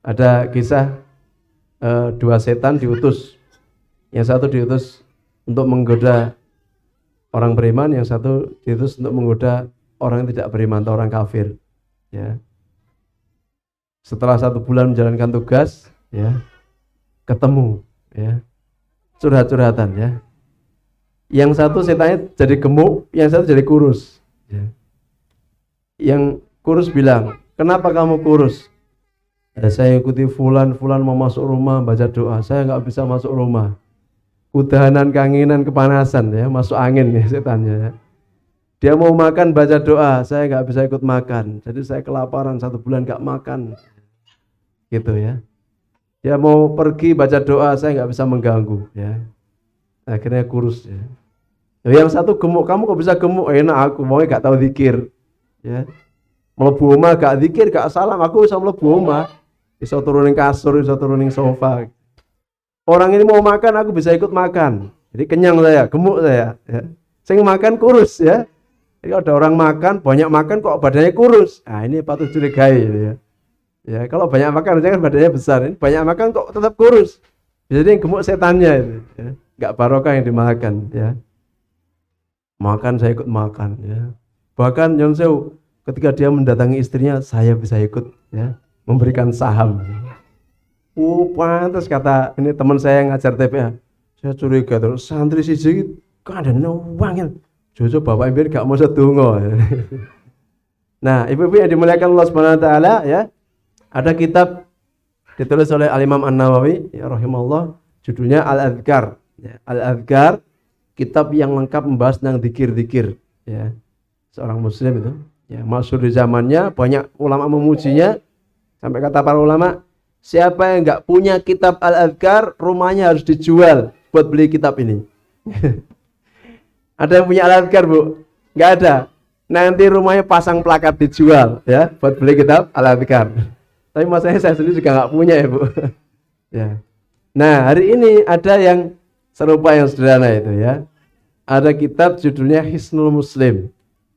Ada kisah dua setan diutus. Yang satu diutus untuk menggoda orang beriman, yang satu diutus untuk menggoda orang yang tidak beriman atau orang kafir. Ya. Setelah 1 bulan menjalankan tugas, ya, ketemu, ya, curhat-curhatan, ya. Yang satu setannya jadi gemuk, yang satu jadi kurus. Ya. Yang kurus bilang, kenapa kamu kurus? Ya, saya ikuti fulan mau masuk rumah baca doa, saya nggak bisa masuk rumah. Udahanan, kangenan, kepanasan ya, masuk angin ya setannya ya. Dia mau makan baca doa, saya nggak bisa ikut makan. Jadi saya kelaparan 1 bulan nggak makan, gitu ya. Dia mau pergi baca doa, saya nggak bisa mengganggu ya. Akhirnya kurus ya. Yang satu gemuk, kamu kok bisa gemuk? Enak aku, mau nggak tahu zikir ya. Mlebu omah gak zikir, gak salam, aku bisa mlebu omah. Bisa turunin kasur, bisa turunin sofa. Orang ini mau makan, aku bisa ikut makan. Jadi kenyang saya, gemuk saya. Ya. Saya makan kurus ya. Jadi ada orang makan, banyak makan kok badannya kurus. Nah ini patut curigai ya. Ya kalau banyak makan, kan badannya besar. Ini banyak makan kok tetap kurus. Jadi yang gemuk setannya itu. Ya. Gak barokah yang dimakan. Ya. Makan saya ikut makan. Ya. Bahkan Nyon Sewu, ketika dia mendatangi istrinya, saya bisa ikut ya, memberikan saham. Pantas kata ini teman saya yang ngajar TPA. Saya curiga terus santri siji kok ada uang ya. Jojo bapak ibu gak mau sedonga. Nah, ibu-ibu yang dimuliakan Allah Subhanahu wa taala ya. Ada kitab ditulis oleh Al-Imam An-Nawawi ya rahimahullah, judulnya Al-Adhkar. Ya, Al-Adhkar, kitab yang lengkap membahas tentang zikir-zikir ya. seorang muslim itu. Ya, masyhur di zamannya, banyak ulama memujinya. Sampai kata para ulama, siapa yang nggak punya kitab Al-Adhkar, rumahnya harus dijual buat beli kitab ini. Ada yang punya Al-Adhkar, Bu? Nggak ada. Nanti rumahnya pasang plakat dijual ya buat beli kitab Al-Adhkar. Tapi masalahnya saya sendiri juga nggak punya ya, Bu. Ya. Nah, hari ini ada yang serupa yang sederhana itu ya. Ada kitab judulnya Hisnul Muslim.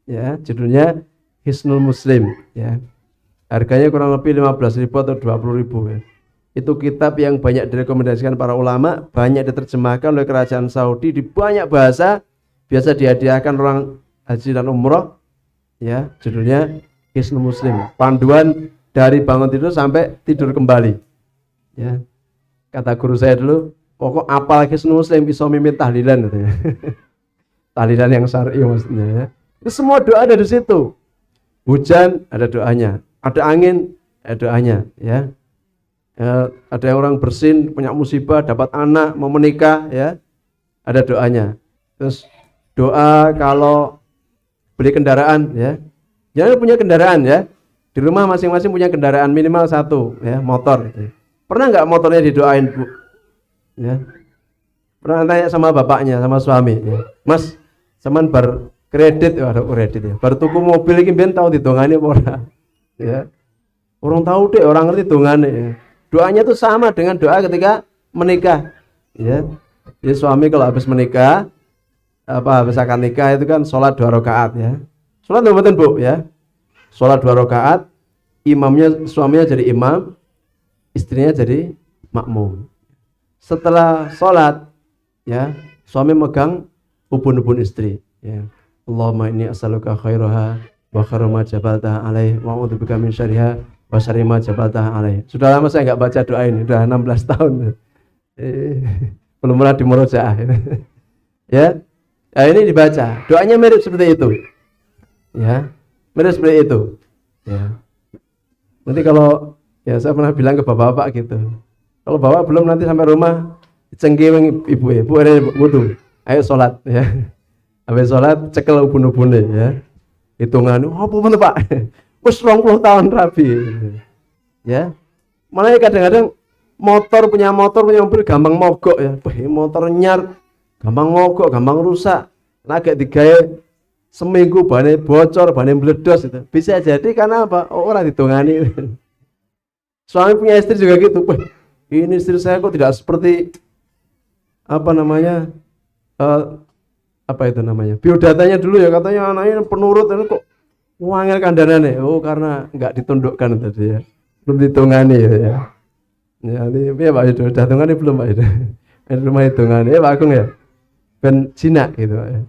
Ya, judulnya Hisnul Muslim ya. Harganya kurang lebih 15.000 atau 20.000 ya. Itu kitab yang banyak direkomendasikan para ulama, banyak diterjemahkan oleh kerajaan Saudi di banyak bahasa, biasa dihadiahkan orang haji dan umroh. Ya, judulnya Hisnul Muslim. Panduan dari bangun tidur sampai tidur kembali. Ya. Kata guru saya dulu, pokok apal Hisnul Muslim iso mimpin tahlilan katanya. Tahlilan yang syar'i maksudnya ya. Itu semua doa ada di situ. Hujan ada doanya, ada angin ada doanya ya. Ada orang bersin punya musibah, dapat anak, mau menikah ya, ada doanya. Terus doa kalau beli kendaraan ya, jangan punya kendaraan ya, di rumah masing-masing punya kendaraan minimal satu ya, motor. Pernah nggak motornya didoain, Bu? Ya, pernah tanya sama bapaknya, sama suami ya. Mas, saman bar kredit, ada kredit ya, bar tuku mobil ini ben tahu ditongani apa ora ya, orang tahu deh, orang ngerti dongane ya. Doanya tuh sama dengan doa ketika menikah ya. Jadi suami kalau habis menikah, habis akad nikah itu kan sholat 2 rakaat ya. Sholat betul Bu ya. Sholat 2 rakaat, imamnya, suaminya jadi imam, istrinya jadi makmum. Setelah sholat ya, suami megang ubun-ubun istri ya. Allahumma inni as'aluka khairaha wa khairu ma jabaltaha alaih wa a'udzubika min syarriha wa syarri ma jabaltaha alaih. Sudah lama saya enggak baca doa ini, sudah 16 tahun. Belum pernah di murojaah. Ya. Nah, ini dibaca. Doanya mirip seperti itu. Ya. Mirip seperti itu. Ya. Nanti kalau ya saya pernah bilang ke bapak-bapak gitu. Kalau bapak belum, nanti sampai rumah cengkeweng ibu ya. Bu ada wudu. Ayo sholat ya. Habis sholat cekel ubun-ubune ya. Hitungan, apa bener Pak? Wis 20 tahun rabi. Ya. Malah kadang-kadang punya mobil gampang mogok ya. Motor nyar gampang mogok, gampang rusak. Agak digawe seminggu bane bocor, bane meledos itu. Bisa jadi karena apa? Orang ditungani. Suami punya istri juga gitu. Ini istri saya kok tidak seperti apa namanya? Apa itu namanya? Biodatanya dulu ya, katanya anaknya penurut, ini kok wangil kandanane. Oh, karena enggak ditundukkan tadi ya. Belum ditungani ya. Ya, ini ya Pak itu datungane belum Pak itu. Ini rumah hitungane ya Pak Agung ya. Ben jinak gitu ya.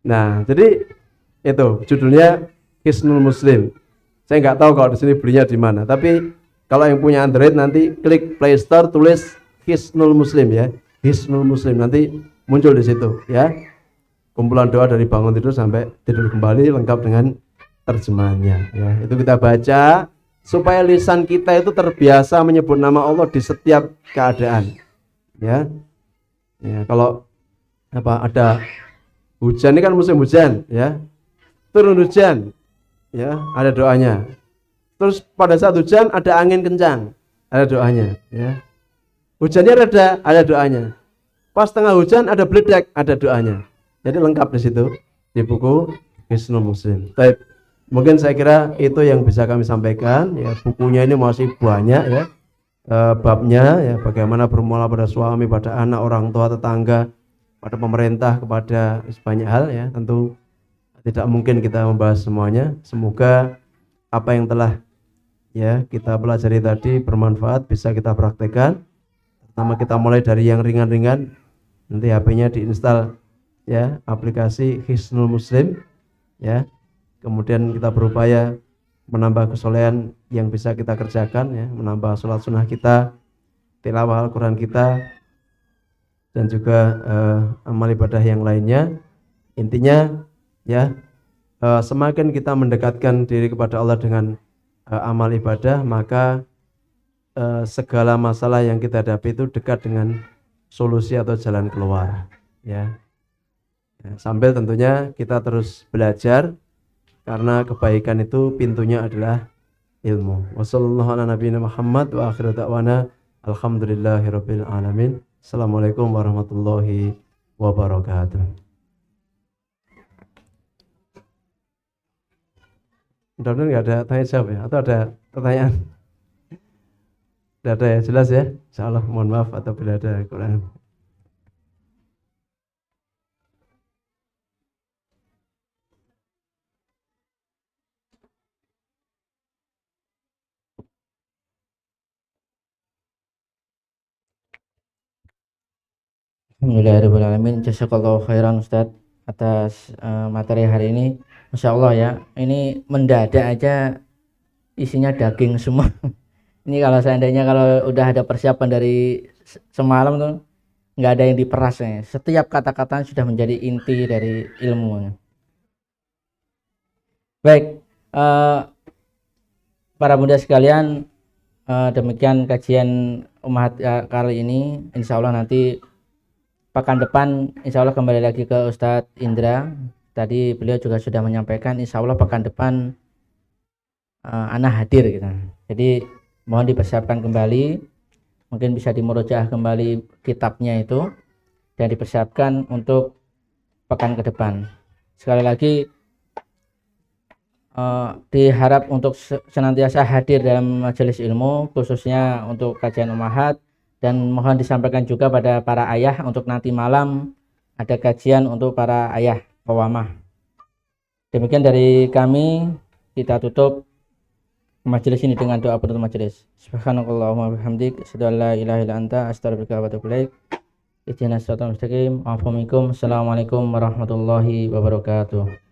Nah, jadi itu judulnya Hisnul Muslim. Saya nggak tahu kalau di sini belinya di mana, tapi kalau yang punya Android nanti klik Play Store, tulis Hisnul Muslim ya. Hisnul Muslim nanti muncul di situ ya. Kumpulan doa dari bangun tidur sampai tidur kembali lengkap dengan terjemahannya ya. Itu kita baca supaya lisan kita itu terbiasa menyebut nama Allah di setiap keadaan ya. Ya, kalau ada hujan, ini kan musim hujan ya, turun hujan ya, ada doanya. Terus pada saat hujan ada angin kencang, ada doanya ya. Hujannya reda, ada doanya. Pas tengah hujan ada beledak, ada doanya. Jadi lengkap di situ di buku Hisnul Muslim. Baik, mungkin saya kira itu yang bisa kami sampaikan ya. Bukunya ini masih banyak ya. Babnya ya, bagaimana bermula pada suami, pada anak, orang tua, tetangga, pada pemerintah, kepada banyak hal ya. Tentu tidak mungkin kita membahas semuanya. Semoga apa yang telah ya kita pelajari tadi bermanfaat, bisa kita praktekkan. Pertama kita mulai dari yang ringan-ringan. Nanti HP-nya diinstal ya, aplikasi Hisnul Muslim ya. Kemudian kita berupaya menambah kesolehan yang bisa kita kerjakan ya, menambah sholat sunnah kita, tilawah Al-Quran kita, dan juga amal ibadah yang lainnya. Intinya ya, semakin kita mendekatkan diri kepada Allah dengan amal ibadah, maka segala masalah yang kita hadapi itu dekat dengan solusi atau jalan keluar ya. Sambil tentunya kita terus belajar karena kebaikan itu pintunya adalah ilmu. Wassallallahu ala nabiyina Muhammad wa akhiru da'wana alhamdulillahirabbil alamin. Assalamualaikum warahmatullahi wabarakatuh. Mudah-mudahan nggak ada tanya jawab ya, atau ada pertanyaan? Tidak ada ya, jelas ya. Insyaallah, mohon maaf apabila ada kekurangan. Alhamdulillahirrahmanirrahim. Jazakallahu khairan Ustadz atas materi hari ini. Masya Allah ya, ini mendadak aja isinya daging semua. Ini kalau seandainya kalau udah ada persiapan dari semalam tuh nggak ada yang diperas ya. Setiap kata-kata sudah menjadi inti dari ilmu. Baik, para bunda sekalian, demikian kajian Ummahat kali ini. Insya Allah nanti pekan depan insya Allah kembali lagi ke Ustadz Indra. Tadi beliau juga sudah menyampaikan insya Allah pekan depan ana hadir gitu. Jadi mohon dipersiapkan kembali, mungkin bisa dimurojaah kembali kitabnya itu dan dipersiapkan untuk pekan ke depan. Sekali lagi diharap untuk senantiasa hadir dalam majelis ilmu, khususnya untuk kajian Ummahat, dan mohon disampaikan juga pada para ayah untuk nanti malam ada kajian untuk para ayah qawamah. Demikian dari kami, kita tutup majelis ini dengan doa penutup majelis. Subhanakallahumma wabihamdik, asyhadu an la ilaha illa anta, astaghfiruka wa atubu ilaik. Ihdinas siratal mustaqim. Assalamualaikum warahmatullahi wabarakatuh.